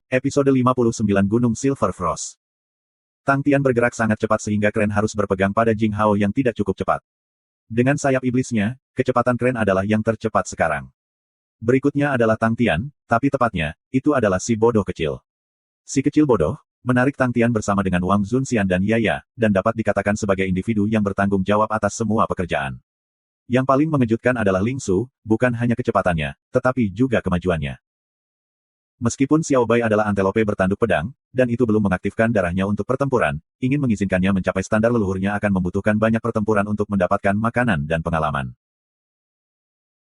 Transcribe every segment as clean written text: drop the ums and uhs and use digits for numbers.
Episode 59 Gunung Silver Frost. Tang Tian bergerak sangat cepat sehingga kren harus berpegang pada Jing Hao yang tidak cukup cepat. Dengan sayap iblisnya, kecepatan kren adalah yang tercepat sekarang. Berikutnya adalah Tang Tian, tapi tepatnya, itu adalah si bodoh kecil. Si kecil bodoh, menarik Tang Tian bersama dengan Wang Zunxian dan Yaya, dan dapat dikatakan sebagai individu yang bertanggung jawab atas semua pekerjaan. Yang paling mengejutkan adalah Ling Su, bukan hanya kecepatannya, tetapi juga kemajuannya. Meskipun Xiao Bai adalah antelope bertanduk pedang, dan itu belum mengaktifkan darahnya untuk pertempuran, ingin mengizinkannya mencapai standar leluhurnya akan membutuhkan banyak pertempuran untuk mendapatkan makanan dan pengalaman.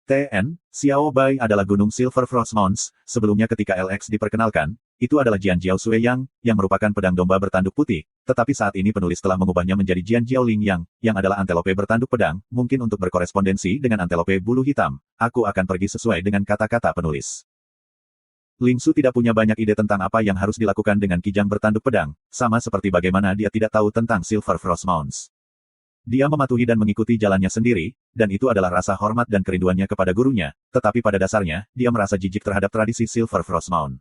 TN, Xiao Bai adalah Gunung Silver Frost Mons. Sebelumnya ketika LX diperkenalkan, itu adalah Jian Jiao Sui Yang, yang merupakan pedang domba bertanduk putih, tetapi saat ini penulis telah mengubahnya menjadi Jian Jiao Ling yang adalah antelope bertanduk pedang, mungkin untuk berkorespondensi dengan antelope bulu hitam. Aku akan pergi sesuai dengan kata-kata penulis. Ling Su tidak punya banyak ide tentang apa yang harus dilakukan dengan kijang bertanduk pedang, sama seperti bagaimana dia tidak tahu tentang Silver Frost Mons. Dia mematuhi dan mengikuti jalannya sendiri, dan itu adalah rasa hormat dan kerinduannya kepada gurunya, tetapi pada dasarnya, dia merasa jijik terhadap tradisi Silver Frost Mons.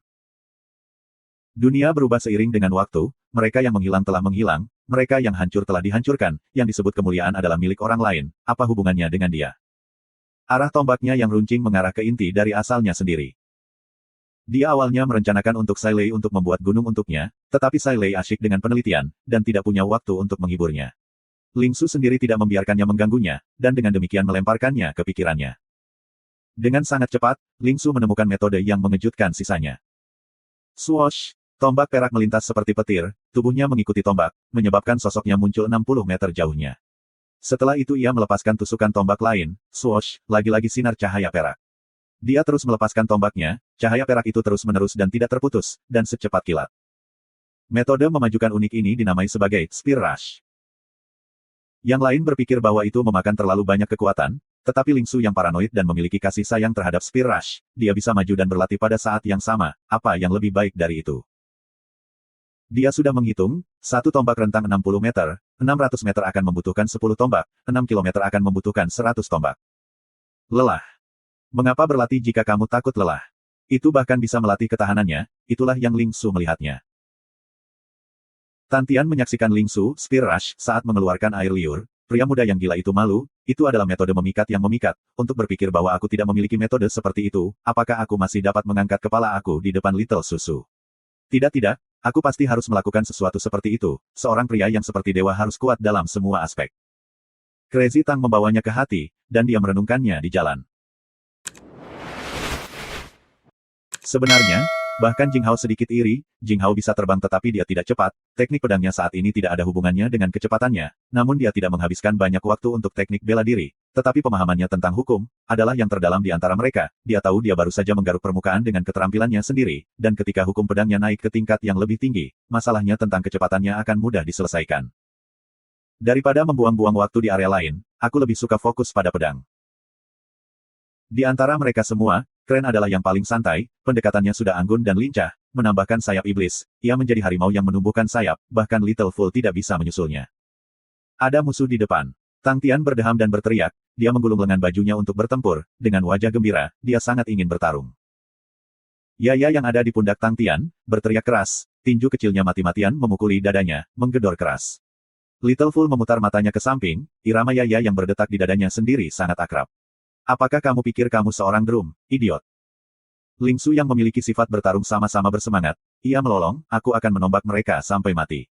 Dunia berubah seiring dengan waktu, mereka yang menghilang telah menghilang, mereka yang hancur telah dihancurkan, yang disebut kemuliaan adalah milik orang lain, apa hubungannya dengan dia? Arah tombaknya yang runcing mengarah ke inti dari asalnya sendiri. Dia awalnya merencanakan untuk Sai Lei untuk membuat gunung untuknya, tetapi Sai Lei asyik dengan penelitian, dan tidak punya waktu untuk menghiburnya. Ling Su sendiri tidak membiarkannya mengganggunya, dan dengan demikian melemparkannya ke pikirannya. Dengan sangat cepat, Ling Su menemukan metode yang mengejutkan sisanya. Swoosh! Tombak perak melintas seperti petir, tubuhnya mengikuti tombak, menyebabkan sosoknya muncul 60 meter jauhnya. Setelah itu ia melepaskan tusukan tombak lain, swoosh, lagi-lagi sinar cahaya perak. Dia terus melepaskan tombaknya, cahaya perak itu terus-menerus dan tidak terputus, dan secepat kilat. Metode memajukan unik ini dinamai sebagai Spear Rush. Yang lain berpikir bahwa itu memakan terlalu banyak kekuatan, tetapi Ling Su yang paranoid dan memiliki kasih sayang terhadap Spear Rush, dia bisa maju dan berlatih pada saat yang sama, apa yang lebih baik dari itu. Dia sudah menghitung, satu tombak rentang 60 meter, 600 meter akan membutuhkan 10 tombak, 6 kilometer akan membutuhkan 100 tombak. Lelah. Mengapa berlatih jika kamu takut lelah? Itu bahkan bisa melatih ketahanannya, itulah yang Ling Su melihatnya. Tan Tian menyaksikan Ling Su, Spear Rush, saat mengeluarkan air liur, pria muda yang gila itu malu, itu adalah metode memikat yang memikat, untuk berpikir bahwa aku tidak memiliki metode seperti itu, apakah aku masih dapat mengangkat kepala aku di depan Little Susu? Tidak, aku pasti harus melakukan sesuatu seperti itu, seorang pria yang seperti dewa harus kuat dalam semua aspek. Crazy Tang membawanya ke hati, dan dia merenungkannya di jalan. Sebenarnya, bahkan Jing Hao sedikit iri, Jing Hao bisa terbang tetapi dia tidak cepat, teknik pedangnya saat ini tidak ada hubungannya dengan kecepatannya, namun dia tidak menghabiskan banyak waktu untuk teknik bela diri, tetapi pemahamannya tentang hukum, adalah yang terdalam di antara mereka, dia tahu dia baru saja menggaruk permukaan dengan keterampilannya sendiri, dan ketika hukum pedangnya naik ke tingkat yang lebih tinggi, masalahnya tentang kecepatannya akan mudah diselesaikan. Daripada membuang-buang waktu di area lain, aku lebih suka fokus pada pedang. Di antara mereka semua, Kren adalah yang paling santai, pendekatannya sudah anggun dan lincah, menambahkan sayap iblis, ia menjadi harimau yang menumbuhkan sayap, bahkan Little Fool tidak bisa menyusulnya. Ada musuh di depan. Tang Tian berdeham dan berteriak, dia menggulung lengan bajunya untuk bertempur, dengan wajah gembira, dia sangat ingin bertarung. Yaya yang ada di pundak Tang Tian, berteriak keras, tinju kecilnya mati-matian memukuli dadanya, menggedor keras. Little Fool memutar matanya ke samping, irama Yaya yang berdetak di dadanya sendiri sangat akrab. Apakah kamu pikir kamu seorang drum, idiot? Ling Su yang memiliki sifat bertarung sama-sama bersemangat, ia melolong, aku akan menombak mereka sampai mati.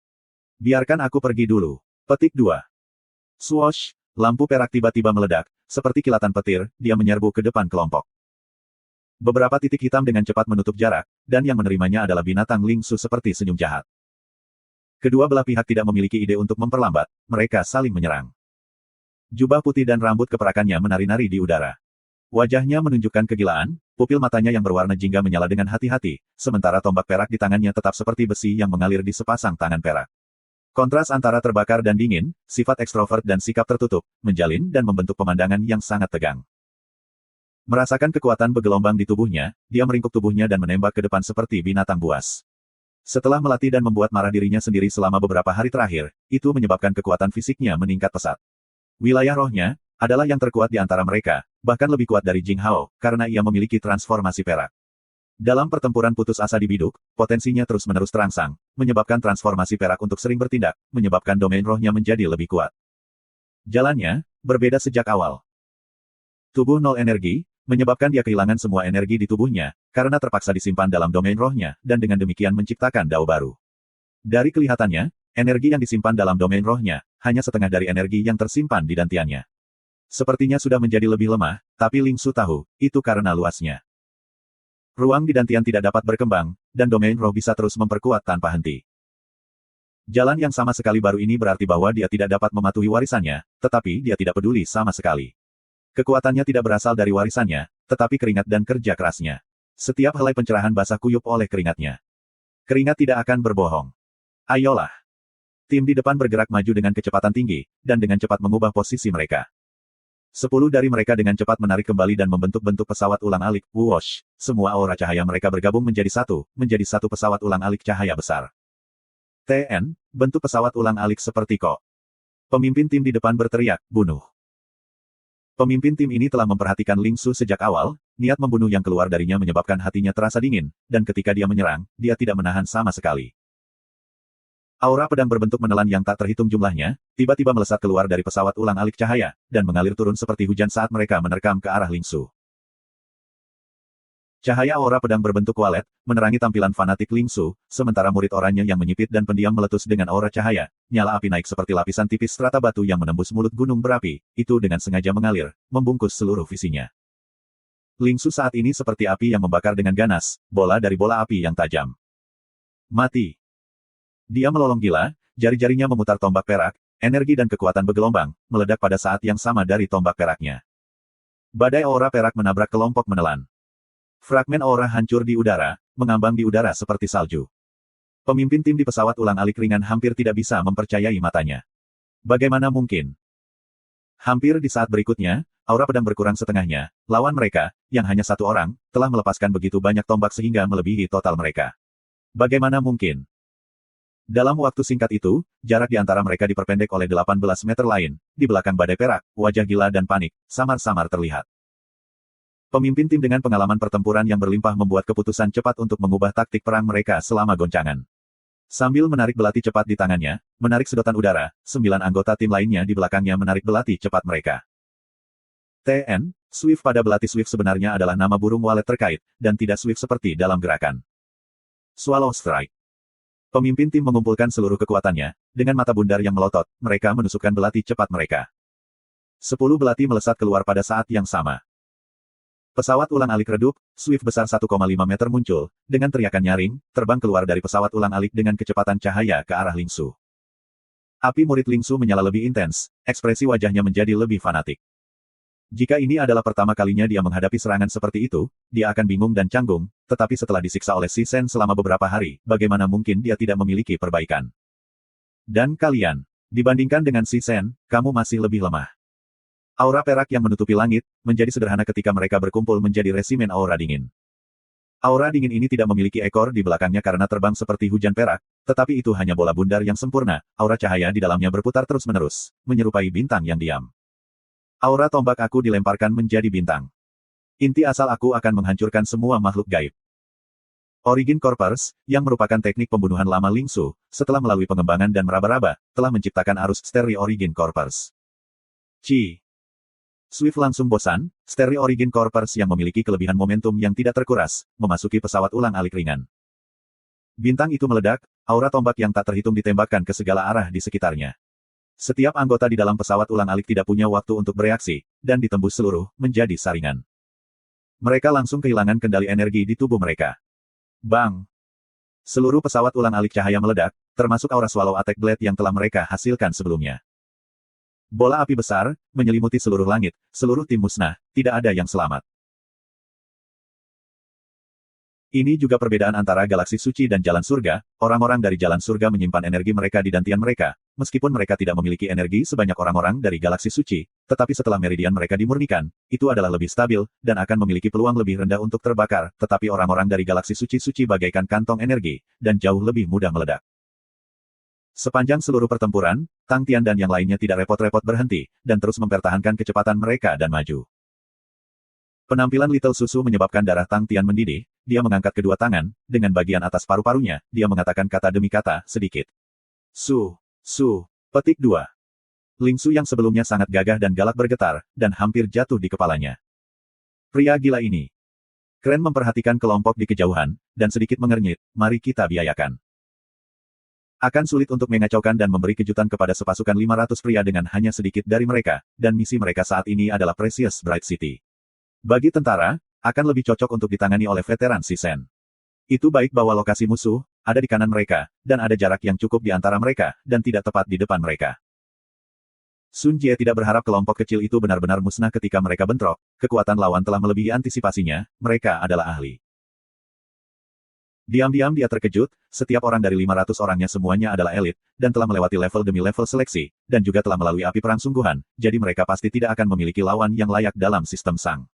Biarkan aku pergi dulu. Petik 2. Swoosh, lampu perak tiba-tiba meledak, seperti kilatan petir, dia menyerbu ke depan kelompok. Beberapa titik hitam dengan cepat menutup jarak, dan yang menerimanya adalah binatang Ling Su seperti senyum jahat. Kedua belah pihak tidak memiliki ide untuk memperlambat, mereka saling menyerang. Jubah putih dan rambut keperakannya menari-nari di udara. Wajahnya menunjukkan kegilaan, pupil matanya yang berwarna jingga menyala dengan hati-hati, sementara tombak perak di tangannya tetap seperti besi yang mengalir di sepasang tangan perak. Kontras antara terbakar dan dingin, sifat ekstrovert dan sikap tertutup, menjalin dan membentuk pemandangan yang sangat tegang. Merasakan kekuatan bergelombang di tubuhnya, dia meringkuk tubuhnya dan menembak ke depan seperti binatang buas. Setelah melatih dan membuat marah dirinya sendiri selama beberapa hari terakhir, itu menyebabkan kekuatan fisiknya meningkat pesat. Wilayah rohnya adalah yang terkuat di antara mereka, bahkan lebih kuat dari Jing Hao, karena ia memiliki transformasi perak. Dalam pertempuran putus asa di biduk, potensinya terus-menerus terangsang, menyebabkan transformasi perak untuk sering bertindak, menyebabkan domain rohnya menjadi lebih kuat. Jalannya, berbeda sejak awal. Tubuh nol energi, menyebabkan dia kehilangan semua energi di tubuhnya, karena terpaksa disimpan dalam domain rohnya, dan dengan demikian menciptakan dao baru. Dari kelihatannya, energi yang disimpan dalam domain rohnya, hanya setengah dari energi yang tersimpan di dantiannya. Sepertinya sudah menjadi lebih lemah, tapi Ling Su tahu, itu karena luasnya. Ruang di dantian tidak dapat berkembang, dan domain roh bisa terus memperkuat tanpa henti. Jalan yang sama sekali baru ini berarti bahwa dia tidak dapat mematuhi warisannya, tetapi dia tidak peduli sama sekali. Kekuatannya tidak berasal dari warisannya, tetapi keringat dan kerja kerasnya. Setiap helai pencerahan basah kuyup oleh keringatnya. Keringat tidak akan berbohong. Ayolah. Tim di depan bergerak maju dengan kecepatan tinggi, dan dengan cepat mengubah posisi mereka. 10 dari mereka dengan cepat menarik kembali dan membentuk bentuk pesawat ulang-alik, whoosh. Semua aura cahaya mereka bergabung menjadi satu pesawat ulang-alik cahaya besar. TN, bentuk pesawat ulang-alik seperti Ko. Pemimpin tim di depan berteriak, bunuh. Pemimpin tim ini telah memperhatikan Ling Su sejak awal, niat membunuh yang keluar darinya menyebabkan hatinya terasa dingin, dan ketika dia menyerang, dia tidak menahan sama sekali. Aura pedang berbentuk menelan yang tak terhitung jumlahnya, tiba-tiba melesat keluar dari pesawat ulang-alik cahaya, dan mengalir turun seperti hujan saat mereka menerkam ke arah Ling Su. Cahaya aura pedang berbentuk walet, menerangi tampilan fanatik Ling Su, sementara murid oranye yang menyipit dan pendiam meletus dengan aura cahaya, nyala api naik seperti lapisan tipis strata batu yang menembus mulut gunung berapi, itu dengan sengaja mengalir, membungkus seluruh visinya. Ling Su saat ini seperti api yang membakar dengan ganas, bola dari bola api yang tajam. Mati. Dia melolong gila, jari-jarinya memutar tombak perak, energi dan kekuatan bergelombang, meledak pada saat yang sama dari tombak peraknya. Badai aura perak menabrak kelompok menelan. Fragmen aura hancur di udara, mengambang di udara seperti salju. Pemimpin tim di pesawat ulang-alik ringan hampir tidak bisa mempercayai matanya. Bagaimana mungkin? Hampir di saat berikutnya, aura pedang berkurang setengahnya, lawan mereka, yang hanya satu orang, telah melepaskan begitu banyak tombak sehingga melebihi total mereka. Bagaimana mungkin? Dalam waktu singkat itu, jarak di antara mereka diperpendek oleh 18 meter lain, di belakang badai perak, wajah gila dan panik, samar-samar terlihat. Pemimpin tim dengan pengalaman pertempuran yang berlimpah membuat keputusan cepat untuk mengubah taktik perang mereka selama goncangan. Sambil menarik belati cepat di tangannya, menarik sedotan udara, 9 anggota tim lainnya di belakangnya menarik belati cepat mereka. TN, Swift pada belati Swift sebenarnya adalah nama burung walet terkait, dan tidak Swift seperti dalam gerakan Swallow Strike. Pemimpin tim mengumpulkan seluruh kekuatannya, dengan mata bundar yang melotot, mereka menusukkan belati cepat mereka. 10 belati melesat keluar pada saat yang sama. Pesawat ulang-alik redup, Swift besar 1,5 meter muncul, dengan teriakan nyaring, terbang keluar dari pesawat ulang-alik dengan kecepatan cahaya ke arah Ling Su. Api murid Ling Su menyala lebih intens, ekspresi wajahnya menjadi lebih fanatik. Jika ini adalah pertama kalinya dia menghadapi serangan seperti itu, dia akan bingung dan canggung, tetapi setelah disiksa oleh Si Sen selama beberapa hari, bagaimana mungkin dia tidak memiliki perbaikan? Dan kalian, dibandingkan dengan Si Sen, kamu masih lebih lemah. Aura perak yang menutupi langit, menjadi sederhana ketika mereka berkumpul menjadi resimen aura dingin. Aura dingin ini tidak memiliki ekor di belakangnya karena terbang seperti hujan perak, tetapi itu hanya bola bundar yang sempurna, aura cahaya di dalamnya berputar terus-menerus, menyerupai bintang yang diam. Aura tombak aku dilemparkan menjadi bintang. Inti asal aku akan menghancurkan semua makhluk gaib. Origin Corpers, yang merupakan teknik pembunuhan lama Ling Su, setelah melalui pengembangan dan meraba-raba, telah menciptakan arus Stereo Origin Corpers. Swift langsung bosan, Stereo Origin Corpers yang memiliki kelebihan momentum yang tidak terkuras, memasuki pesawat ulang-alik ringan. Bintang itu meledak, aura tombak yang tak terhitung ditembakkan ke segala arah di sekitarnya. Setiap anggota di dalam pesawat ulang-alik tidak punya waktu untuk bereaksi, dan ditembus seluruh, menjadi saringan. Mereka langsung kehilangan kendali energi di tubuh mereka. Bang! Seluruh pesawat ulang-alik cahaya meledak, termasuk aura Swallow Attack Blade yang telah mereka hasilkan sebelumnya. Bola api besar, menyelimuti seluruh langit, seluruh tim musnah, tidak ada yang selamat. Ini juga perbedaan antara galaksi suci dan jalan surga, orang-orang dari jalan surga menyimpan energi mereka di dantian mereka, meskipun mereka tidak memiliki energi sebanyak orang-orang dari galaksi suci, tetapi setelah meridian mereka dimurnikan, itu adalah lebih stabil, dan akan memiliki peluang lebih rendah untuk terbakar, tetapi orang-orang dari galaksi suci-suci bagaikan kantong energi, dan jauh lebih mudah meledak. Sepanjang seluruh pertempuran, Tang Tian dan yang lainnya tidak repot-repot berhenti, dan terus mempertahankan kecepatan mereka dan maju. Penampilan Little Susu menyebabkan darah Tang Tian mendidih, dia mengangkat kedua tangan, dengan bagian atas paru-parunya, dia mengatakan kata demi kata, sedikit. Su. Petik 2. Ling Su yang sebelumnya sangat gagah dan galak bergetar, dan hampir jatuh di kepalanya. Pria gila ini. Kren memperhatikan kelompok di kejauhan, dan sedikit mengernyit, mari kita biayakan. Akan sulit untuk mengacaukan dan memberi kejutan kepada sepasukan 500 pria dengan hanya sedikit dari mereka, dan misi mereka saat ini adalah Precious Bright City. Bagi tentara, akan lebih cocok untuk ditangani oleh veteran Sisen. Itu baik bahwa lokasi musuh, ada di kanan mereka, dan ada jarak yang cukup di antara mereka, dan tidak tepat di depan mereka. Sun Jie tidak berharap kelompok kecil itu benar-benar musnah ketika mereka bentrok, kekuatan lawan telah melebihi antisipasinya, mereka adalah ahli. Diam-diam dia terkejut, setiap orang dari 500 orangnya semuanya adalah elit, dan telah melewati level demi level seleksi, dan juga telah melalui api perang sungguhan, jadi mereka pasti tidak akan memiliki lawan yang layak dalam sistem Sang.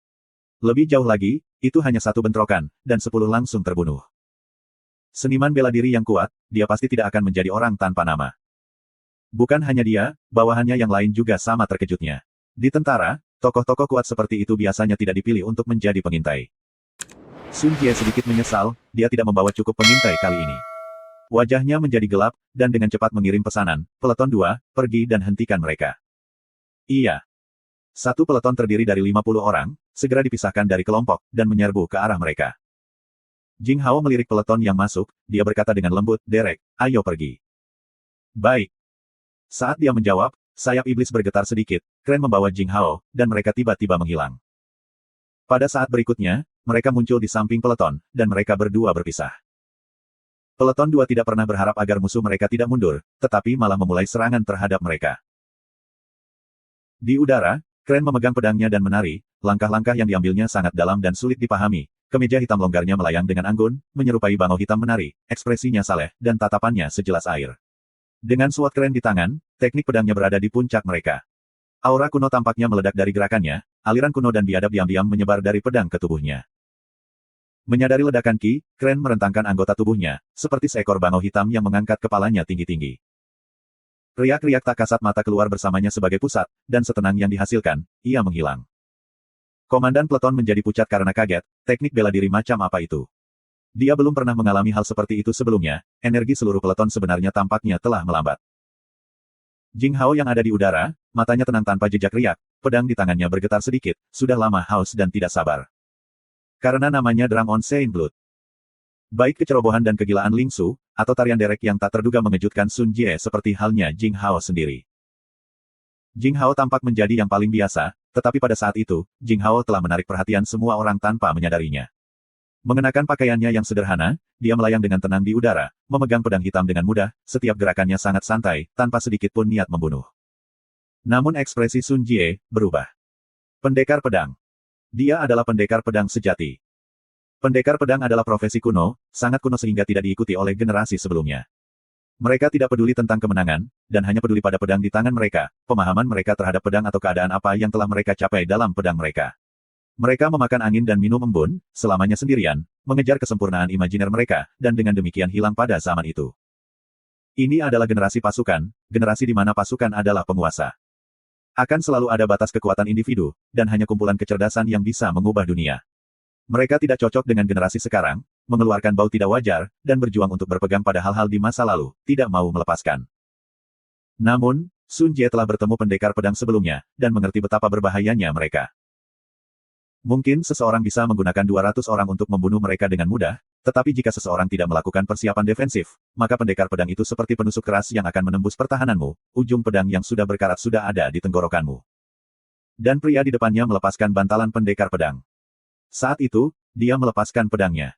Lebih jauh lagi, itu hanya satu bentrokan, dan 10 langsung terbunuh. Seniman bela diri yang kuat, dia pasti tidak akan menjadi orang tanpa nama. Bukan hanya dia, bawahannya yang lain juga sama terkejutnya. Di tentara, tokoh-tokoh kuat seperti itu biasanya tidak dipilih untuk menjadi pengintai. Sun Jie sedikit menyesal, dia tidak membawa cukup pengintai kali ini. Wajahnya menjadi gelap, dan dengan cepat mengirim pesanan, Peleton 2, pergi dan hentikan mereka. Iya. Satu peleton terdiri dari 50 orang, segera dipisahkan dari kelompok, dan menyerbu ke arah mereka. Jing Hao melirik peleton yang masuk, dia berkata dengan lembut, Derek, ayo pergi. Baik. Saat dia menjawab, sayap iblis bergetar sedikit, Kren membawa Jing Hao, dan mereka tiba-tiba menghilang. Pada saat berikutnya, mereka muncul di samping peleton, dan mereka berdua berpisah. Peleton 2 tidak pernah berharap agar musuh mereka tidak mundur, tetapi malah memulai serangan terhadap mereka. Di udara, Kren memegang pedangnya dan menari, langkah-langkah yang diambilnya sangat dalam dan sulit dipahami. Kemeja hitam longgarnya melayang dengan anggun, menyerupai bangau hitam menari, ekspresinya saleh, dan tatapannya sejelas air. Dengan sword Kren di tangan, teknik pedangnya berada di puncak mereka. Aura kuno tampaknya meledak dari gerakannya, aliran kuno dan biadab diam-diam menyebar dari pedang ke tubuhnya. Menyadari ledakan Ki, Kren merentangkan anggota tubuhnya, seperti seekor bangau hitam yang mengangkat kepalanya tinggi-tinggi. Riak-riak tak kasat mata keluar bersamanya sebagai pusat, dan setenang yang dihasilkan, ia menghilang. Komandan peleton menjadi pucat karena kaget, teknik bela diri macam apa itu? Dia belum pernah mengalami hal seperti itu sebelumnya, energi seluruh peleton sebenarnya tampaknya telah melambat. Jing Hao yang ada di udara, matanya tenang tanpa jejak riak, pedang di tangannya bergetar sedikit, sudah lama haus dan tidak sabar. Karena namanya Drum on Saint Blood. Baik kecerobohan dan kegilaan Ling Su, atau tarian derek yang tak terduga mengejutkan Sun Jie seperti halnya Jing Hao sendiri. Jing Hao tampak menjadi yang paling biasa, tetapi pada saat itu, Jing Hao telah menarik perhatian semua orang tanpa menyadarinya. Mengenakan pakaiannya yang sederhana, dia melayang dengan tenang di udara, memegang pedang hitam dengan mudah, setiap gerakannya sangat santai, tanpa sedikit pun niat membunuh. Namun ekspresi Sun Jie berubah. Pendekar pedang. Dia adalah pendekar pedang sejati. Pendekar pedang adalah profesi kuno, sangat kuno sehingga tidak diikuti oleh generasi sebelumnya. Mereka tidak peduli tentang kemenangan, dan hanya peduli pada pedang di tangan mereka, pemahaman mereka terhadap pedang atau keadaan apa yang telah mereka capai dalam pedang mereka. Mereka memakan angin dan minum embun, selamanya sendirian, mengejar kesempurnaan imajiner mereka, dan dengan demikian hilang pada zaman itu. Ini adalah generasi pasukan, generasi di mana pasukan adalah penguasa. Akan selalu ada batas kekuatan individu, dan hanya kumpulan kecerdasan yang bisa mengubah dunia. Mereka tidak cocok dengan generasi sekarang, mengeluarkan bau tidak wajar, dan berjuang untuk berpegang pada hal-hal di masa lalu, tidak mau melepaskan. Namun, Sun Jie telah bertemu pendekar pedang sebelumnya, dan mengerti betapa berbahayanya mereka. Mungkin seseorang bisa menggunakan 200 orang untuk membunuh mereka dengan mudah, tetapi jika seseorang tidak melakukan persiapan defensif, maka pendekar pedang itu seperti penusuk keras yang akan menembus pertahananmu, ujung pedang yang sudah berkarat sudah ada di tenggorokanmu. Dan pria di depannya melepaskan bantalan pendekar pedang. Saat itu, dia melepaskan pedangnya.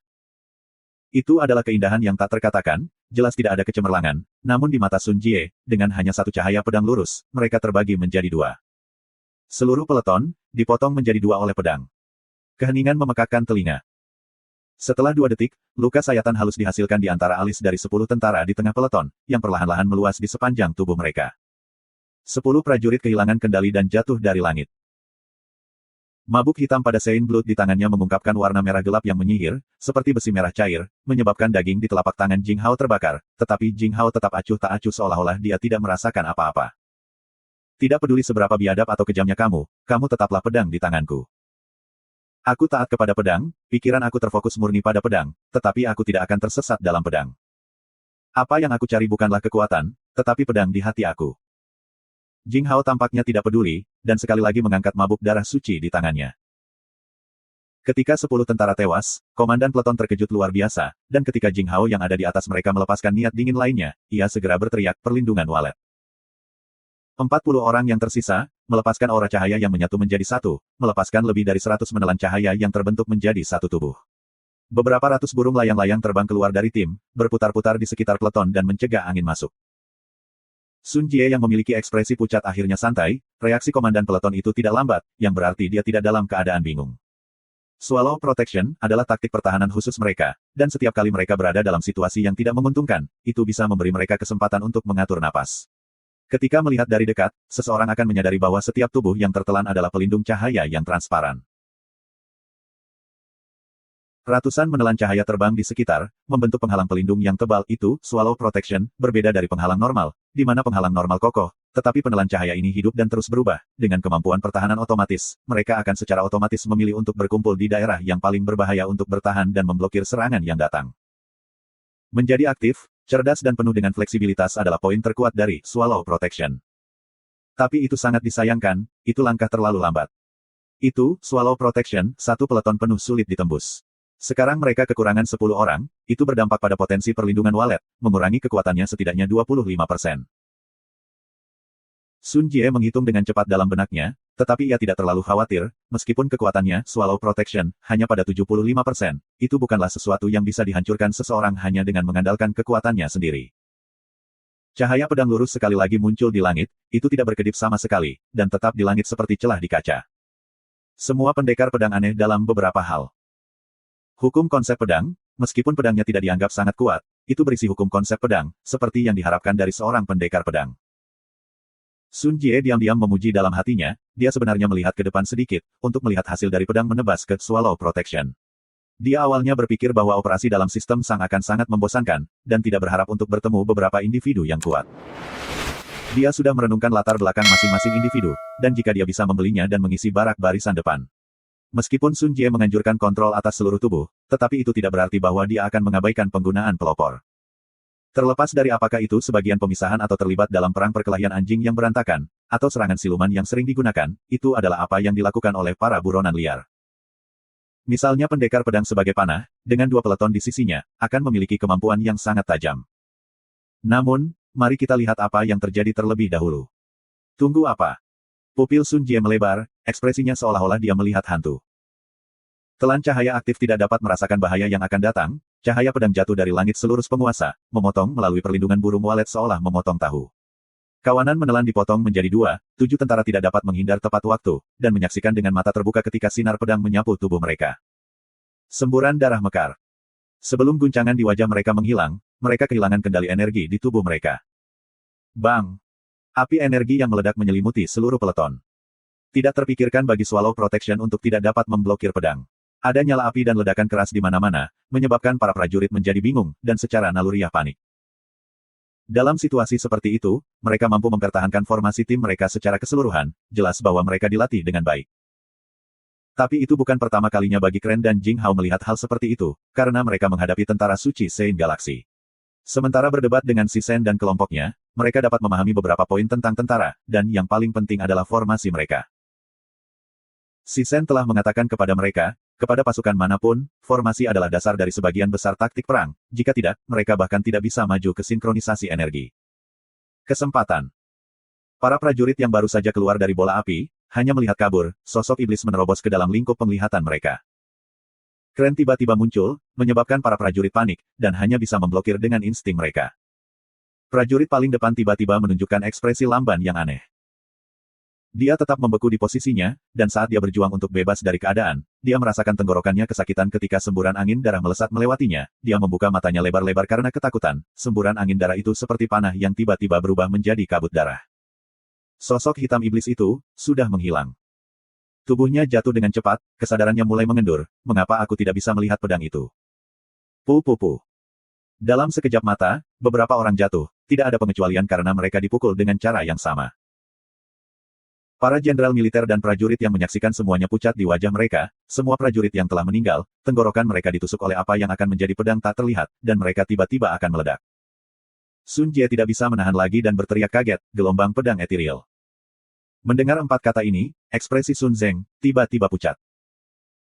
Itu adalah keindahan yang tak terkatakan, jelas tidak ada kecemerlangan, namun di mata Sun Jie, dengan hanya satu cahaya pedang lurus, mereka terbagi menjadi dua. Seluruh peleton, dipotong menjadi dua oleh pedang. Keheningan memekakkan telinga. Setelah 2 detik, luka sayatan halus dihasilkan di antara alis dari 10 tentara di tengah peleton, yang perlahan-lahan meluas di sepanjang tubuh mereka. 10 prajurit kehilangan kendali dan jatuh dari langit. Mabuk hitam pada Saint Blood di tangannya mengungkapkan warna merah gelap yang menyihir, seperti besi merah cair, menyebabkan daging di telapak tangan Jing Hao terbakar, tetapi Jing Hao tetap acuh tak acuh seolah-olah dia tidak merasakan apa-apa. Tidak peduli seberapa biadab atau kejamnya kamu, kamu tetaplah pedang di tanganku. Aku taat kepada pedang, pikiran aku terfokus murni pada pedang, tetapi aku tidak akan tersesat dalam pedang. Apa yang aku cari bukanlah kekuatan, tetapi pedang di hati aku. Jing Hao tampaknya tidak peduli, dan sekali lagi mengangkat mabuk darah suci di tangannya. Ketika 10 tentara tewas, komandan peleton terkejut luar biasa, dan ketika Jing Hao yang ada di atas mereka melepaskan niat dingin lainnya, ia segera berteriak perlindungan walet. 40 orang yang tersisa, melepaskan aura cahaya yang menyatu menjadi satu, melepaskan lebih dari 100 menelan cahaya yang terbentuk menjadi satu tubuh. Beberapa ratus burung layang-layang terbang keluar dari tim, berputar-putar di sekitar peleton dan mencegah angin masuk. Sun Jie yang memiliki ekspresi pucat akhirnya santai, reaksi komandan peleton itu tidak lambat, yang berarti dia tidak dalam keadaan bingung. Swallow Protection adalah taktik pertahanan khusus mereka, dan setiap kali mereka berada dalam situasi yang tidak menguntungkan, itu bisa memberi mereka kesempatan untuk mengatur napas. Ketika melihat dari dekat, seseorang akan menyadari bahwa setiap tubuh yang tertelan adalah pelindung cahaya yang transparan. Ratusan menelan cahaya terbang di sekitar, membentuk penghalang pelindung yang tebal itu, Swallow Protection, berbeda dari penghalang normal, di mana penghalang normal kokoh, tetapi penelan cahaya ini hidup dan terus berubah. Dengan kemampuan pertahanan otomatis, mereka akan secara otomatis memilih untuk berkumpul di daerah yang paling berbahaya untuk bertahan dan memblokir serangan yang datang. Menjadi aktif, cerdas dan penuh dengan fleksibilitas adalah poin terkuat dari Swallow Protection. Tapi itu sangat disayangkan, itu langkah terlalu lambat. Itu, Swallow Protection, satu peleton penuh sulit ditembus. Sekarang mereka kekurangan 10 orang, itu berdampak pada potensi perlindungan walet, mengurangi kekuatannya setidaknya 25%. Sun Jie menghitung dengan cepat dalam benaknya, tetapi ia tidak terlalu khawatir, meskipun kekuatannya, Swallow Protection, hanya pada 75%, itu bukanlah sesuatu yang bisa dihancurkan seseorang hanya dengan mengandalkan kekuatannya sendiri. Cahaya pedang lurus sekali lagi muncul di langit, itu tidak berkedip sama sekali, dan tetap di langit seperti celah di kaca. Semua pendekar pedang aneh dalam beberapa hal. Hukum konsep pedang, meskipun pedangnya tidak dianggap sangat kuat, itu berisi hukum konsep pedang, seperti yang diharapkan dari seorang pendekar pedang. Sun Jie diam-diam memuji dalam hatinya, dia sebenarnya melihat ke depan sedikit, untuk melihat hasil dari pedang menebas ke Swallow Protection. Dia awalnya berpikir bahwa operasi dalam sistem Sang akan sangat membosankan, dan tidak berharap untuk bertemu beberapa individu yang kuat. Dia sudah merenungkan latar belakang masing-masing individu, dan jika dia bisa membelinya dan mengisi barak barisan depan. Meskipun Sun Jie menganjurkan kontrol atas seluruh tubuh, tetapi itu tidak berarti bahwa dia akan mengabaikan penggunaan pelopor. Terlepas dari apakah itu sebagian pemisahan atau terlibat dalam perang perkelahian anjing yang berantakan, atau serangan siluman yang sering digunakan, itu adalah apa yang dilakukan oleh para buronan liar. Misalnya pendekar pedang sebagai panah, dengan 2 peleton di sisinya, akan memiliki kemampuan yang sangat tajam. Namun, mari kita lihat apa yang terjadi terlebih dahulu. Tunggu apa? Pupil Sun Jie melebar, ekspresinya seolah-olah dia melihat hantu. Telan cahaya aktif tidak dapat merasakan bahaya yang akan datang, cahaya pedang jatuh dari langit seluruh penguasa, memotong melalui perlindungan burung walet seolah memotong tahu. Kawanan menelan dipotong menjadi 2, 7 tentara tidak dapat menghindar tepat waktu, dan menyaksikan dengan mata terbuka ketika sinar pedang menyapu tubuh mereka. Semburan darah mekar. Sebelum guncangan di wajah mereka menghilang, mereka kehilangan kendali energi di tubuh mereka. Bang! Api energi yang meledak menyelimuti seluruh peleton. Tidak terpikirkan bagi Swallow Protection untuk tidak dapat memblokir pedang. Ada nyala api dan ledakan keras di mana-mana, menyebabkan para prajurit menjadi bingung, dan secara naluriah panik. Dalam situasi seperti itu, mereka mampu mempertahankan formasi tim mereka secara keseluruhan, jelas bahwa mereka dilatih dengan baik. Tapi itu bukan pertama kalinya bagi Kren dan Jing Hao melihat hal seperti itu, karena mereka menghadapi tentara suci Sein Galaksi. Sementara berdebat dengan si Sen dan kelompoknya, mereka dapat memahami beberapa poin tentang tentara, dan yang paling penting adalah formasi mereka. Si Sen telah mengatakan kepada mereka, kepada pasukan manapun, formasi adalah dasar dari sebagian besar taktik perang, jika tidak, mereka bahkan tidak bisa maju ke sinkronisasi energi. Kesempatan. Para prajurit yang baru saja keluar dari bola api, hanya melihat kabur, sosok iblis menerobos ke dalam lingkup penglihatan mereka. Kren tiba-tiba muncul, menyebabkan para prajurit panik, dan hanya bisa memblokir dengan insting mereka. Prajurit paling depan tiba-tiba menunjukkan ekspresi lamban yang aneh. Dia tetap membeku di posisinya, dan saat dia berjuang untuk bebas dari keadaan, dia merasakan tenggorokannya kesakitan ketika semburan angin darah melesat melewatinya, dia membuka matanya lebar-lebar karena ketakutan, semburan angin darah itu seperti panah yang tiba-tiba berubah menjadi kabut darah. Sosok hitam iblis itu, sudah menghilang. Tubuhnya jatuh dengan cepat, kesadarannya mulai mengendur, mengapa aku tidak bisa melihat pedang itu? Pu. Dalam sekejap mata, beberapa orang jatuh, tidak ada pengecualian karena mereka dipukul dengan cara yang sama. Para jenderal militer dan prajurit yang menyaksikan semuanya pucat di wajah mereka, semua prajurit yang telah meninggal, tenggorokan mereka ditusuk oleh apa yang akan menjadi pedang tak terlihat, dan mereka tiba-tiba akan meledak. Sun Jie tidak bisa menahan lagi dan berteriak kaget, gelombang pedang etiril. Mendengar 4 kata ini, ekspresi Sun Zeng tiba-tiba pucat.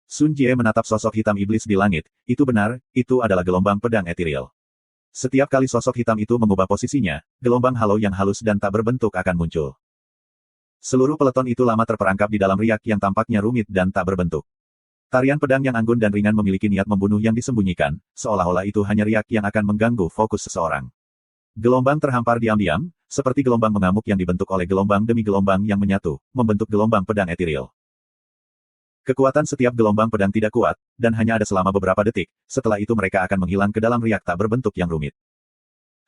Sun Jie menatap sosok hitam iblis di langit, itu benar, itu adalah gelombang pedang etiril. Setiap kali sosok hitam itu mengubah posisinya, gelombang halo yang halus dan tak berbentuk akan muncul. Seluruh peleton itu lama terperangkap di dalam riak yang tampaknya rumit dan tak berbentuk. Tarian pedang yang anggun dan ringan memiliki niat membunuh yang disembunyikan, seolah-olah itu hanya riak yang akan mengganggu fokus seseorang. Gelombang terhampar diam-diam, seperti gelombang mengamuk yang dibentuk oleh gelombang demi gelombang yang menyatu, membentuk gelombang pedang etiril. Kekuatan setiap gelombang pedang tidak kuat, dan hanya ada selama beberapa detik, setelah itu mereka akan menghilang ke dalam riak tak berbentuk yang rumit.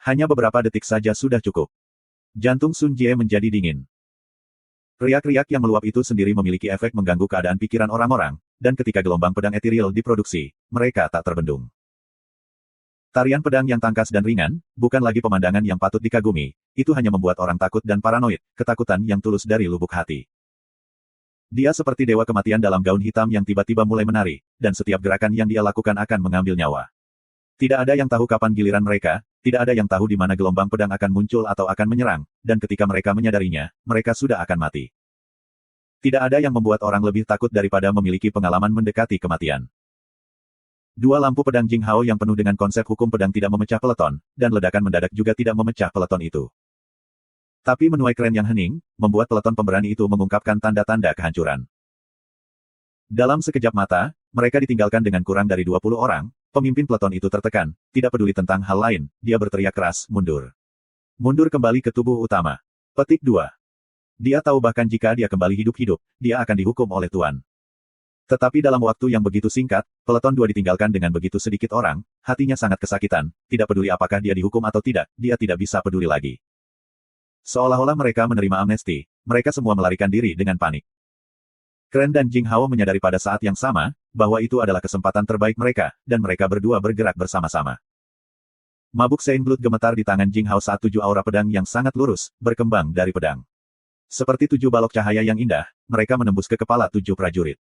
Hanya beberapa detik saja sudah cukup. Jantung Sun Jie menjadi dingin. Riak-riak yang meluap itu sendiri memiliki efek mengganggu keadaan pikiran orang-orang, dan ketika gelombang pedang etiril diproduksi, mereka tak terbendung. Tarian pedang yang tangkas dan ringan, bukan lagi pemandangan yang patut dikagumi, itu hanya membuat orang takut dan paranoid, ketakutan yang tulus dari lubuk hati. Dia seperti dewa kematian dalam gaun hitam yang tiba-tiba mulai menari, dan setiap gerakan yang dia lakukan akan mengambil nyawa. Tidak ada yang tahu kapan giliran mereka, tidak ada yang tahu di mana gelombang pedang akan muncul atau akan menyerang, dan ketika mereka menyadarinya, mereka sudah akan mati. Tidak ada yang membuat orang lebih takut daripada memiliki pengalaman mendekati kematian. 2 lampu pedang Jing Hao yang penuh dengan konsep hukum pedang tidak memecah peleton, dan ledakan mendadak juga tidak memecah peleton itu. Tapi menuai keren yang hening, membuat peleton pemberani itu mengungkapkan tanda-tanda kehancuran. Dalam sekejap mata, mereka ditinggalkan dengan kurang dari 20 orang, pemimpin peleton itu tertekan, tidak peduli tentang hal lain, dia berteriak keras, mundur. Mundur kembali ke tubuh utama. Petik 2. Dia tahu bahkan jika dia kembali hidup-hidup, dia akan dihukum oleh Tuan. Tetapi dalam waktu yang begitu singkat, peleton 2 ditinggalkan dengan begitu sedikit orang, hatinya sangat kesakitan, tidak peduli apakah dia dihukum atau tidak, dia tidak bisa peduli lagi. Seolah-olah mereka menerima amnesti, mereka semua melarikan diri dengan panik. Kren dan Jing Hao menyadari pada saat yang sama, bahwa itu adalah kesempatan terbaik mereka, dan mereka berdua bergerak bersama-sama. Mabuk Sein Blood gemetar di tangan Jing Hao saat 7 aura pedang yang sangat lurus, berkembang dari pedang. Seperti 7 balok cahaya yang indah, mereka menembus ke kepala 7 prajurit.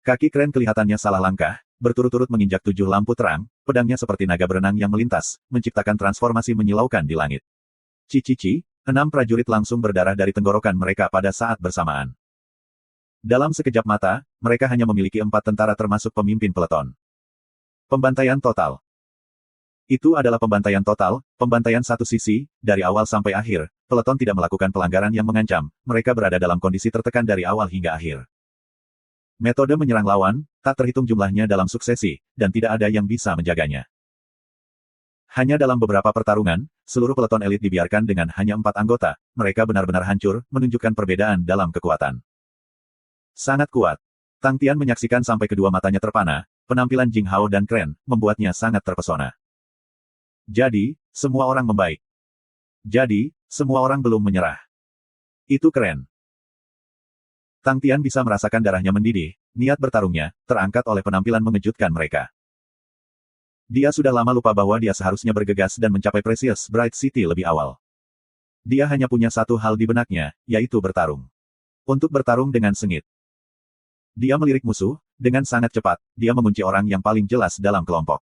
Kaki Kren kelihatannya salah langkah, berturut-turut menginjak 7 lampu terang, pedangnya seperti naga berenang yang melintas, menciptakan transformasi menyilaukan di langit. Cici-cici, 6 prajurit langsung berdarah dari tenggorokan mereka pada saat bersamaan. Dalam sekejap mata, mereka hanya memiliki 4 tentara termasuk pemimpin peleton. Pembantaian total. Itu adalah pembantaian total, pembantaian satu sisi, dari awal sampai akhir, peleton tidak melakukan pelanggaran yang mengancam, mereka berada dalam kondisi tertekan dari awal hingga akhir. Metode menyerang lawan, tak terhitung jumlahnya dalam suksesi, dan tidak ada yang bisa menjaganya. Hanya dalam beberapa pertarungan, seluruh peleton elit dibiarkan dengan hanya 4 anggota, mereka benar-benar hancur, menunjukkan perbedaan dalam kekuatan. Sangat kuat. Tang Tian menyaksikan sampai kedua matanya terpana, penampilan Jing Hao dan Kren, membuatnya sangat terpesona. Jadi, semua orang membaik. Jadi, semua orang belum menyerah. Itu keren. Tang Tian bisa merasakan darahnya mendidih, niat bertarungnya, terangkat oleh penampilan mengejutkan mereka. Dia sudah lama lupa bahwa dia seharusnya bergegas dan mencapai Precious Bright City lebih awal. Dia hanya punya satu hal di benaknya, yaitu bertarung. Untuk bertarung dengan sengit. Dia melirik musuh, dengan sangat cepat, dia mengunci orang yang paling jelas dalam kelompok.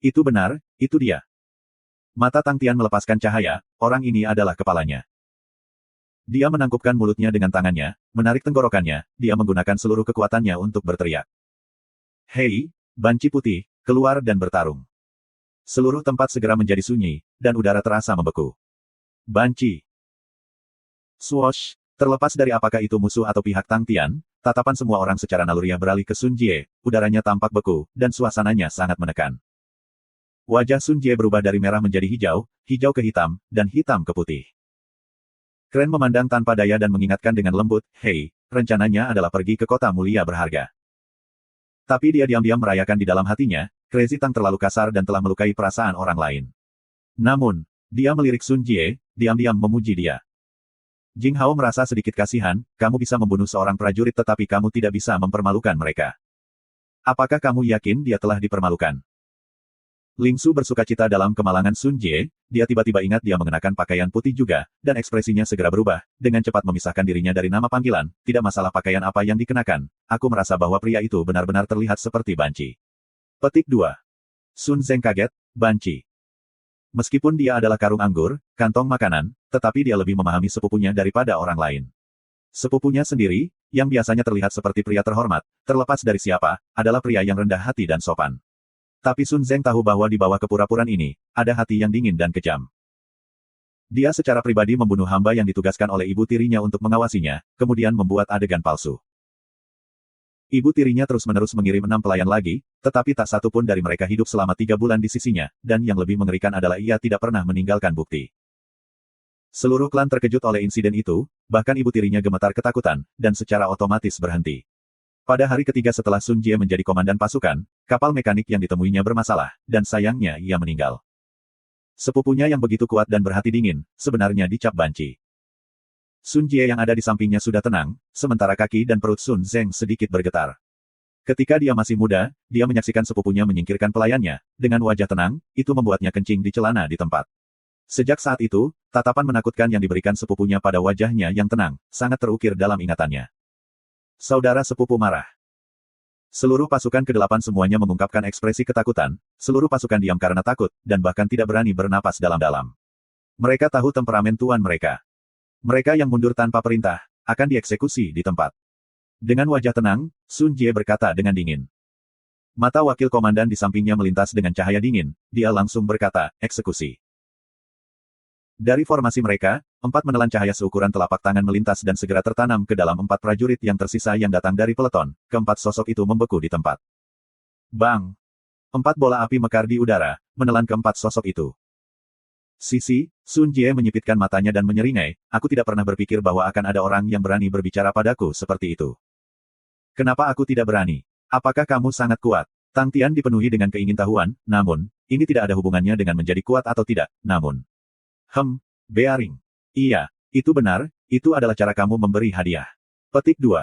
Itu benar, itu dia. Mata Tang Tian melepaskan cahaya, orang ini adalah kepalanya. Dia menangkupkan mulutnya dengan tangannya, menarik tenggorokannya, dia menggunakan seluruh kekuatannya untuk berteriak. Hei, banci putih, keluar dan bertarung. Seluruh tempat segera menjadi sunyi, dan udara terasa membeku. Banci. Swoosh, terlepas dari apakah itu musuh atau pihak Tang Tian, tatapan semua orang secara naluriah beralih ke Sun Jie, udaranya tampak beku, dan suasananya sangat menekan. Wajah Sun Jie berubah dari merah menjadi hijau, hijau ke hitam, dan hitam ke putih. Kren memandang tanpa daya dan mengingatkan dengan lembut, hei, rencananya adalah pergi ke kota mulia berharga. Tapi dia diam-diam merayakan di dalam hatinya, Crazy Tang terlalu kasar dan telah melukai perasaan orang lain. Namun, dia melirik Sun Jie, diam-diam memuji dia. Jing Hao merasa sedikit kasihan, kamu bisa membunuh seorang prajurit tetapi kamu tidak bisa mempermalukan mereka. Apakah kamu yakin dia telah dipermalukan? Ling Su bersukacita dalam kemalangan Sun Jie, dia tiba-tiba ingat dia mengenakan pakaian putih juga, dan ekspresinya segera berubah, dengan cepat memisahkan dirinya dari nama panggilan, tidak masalah pakaian apa yang dikenakan, aku merasa bahwa pria itu benar-benar terlihat seperti banci. Petik 2. Sun Zeng kaget, banci. Meskipun dia adalah karung anggur, kantong makanan, tetapi dia lebih memahami sepupunya daripada orang lain. Sepupunya sendiri, yang biasanya terlihat seperti pria terhormat, terlepas dari siapa, adalah pria yang rendah hati dan sopan. Tapi Sun Zeng tahu bahwa di bawah kepura-puraan ini, ada hati yang dingin dan kejam. Dia secara pribadi membunuh hamba yang ditugaskan oleh ibu tirinya untuk mengawasinya, kemudian membuat adegan palsu. Ibu tirinya terus-menerus mengirim 6 pelayan lagi, tetapi tak satu pun dari mereka hidup selama 3 bulan di sisinya, dan yang lebih mengerikan adalah ia tidak pernah meninggalkan bukti. Seluruh klan terkejut oleh insiden itu, bahkan ibu tirinya gemetar ketakutan, dan secara otomatis berhenti. Pada hari ketiga setelah Sun Jie menjadi komandan pasukan, kapal mekanik yang ditemuinya bermasalah, dan sayangnya ia meninggal. Sepupunya yang begitu kuat dan berhati dingin, sebenarnya dicap banci. Sun Jie yang ada di sampingnya sudah tenang, sementara kaki dan perut Sun Zeng sedikit bergetar. Ketika dia masih muda, dia menyaksikan sepupunya menyingkirkan pelayannya, dengan wajah tenang, itu membuatnya kencing di celana di tempat. Sejak saat itu, tatapan menakutkan yang diberikan sepupunya pada wajahnya yang tenang, sangat terukir dalam ingatannya. Saudara sepupu marah. Seluruh pasukan ke-8 semuanya mengungkapkan ekspresi ketakutan, seluruh pasukan diam karena takut, dan bahkan tidak berani bernapas dalam-dalam. Mereka tahu temperamen tuan mereka. Mereka yang mundur tanpa perintah, akan dieksekusi di tempat. Dengan wajah tenang, Sun Jie berkata dengan dingin. Mata wakil komandan di sampingnya melintas dengan cahaya dingin, dia langsung berkata, eksekusi. Dari formasi mereka, 4 menelan cahaya seukuran telapak tangan melintas dan segera tertanam ke dalam 4 prajurit yang tersisa yang datang dari peleton, keempat sosok itu membeku di tempat. Bang! 4 bola api mekar di udara, menelan keempat sosok itu. Sisi, Sun Jie menyipitkan matanya dan menyeringai, aku tidak pernah berpikir bahwa akan ada orang yang berani berbicara padaku seperti itu. Kenapa aku tidak berani? Apakah kamu sangat kuat? Tang Tian dipenuhi dengan keingintahuan, namun, ini tidak ada hubungannya dengan menjadi kuat atau tidak, namun. Bearing. Iya, itu benar, itu adalah cara kamu memberi hadiah. Petik 2.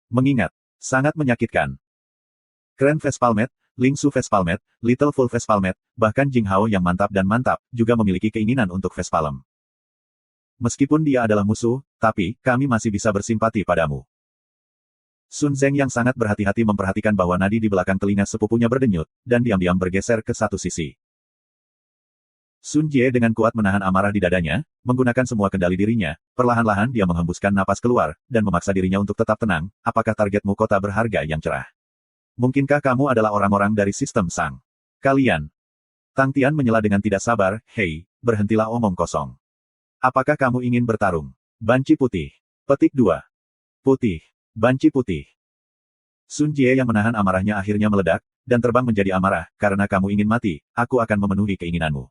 Mengingat. Sangat menyakitkan. Kren Vespalmet, Ling Su Vespalmet, Little Full Vespalmet, bahkan Jing Hao yang mantap dan mantap, juga memiliki keinginan untuk Vespalem. Meskipun dia adalah musuh, tapi, kami masih bisa bersimpati padamu. Sun Zeng yang sangat berhati-hati memperhatikan bahwa nadi di belakang telinga sepupunya berdenyut, dan diam-diam bergeser ke satu sisi. Sun Jie dengan kuat menahan amarah di dadanya, menggunakan semua kendali dirinya, perlahan-lahan dia menghembuskan napas keluar, dan memaksa dirinya untuk tetap tenang, apakah targetmu kota berharga yang cerah? Mungkinkah kamu adalah orang-orang dari sistem Sang? Kalian. Tang Tian menyela dengan tidak sabar, hei, berhentilah omong kosong. Apakah kamu ingin bertarung? Banci putih. Petik 2. Putih. Banci putih. Sun Jie yang menahan amarahnya akhirnya meledak, dan terbang menjadi amarah, karena kamu ingin mati, aku akan memenuhi keinginanmu.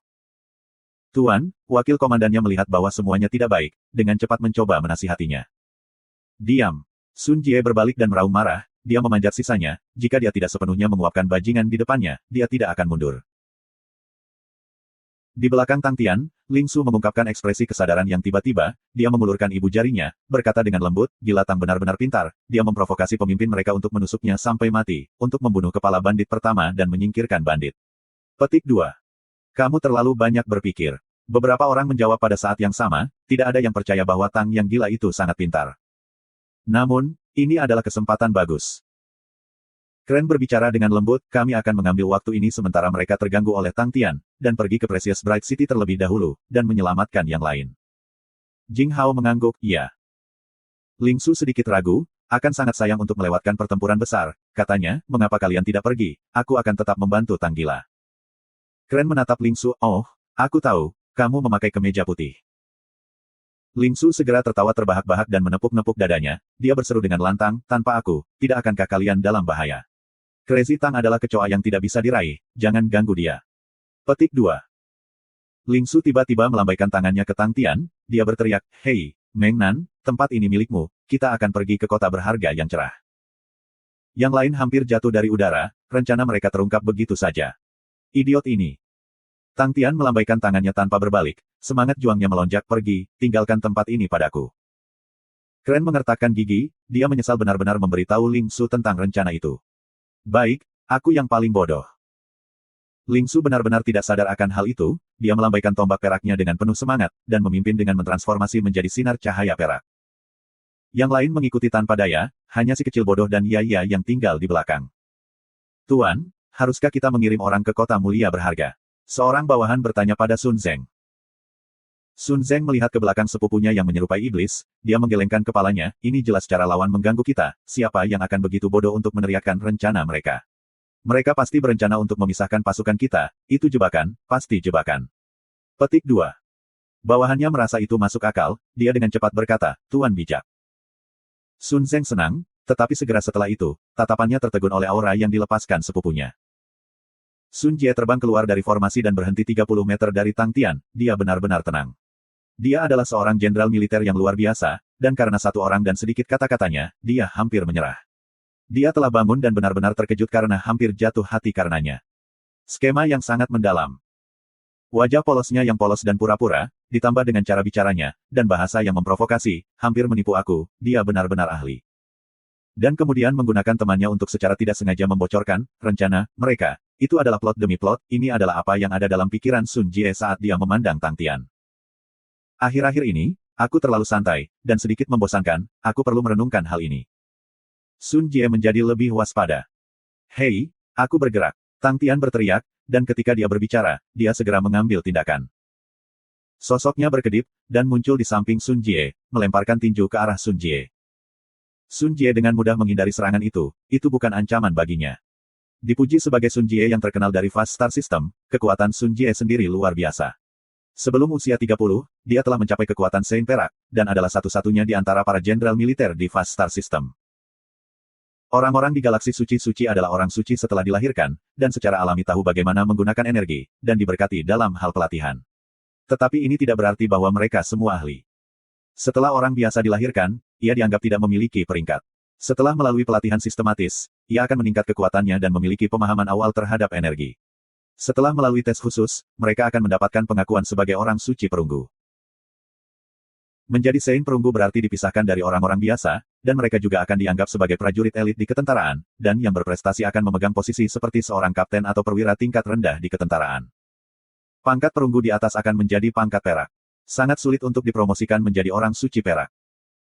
Tuan, wakil komandannya melihat bahwa semuanya tidak baik, dengan cepat mencoba menasihatinya. Diam. Sun Jie berbalik dan meraung marah, dia memanjat sisanya, jika dia tidak sepenuhnya menguapkan bajingan di depannya, dia tidak akan mundur. Di belakang Tang Tian, Ling Su mengungkapkan ekspresi kesadaran yang tiba-tiba, dia mengulurkan ibu jarinya, berkata dengan lembut, gila Tang benar-benar pintar, dia memprovokasi pemimpin mereka untuk menusuknya sampai mati, untuk membunuh kepala bandit pertama dan menyingkirkan bandit. Petik 2. Kamu terlalu banyak berpikir. Beberapa orang menjawab pada saat yang sama, tidak ada yang percaya bahwa Tang yang gila itu sangat pintar. Namun, ini adalah kesempatan bagus. Kren berbicara dengan lembut, kami akan mengambil waktu ini sementara mereka terganggu oleh Tang Tian, dan pergi ke Precious Bright City terlebih dahulu, dan menyelamatkan yang lain. Jing Hao mengangguk, iya. Ling Su sedikit ragu, akan sangat sayang untuk melewatkan pertempuran besar, katanya, mengapa kalian tidak pergi, aku akan tetap membantu Tang gila. Kren menatap Ling Su, oh, aku tahu, kamu memakai kemeja putih. Ling Su segera tertawa terbahak-bahak dan menepuk-nepuk dadanya, dia berseru dengan lantang, tanpa aku, tidak akankah kalian dalam bahaya. Crazy Tang adalah kecoa yang tidak bisa diraih, jangan ganggu dia. Petik 2. Ling Su tiba-tiba melambaikan tangannya ke Tang Tian, dia berteriak, hei, Meng Nan, tempat ini milikmu, kita akan pergi ke kota berharga yang cerah. Yang lain hampir jatuh dari udara, rencana mereka terungkap begitu saja. Idiot ini. Tang Tian melambaikan tangannya tanpa berbalik, semangat juangnya melonjak pergi, tinggalkan tempat ini padaku. Kren mengertakkan gigi, dia menyesal benar-benar memberitahu Ling Su tentang rencana itu. Baik, aku yang paling bodoh. Ling Su benar-benar tidak sadar akan hal itu, dia melambaikan tombak peraknya dengan penuh semangat, dan memimpin dengan mentransformasi menjadi sinar cahaya perak. Yang lain mengikuti tanpa daya, hanya si kecil bodoh dan Yaya yang tinggal di belakang. Tuan, haruskah kita mengirim orang ke kota mulia berharga? Seorang bawahan bertanya pada Sun Zeng. Sun Zeng melihat ke belakang sepupunya yang menyerupai iblis, dia menggelengkan kepalanya, ini jelas cara lawan mengganggu kita, siapa yang akan begitu bodoh untuk meneriakkan rencana mereka? Mereka pasti berencana untuk memisahkan pasukan kita, itu jebakan, pasti jebakan. Petik 2. Bawahannya merasa itu masuk akal, dia dengan cepat berkata, Tuan bijak. Sun Zeng senang, tetapi segera setelah itu, tatapannya tertegun oleh aura yang dilepaskan sepupunya. Sun Jie terbang keluar dari formasi dan berhenti 30 meter dari Tang Tian, dia benar-benar tenang. Dia adalah seorang jenderal militer yang luar biasa, dan karena satu orang dan sedikit kata-katanya, dia hampir menyerah. Dia telah bangun dan benar-benar terkejut karena hampir jatuh hati karenanya. Skema yang sangat mendalam. Wajah polosnya yang polos dan pura-pura, ditambah dengan cara bicaranya, dan bahasa yang memprovokasi, hampir menipu aku, dia benar-benar ahli. Dan kemudian menggunakan temannya untuk secara tidak sengaja membocorkan rencana mereka. Itu adalah plot demi plot, ini adalah apa yang ada dalam pikiran Sun Jie saat dia memandang Tang Tian. Akhir-akhir ini, aku terlalu santai, dan sedikit membosankan, aku perlu merenungkan hal ini. Sun Jie menjadi lebih waspada. Hei, aku bergerak. Tang Tian berteriak, dan ketika dia berbicara, dia segera mengambil tindakan. Sosoknya berkedip, dan muncul di samping Sun Jie, melemparkan tinju ke arah Sun Jie. Sun Jie dengan mudah menghindari serangan itu bukan ancaman baginya. Dipuji sebagai Sun Jie yang terkenal dari Fast Star System, kekuatan Sun Jie sendiri luar biasa. Sebelum usia 30, dia telah mencapai kekuatan Sein Perak, dan adalah satu-satunya di antara para jenderal militer di Fast Star System. Orang-orang di galaksi suci-suci adalah orang suci setelah dilahirkan, dan secara alami tahu bagaimana menggunakan energi, dan diberkati dalam hal pelatihan. Tetapi ini tidak berarti bahwa mereka semua ahli. Setelah orang biasa dilahirkan, ia dianggap tidak memiliki peringkat. Setelah melalui pelatihan sistematis, ia akan meningkat kekuatannya dan memiliki pemahaman awal terhadap energi. Setelah melalui tes khusus, mereka akan mendapatkan pengakuan sebagai orang suci perunggu. Menjadi Sein perunggu berarti dipisahkan dari orang-orang biasa, dan mereka juga akan dianggap sebagai prajurit elit di ketentaraan, dan yang berprestasi akan memegang posisi seperti seorang kapten atau perwira tingkat rendah di ketentaraan. Pangkat perunggu di atas akan menjadi pangkat perak. Sangat sulit untuk dipromosikan menjadi orang suci perak.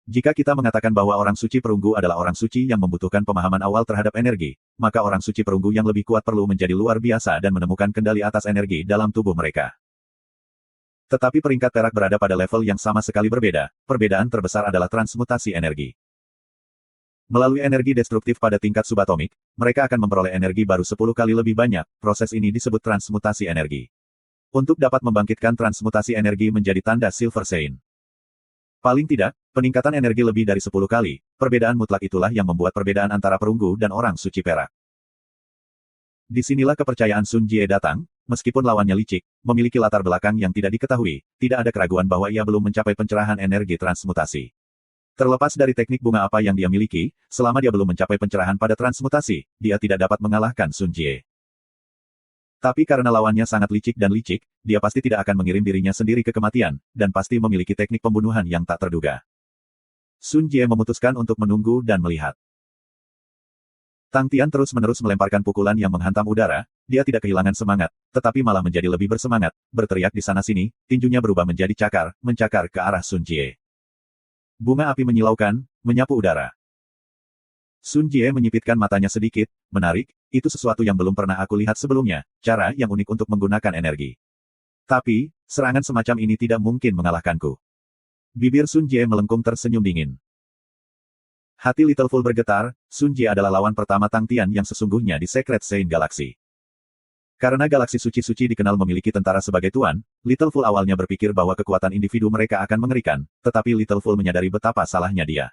Jika kita mengatakan bahwa orang suci perunggu adalah orang suci yang membutuhkan pemahaman awal terhadap energi, maka orang suci perunggu yang lebih kuat perlu menjadi luar biasa dan menemukan kendali atas energi dalam tubuh mereka. Tetapi peringkat perak berada pada level yang sama sekali berbeda, perbedaan terbesar adalah transmutasi energi. Melalui energi destruktif pada tingkat subatomik, mereka akan memperoleh energi baru 10 kali lebih banyak, proses ini disebut transmutasi energi. Untuk dapat membangkitkan transmutasi energi menjadi tanda Silver Sein. Paling tidak, peningkatan energi lebih dari 10 kali, perbedaan mutlak itulah yang membuat perbedaan antara perunggu dan orang suci perak. Disinilah kepercayaan Sun Jie datang, meskipun lawannya licik, memiliki latar belakang yang tidak diketahui, tidak ada keraguan bahwa ia belum mencapai pencerahan energi transmutasi. Terlepas dari teknik bunga apa yang dia miliki, selama dia belum mencapai pencerahan pada transmutasi, dia tidak dapat mengalahkan Sun Jie. Tapi karena lawannya sangat licik dan licik, dia pasti tidak akan mengirim dirinya sendiri ke kematian, dan pasti memiliki teknik pembunuhan yang tak terduga. Sun Jie memutuskan untuk menunggu dan melihat. Tang Tian terus-menerus melemparkan pukulan yang menghantam udara, dia tidak kehilangan semangat, tetapi malah menjadi lebih bersemangat, berteriak di sana-sini, tinjunya berubah menjadi cakar, mencakar ke arah Sun Jie. Bunga api menyilaukan, menyapu udara. Sun Jie menyipitkan matanya sedikit, menarik, itu sesuatu yang belum pernah aku lihat sebelumnya, cara yang unik untuk menggunakan energi. Tapi, serangan semacam ini tidak mungkin mengalahkanku. Bibir Sun Jie melengkung tersenyum dingin. Hati Little Fool bergetar, Sun Jie adalah lawan pertama Tang Tian yang sesungguhnya di Secret Sein Galaxy. Karena galaksi suci-suci dikenal memiliki tentara sebagai tuan, Little Fool awalnya berpikir bahwa kekuatan individu mereka akan mengerikan, tetapi Little Fool menyadari betapa salahnya dia.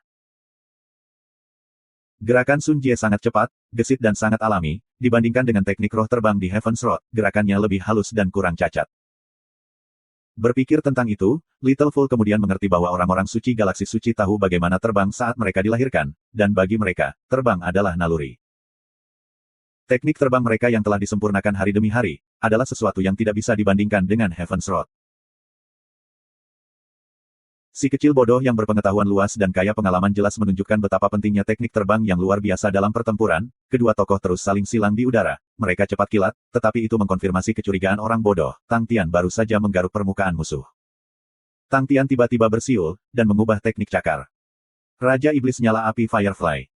Gerakan Sun Jie sangat cepat, gesit dan sangat alami, dibandingkan dengan teknik roh terbang di Heaven's Road, gerakannya lebih halus dan kurang cacat. Berpikir tentang itu, Little Fool kemudian mengerti bahwa orang-orang suci galaksi suci tahu bagaimana terbang saat mereka dilahirkan, dan bagi mereka, terbang adalah naluri. Teknik terbang mereka yang telah disempurnakan hari demi hari, adalah sesuatu yang tidak bisa dibandingkan dengan Heaven's Road. Si kecil bodoh yang berpengetahuan luas dan kaya pengalaman jelas menunjukkan betapa pentingnya teknik terbang yang luar biasa dalam pertempuran, kedua tokoh terus saling silang di udara. Mereka cepat kilat, tetapi itu mengkonfirmasi kecurigaan orang bodoh. Tang Tian baru saja menggaruk permukaan musuh. Tang Tian tiba-tiba bersiul, dan mengubah teknik cakar. Raja Iblis Nyala Api Firefly.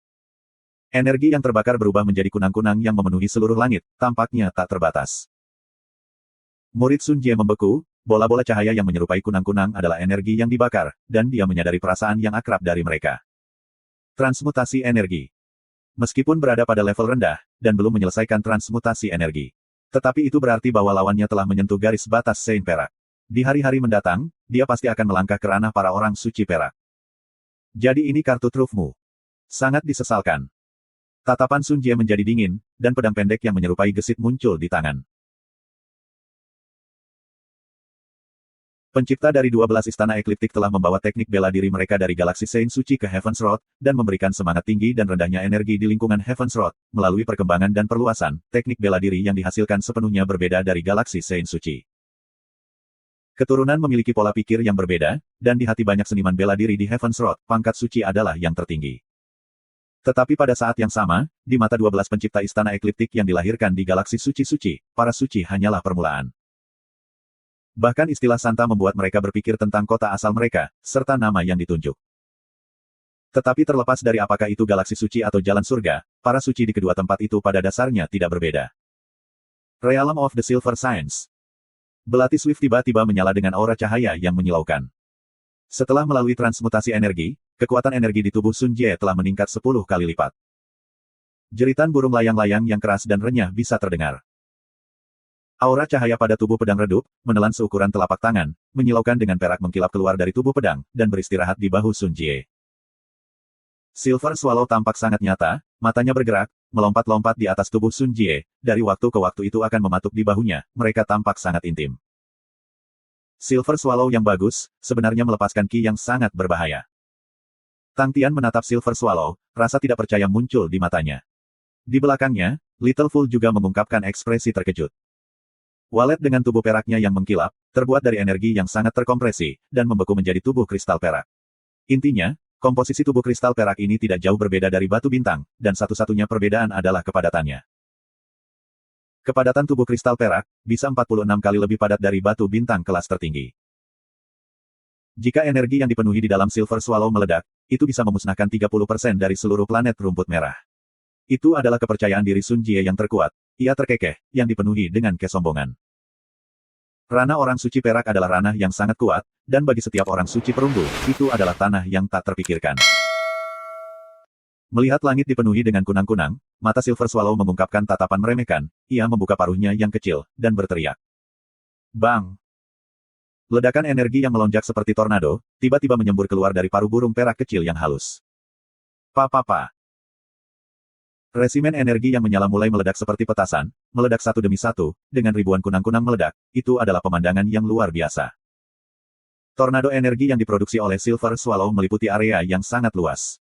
Energi yang terbakar berubah menjadi kunang-kunang yang memenuhi seluruh langit, tampaknya tak terbatas. Murid Sun Jie membeku, bola-bola cahaya yang menyerupai kunang-kunang adalah energi yang dibakar, dan dia menyadari perasaan yang akrab dari mereka. Transmutasi energi. Meskipun berada pada level rendah, dan belum menyelesaikan transmutasi energi. Tetapi itu berarti bahwa lawannya telah menyentuh garis batas Sein Perak. Di hari-hari mendatang, dia pasti akan melangkah ke ranah para orang suci perak. Jadi ini kartu trufmu. Sangat disesalkan. Tatapan Sun Jie menjadi dingin, dan pedang pendek yang menyerupai gesit muncul di tangan. Pencipta dari 12 istana ekliptik telah membawa teknik bela diri mereka dari galaksi Sein Suci ke Heaven's Road, dan memberikan semangat tinggi dan rendahnya energi di lingkungan Heaven's Road. Melalui perkembangan dan perluasan, teknik bela diri yang dihasilkan sepenuhnya berbeda dari galaksi Sein Suci. Keturunan memiliki pola pikir yang berbeda, dan di hati banyak seniman bela diri di Heaven's Road, pangkat suci adalah yang tertinggi. Tetapi pada saat yang sama, di mata 12 pencipta istana ekliptik yang dilahirkan di galaksi suci-suci, para suci hanyalah permulaan. Bahkan istilah Santa membuat mereka berpikir tentang kota asal mereka, serta nama yang ditunjuk. Tetapi terlepas dari apakah itu galaksi suci atau jalan surga, para suci di kedua tempat itu pada dasarnya tidak berbeda. Realm of the Silver Science. Belati Swift tiba-tiba menyala dengan aura cahaya yang menyilaukan. Setelah melalui transmutasi energi, kekuatan energi di tubuh Sun Jie telah meningkat 10 kali lipat. Jeritan burung layang-layang yang keras dan renyah bisa terdengar. Aura cahaya pada tubuh pedang redup, menelan seukuran telapak tangan, menyilaukan dengan perak mengkilap keluar dari tubuh pedang, dan beristirahat di bahu Sun Jie. Silver Swallow tampak sangat nyata, matanya bergerak, melompat-lompat di atas tubuh Sun Jie, dari waktu ke waktu itu akan mematuk di bahunya, mereka tampak sangat intim. Silver Swallow yang bagus, sebenarnya melepaskan ki yang sangat berbahaya. Tang Tian menatap Silver Swallow, rasa tidak percaya muncul di matanya. Di belakangnya, Little Fool juga mengungkapkan ekspresi terkejut. Walet dengan tubuh peraknya yang mengkilap, terbuat dari energi yang sangat terkompresi, dan membeku menjadi tubuh kristal perak. Intinya, komposisi tubuh kristal perak ini tidak jauh berbeda dari batu bintang, dan satu-satunya perbedaan adalah kepadatannya. Kepadatan tubuh kristal perak, bisa 46 kali lebih padat dari batu bintang kelas tertinggi. Jika energi yang dipenuhi di dalam Silver Swallow meledak, itu bisa memusnahkan 30% dari seluruh planet rumput merah. Itu adalah kepercayaan diri Sun Jie yang terkuat. Ia terkekeh, yang dipenuhi dengan kesombongan. Ranah orang suci perak adalah ranah yang sangat kuat, dan bagi setiap orang suci perunggu, itu adalah tanah yang tak terpikirkan. Melihat langit dipenuhi dengan kunang-kunang, mata Silver Swallow mengungkapkan tatapan meremehkan, ia membuka paruhnya yang kecil, dan berteriak. Bang! Ledakan energi yang melonjak seperti tornado, tiba-tiba menyembur keluar dari paruh burung perak kecil yang halus. Pa. Resimen energi yang menyala mulai meledak seperti petasan, meledak satu demi satu, dengan ribuan kunang-kunang meledak, itu adalah pemandangan yang luar biasa. Tornado energi yang diproduksi oleh Silver Swallow meliputi area yang sangat luas.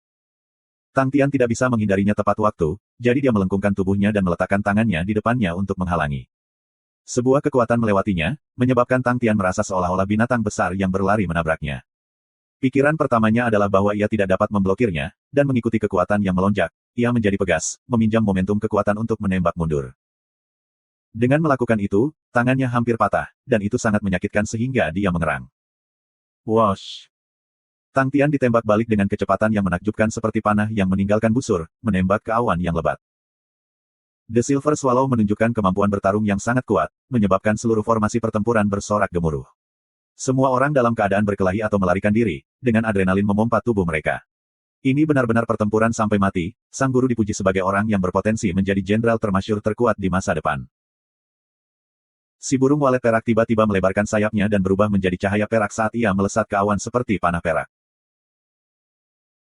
Tang Tian tidak bisa menghindarinya tepat waktu, jadi dia melengkungkan tubuhnya dan meletakkan tangannya di depannya untuk menghalangi. Sebuah kekuatan melewatinya, menyebabkan Tang Tian merasa seolah-olah binatang besar yang berlari menabraknya. Pikiran pertamanya adalah bahwa ia tidak dapat memblokirnya, dan mengikuti kekuatan yang melonjak, ia menjadi pegas, meminjam momentum kekuatan untuk menembak mundur. Dengan melakukan itu, tangannya hampir patah, dan itu sangat menyakitkan sehingga dia mengerang. Wosh! Tang Tian ditembak balik dengan kecepatan yang menakjubkan seperti panah yang meninggalkan busur, menembak ke awan yang lebat. The Silver Swallow menunjukkan kemampuan bertarung yang sangat kuat, menyebabkan seluruh formasi pertempuran bersorak gemuruh. Semua orang dalam keadaan berkelahi atau melarikan diri, dengan adrenalin memompa tubuh mereka. Ini benar-benar pertempuran sampai mati, sang guru dipuji sebagai orang yang berpotensi menjadi jenderal termasyhur terkuat di masa depan. Si burung walet perak tiba-tiba melebarkan sayapnya dan berubah menjadi cahaya perak saat ia melesat ke awan seperti panah perak.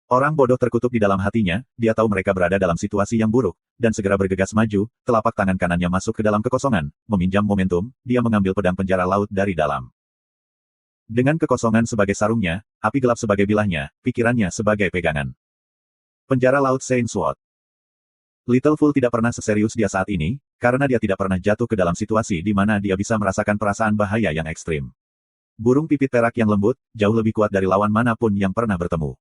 Orang bodoh terkutuk di dalam hatinya, dia tahu mereka berada dalam situasi yang buruk, dan segera bergegas maju, telapak tangan kanannya masuk ke dalam kekosongan, meminjam momentum, dia mengambil pedang penjara laut dari dalam. Dengan kekosongan sebagai sarungnya, api gelap sebagai bilahnya, pikirannya sebagai pegangan. Penjara laut Saint Sword. Little Fool tidak pernah seserius dia saat ini, karena dia tidak pernah jatuh ke dalam situasi di mana dia bisa merasakan perasaan bahaya yang ekstrim. Burung pipit perak yang lembut, jauh lebih kuat dari lawan manapun yang pernah bertemu.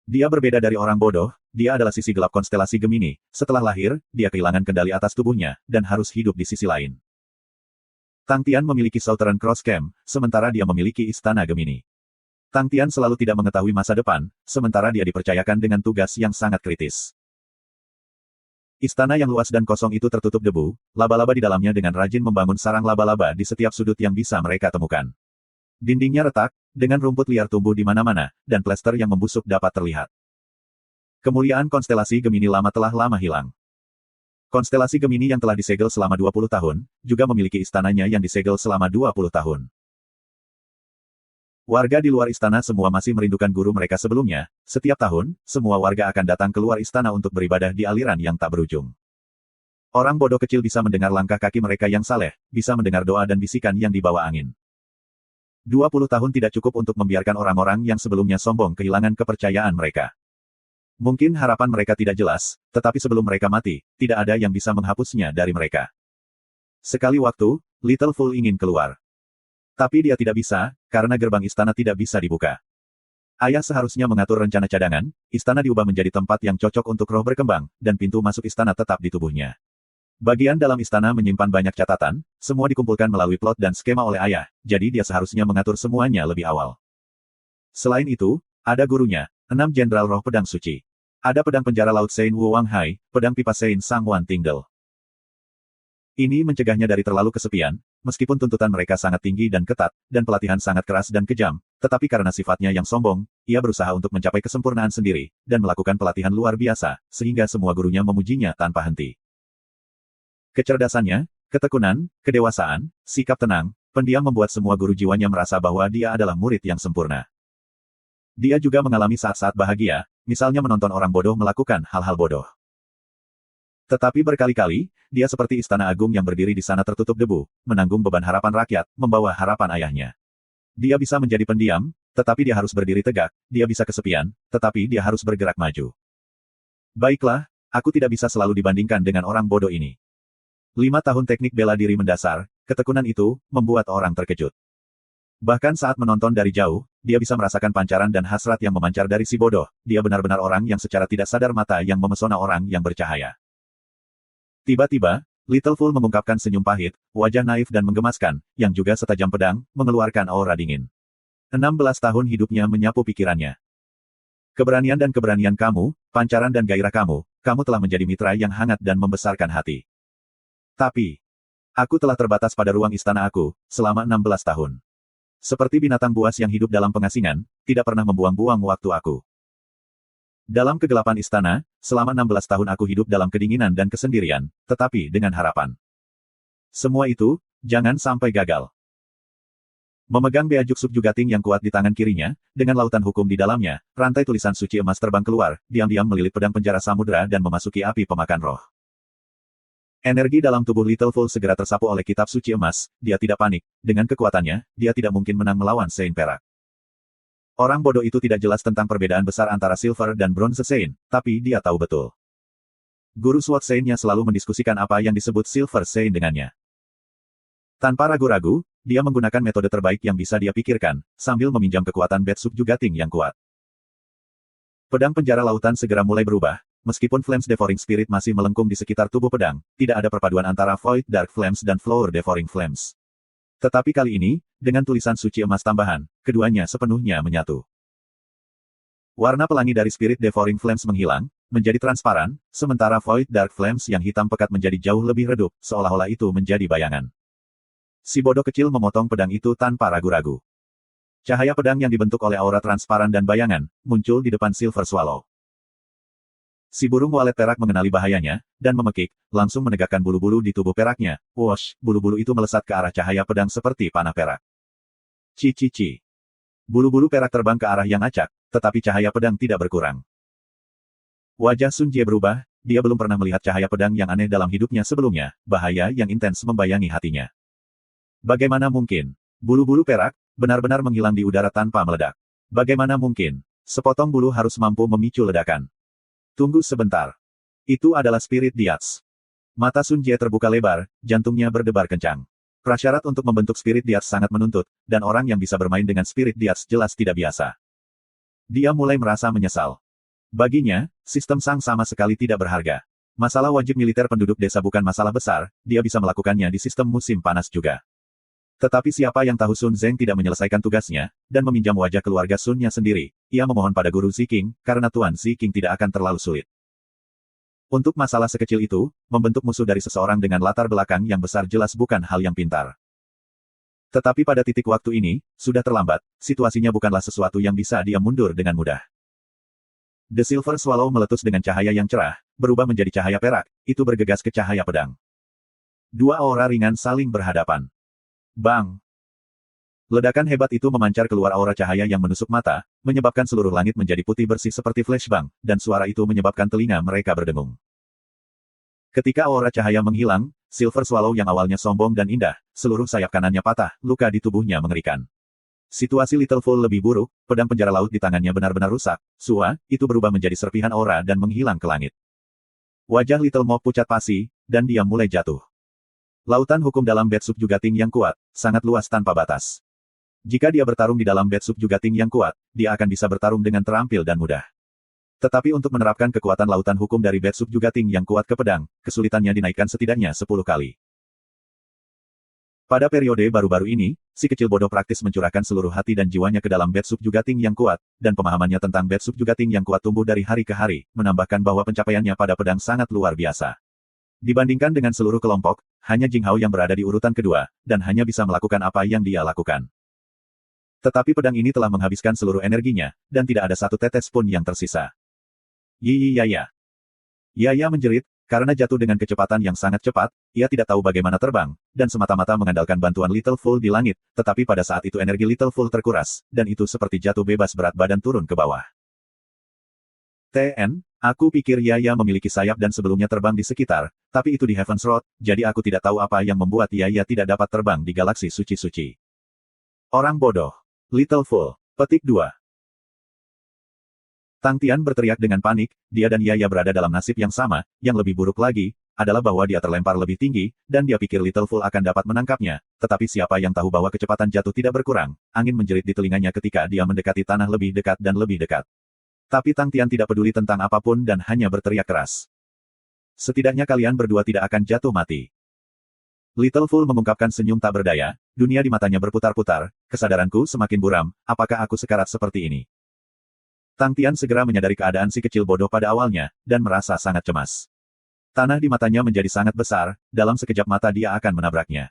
Dia berbeda dari orang bodoh, dia adalah sisi gelap konstelasi Gemini. Setelah lahir, dia kehilangan kendali atas tubuhnya, dan harus hidup di sisi lain. Tang Tian memiliki Southern Cross Camp, sementara dia memiliki Istana Gemini. Tang Tian selalu tidak mengetahui masa depan, sementara dia dipercayakan dengan tugas yang sangat kritis. Istana yang luas dan kosong itu tertutup debu, laba-laba di dalamnya dengan rajin membangun sarang laba-laba di setiap sudut yang bisa mereka temukan. Dindingnya retak, dengan rumput liar tumbuh di mana-mana, dan plester yang membusuk dapat terlihat. Kemuliaan konstelasi Gemini lama telah lama hilang. Konstelasi Gemini yang telah disegel selama 20 tahun, juga memiliki istananya yang disegel selama 20 tahun. Warga di luar istana semua masih merindukan guru mereka sebelumnya. Setiap tahun, semua warga akan datang keluar istana untuk beribadah di aliran yang tak berujung. Orang bodoh kecil bisa mendengar langkah kaki mereka yang saleh, bisa mendengar doa dan bisikan yang dibawa angin. 20 tahun tidak cukup untuk membiarkan orang-orang yang sebelumnya sombong kehilangan kepercayaan mereka. Mungkin harapan mereka tidak jelas, tetapi sebelum mereka mati, tidak ada yang bisa menghapusnya dari mereka. Sekali waktu, Little Fool ingin keluar. Tapi dia tidak bisa, karena gerbang istana tidak bisa dibuka. Ayah seharusnya mengatur rencana cadangan, istana diubah menjadi tempat yang cocok untuk roh berkembang, dan pintu masuk istana tetap di tubuhnya. Bagian dalam istana menyimpan banyak catatan, semua dikumpulkan melalui plot dan skema oleh ayah, jadi dia seharusnya mengatur semuanya lebih awal. Selain itu, ada gurunya, 6 Jenderal Roh Pedang Suci. Ada pedang penjara Laut Sein Wu Wang Hai, pedang pipa Sein Sang Wan Tingdel. Ini mencegahnya dari terlalu kesepian, meskipun tuntutan mereka sangat tinggi dan ketat, dan pelatihan sangat keras dan kejam, tetapi karena sifatnya yang sombong, ia berusaha untuk mencapai kesempurnaan sendiri, dan melakukan pelatihan luar biasa, sehingga semua gurunya memujinya tanpa henti. Kecerdasannya, ketekunan, kedewasaan, sikap tenang, pendiam membuat semua guru jiwanya merasa bahwa dia adalah murid yang sempurna. Dia juga mengalami saat-saat bahagia, misalnya menonton orang bodoh melakukan hal-hal bodoh. Tetapi berkali-kali, dia seperti istana agung yang berdiri di sana tertutup debu, menanggung beban harapan rakyat, membawa harapan ayahnya. Dia bisa menjadi pendiam, tetapi dia harus berdiri tegak, dia bisa kesepian, tetapi dia harus bergerak maju. Baiklah, aku tidak bisa selalu dibandingkan dengan orang bodoh ini. 5 tahun teknik bela diri mendasar, ketekunan itu, membuat orang terkejut. Bahkan saat menonton dari jauh, dia bisa merasakan pancaran dan hasrat yang memancar dari si bodoh, dia benar-benar orang yang secara tidak sadar mata yang memesona orang yang bercahaya. Tiba-tiba, Little Fool mengungkapkan senyum pahit, wajah naif dan menggemaskan, yang juga setajam pedang, mengeluarkan aura dingin. 16 tahun hidupnya menyapu pikirannya. Keberanian dan keberanian kamu, pancaran dan gairah kamu telah menjadi mitra yang hangat dan membesarkan hati. Tapi, aku telah terbatas pada ruang istana aku, selama 16 tahun. Seperti binatang buas yang hidup dalam pengasingan, tidak pernah membuang-buang waktu aku. Dalam kegelapan istana, selama 16 tahun aku hidup dalam kedinginan dan kesendirian, tetapi dengan harapan. Semua itu, jangan sampai gagal. Memegang beajuk subjugating yang kuat di tangan kirinya, dengan lautan hukum di dalamnya, rantai tulisan suci emas terbang keluar, diam-diam melilit pedang penjara samudera dan memasuki api pemakan roh. Energi dalam tubuh Little Fool segera tersapu oleh kitab suci emas, dia tidak panik, dengan kekuatannya, dia tidak mungkin menang melawan Sein perak. Orang bodoh itu tidak jelas tentang perbedaan besar antara Silver dan Bronze Sein, tapi dia tahu betul. Guru SWAT Sein-nya selalu mendiskusikan apa yang disebut Silver Sein dengannya. Tanpa ragu-ragu, dia menggunakan metode terbaik yang bisa dia pikirkan, sambil meminjam kekuatan Bat Subjugating yang kuat. Pedang penjara lautan segera mulai berubah. Meskipun Flames Devouring Spirit masih melengkung di sekitar tubuh pedang, tidak ada perpaduan antara Void Dark Flames dan Flower Devouring Flames. Tetapi kali ini, dengan tulisan suci emas tambahan, keduanya sepenuhnya menyatu. Warna pelangi dari Spirit Devouring Flames menghilang, menjadi transparan, sementara Void Dark Flames yang hitam pekat menjadi jauh lebih redup, seolah-olah itu menjadi bayangan. Si bodoh kecil memotong pedang itu tanpa ragu-ragu. Cahaya pedang yang dibentuk oleh aura transparan dan bayangan, muncul di depan Silver Swallow. Si burung walet perak mengenali bahayanya, dan memekik, langsung menegakkan bulu-bulu di tubuh peraknya. Wosh, bulu-bulu itu melesat ke arah cahaya pedang seperti panah perak. Ci. Bulu-bulu perak terbang ke arah yang acak, tetapi cahaya pedang tidak berkurang. Wajah Sun Jie berubah, dia belum pernah melihat cahaya pedang yang aneh dalam hidupnya sebelumnya, bahaya yang intens membayangi hatinya. Bagaimana mungkin? Bulu-bulu perak, benar-benar menghilang di udara tanpa meledak. Bagaimana mungkin? Sepotong bulu harus mampu memicu ledakan. Tunggu sebentar. Itu adalah Spirit Diats. Mata Sun Jie terbuka lebar, jantungnya berdebar kencang. Prasyarat untuk membentuk Spirit Diats sangat menuntut, dan orang yang bisa bermain dengan Spirit Diats jelas tidak biasa. Dia mulai merasa menyesal. Baginya, sistem Sang sama sekali tidak berharga. Masalah wajib militer penduduk desa bukan masalah besar, dia bisa melakukannya di sistem musim panas juga. Tetapi siapa yang tahu Sun Zeng tidak menyelesaikan tugasnya, dan meminjam wajah keluarga Sun-nya sendiri, ia memohon pada guru Ziking, karena Tuan Ziking tidak akan terlalu sulit. Untuk masalah sekecil itu, membentuk musuh dari seseorang dengan latar belakang yang besar jelas bukan hal yang pintar. Tetapi pada titik waktu ini, sudah terlambat, situasinya bukanlah sesuatu yang bisa dia mundur dengan mudah. The Silver Swallow meletus dengan cahaya yang cerah, berubah menjadi cahaya perak, itu bergegas ke cahaya pedang. Dua aura ringan saling berhadapan. Bang! Ledakan hebat itu memancar keluar aura cahaya yang menusuk mata, menyebabkan seluruh langit menjadi putih bersih seperti flashbang, dan suara itu menyebabkan telinga mereka berdengung. Ketika aura cahaya menghilang, Silver Swallow yang awalnya sombong dan indah, seluruh sayap kanannya patah, luka di tubuhnya mengerikan. Situasi Little Fool lebih buruk, pedang penjara laut di tangannya benar-benar rusak, itu berubah menjadi serpihan aura dan menghilang ke langit. Wajah Little Mo pucat pasi, dan dia mulai jatuh. Lautan hukum dalam Betsub Jugating yang kuat, sangat luas tanpa batas. Jika dia bertarung di dalam Betsub Jugating yang kuat, dia akan bisa bertarung dengan terampil dan mudah. Tetapi untuk menerapkan kekuatan lautan hukum dari Betsub Jugating yang kuat ke pedang, kesulitannya dinaikkan setidaknya 10 kali. Pada periode baru-baru ini, si kecil bodoh praktis mencurahkan seluruh hati dan jiwanya ke dalam Betsub Jugating yang kuat, dan pemahamannya tentang Betsub Jugating yang kuat tumbuh dari hari ke hari, menambahkan bahwa pencapaiannya pada pedang sangat luar biasa. Dibandingkan dengan seluruh kelompok, hanya Jing Hao yang berada di urutan kedua, dan hanya bisa melakukan apa yang dia lakukan. Tetapi pedang ini telah menghabiskan seluruh energinya, dan tidak ada satu tetes pun yang tersisa. Yaya. Yaya menjerit, karena jatuh dengan kecepatan yang sangat cepat, ia tidak tahu bagaimana terbang, dan semata-mata mengandalkan bantuan Little Fool di langit, tetapi pada saat itu energi Little Fool terkuras, dan itu seperti jatuh bebas berat badan turun ke bawah. Aku pikir Yaya memiliki sayap dan sebelumnya terbang di sekitar, tapi itu di Heaven's Road, jadi aku tidak tahu apa yang membuat Yaya tidak dapat terbang di galaksi suci-suci. Orang bodoh. Little Fool. Petik 2. Tang Tian berteriak dengan panik, dia dan Yaya berada dalam nasib yang sama, yang lebih buruk lagi, adalah bahwa dia terlempar lebih tinggi, dan dia pikir Little Fool akan dapat menangkapnya, tetapi siapa yang tahu bahwa kecepatan jatuh tidak berkurang, angin menjerit di telinganya ketika dia mendekati tanah lebih dekat dan lebih dekat. Tapi Tang Tian tidak peduli tentang apapun dan hanya berteriak keras. Setidaknya kalian berdua tidak akan jatuh mati. Little Fool mengungkapkan senyum tak berdaya, dunia di matanya berputar-putar, kesadaranku semakin buram, apakah aku sekarat seperti ini? Tang Tian segera menyadari keadaan si kecil bodoh pada awalnya, dan merasa sangat cemas. Tanah di matanya menjadi sangat besar, dalam sekejap mata dia akan menabraknya.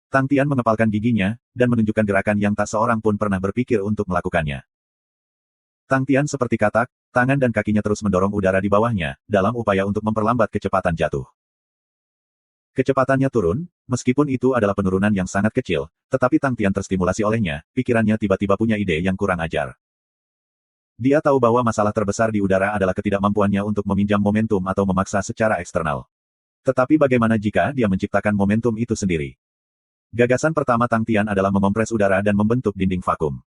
Tang Tian mengepalkan giginya, dan menunjukkan gerakan yang tak seorang pun pernah berpikir untuk melakukannya. Tang Tian seperti katak, tangan dan kakinya terus mendorong udara di bawahnya, dalam upaya untuk memperlambat kecepatan jatuh. Kecepatannya turun, meskipun itu adalah penurunan yang sangat kecil, tetapi Tang Tian terstimulasi olehnya, pikirannya tiba-tiba punya ide yang kurang ajar. Dia tahu bahwa masalah terbesar di udara adalah ketidakmampuannya untuk meminjam momentum atau memaksa secara eksternal. Tetapi bagaimana jika dia menciptakan momentum itu sendiri? Gagasan pertama Tang Tian adalah mengompres udara dan membentuk dinding vakum.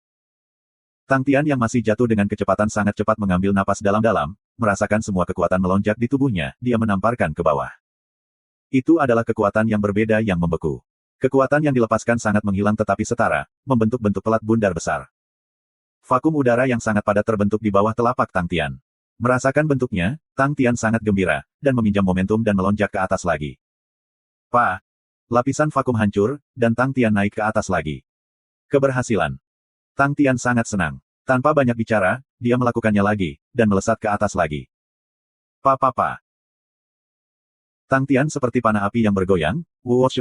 Tang Tian yang masih jatuh dengan kecepatan sangat cepat mengambil napas dalam-dalam, merasakan semua kekuatan melonjak di tubuhnya, dia menamparkan ke bawah. Itu adalah kekuatan yang berbeda yang membeku. Kekuatan yang dilepaskan sangat menghilang tetapi setara, membentuk bentuk pelat bundar besar. Vakum udara yang sangat padat terbentuk di bawah telapak Tang Tian. Merasakan bentuknya, Tang Tian sangat gembira, dan meminjam momentum dan melonjak ke atas lagi. Lapisan vakum hancur, dan Tang Tian naik ke atas lagi. Keberhasilan. Tang Tian sangat senang. Tanpa banyak bicara, dia melakukannya lagi, dan melesat ke atas lagi. Tang Tian seperti panah api yang bergoyang, wosh,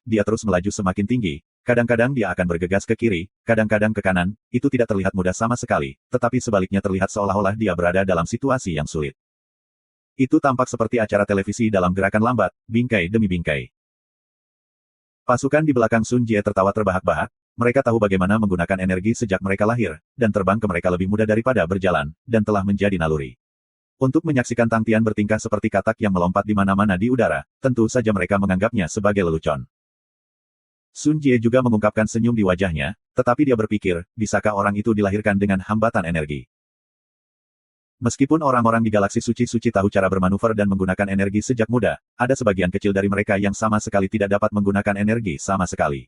dia terus melaju semakin tinggi, kadang-kadang dia akan bergegas ke kiri, kadang-kadang ke kanan, itu tidak terlihat mudah sama sekali, tetapi sebaliknya terlihat seolah-olah dia berada dalam situasi yang sulit. Itu tampak seperti acara televisi dalam gerakan lambat, bingkai demi bingkai. Pasukan di belakang Sun Jie tertawa terbahak-bahak, mereka tahu bagaimana menggunakan energi sejak mereka lahir, dan terbang ke mereka lebih mudah daripada berjalan, dan telah menjadi naluri. Untuk menyaksikan Tang Tian bertingkah seperti katak yang melompat di mana-mana di udara, tentu saja mereka menganggapnya sebagai lelucon. Sun Jie juga mengungkapkan senyum di wajahnya, tetapi dia berpikir, bisakah orang itu dilahirkan dengan hambatan energi? Meskipun orang-orang di galaksi suci-suci tahu cara bermanuver dan menggunakan energi sejak muda, ada sebagian kecil dari mereka yang sama sekali tidak dapat menggunakan energi sama sekali.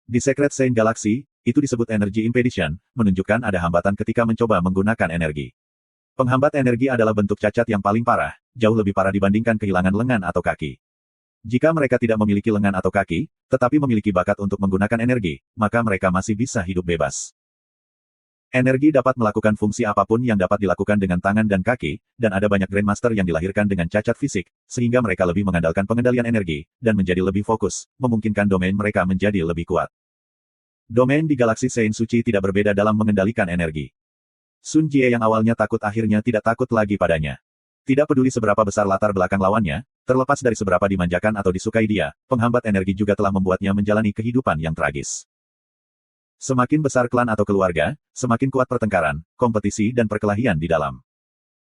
Di Secret Saint Galaxy, itu disebut energy impedition, menunjukkan ada hambatan ketika mencoba menggunakan energi. Penghambat energi adalah bentuk cacat yang paling parah, jauh lebih parah dibandingkan kehilangan lengan atau kaki. Jika mereka tidak memiliki lengan atau kaki, tetapi memiliki bakat untuk menggunakan energi, maka mereka masih bisa hidup bebas. Energi dapat melakukan fungsi apapun yang dapat dilakukan dengan tangan dan kaki, dan ada banyak Grandmaster yang dilahirkan dengan cacat fisik, sehingga mereka lebih mengandalkan pengendalian energi, dan menjadi lebih fokus, memungkinkan domain mereka menjadi lebih kuat. Domain di galaksi Sein Suci tidak berbeda dalam mengendalikan energi. Sun Jie yang awalnya takut akhirnya tidak takut lagi padanya. Tidak peduli seberapa besar latar belakang lawannya, terlepas dari seberapa dimanjakan atau disukai dia, penghambat energi juga telah membuatnya menjalani kehidupan yang tragis. Semakin besar klan atau keluarga, semakin kuat pertengkaran, kompetisi dan perkelahian di dalam.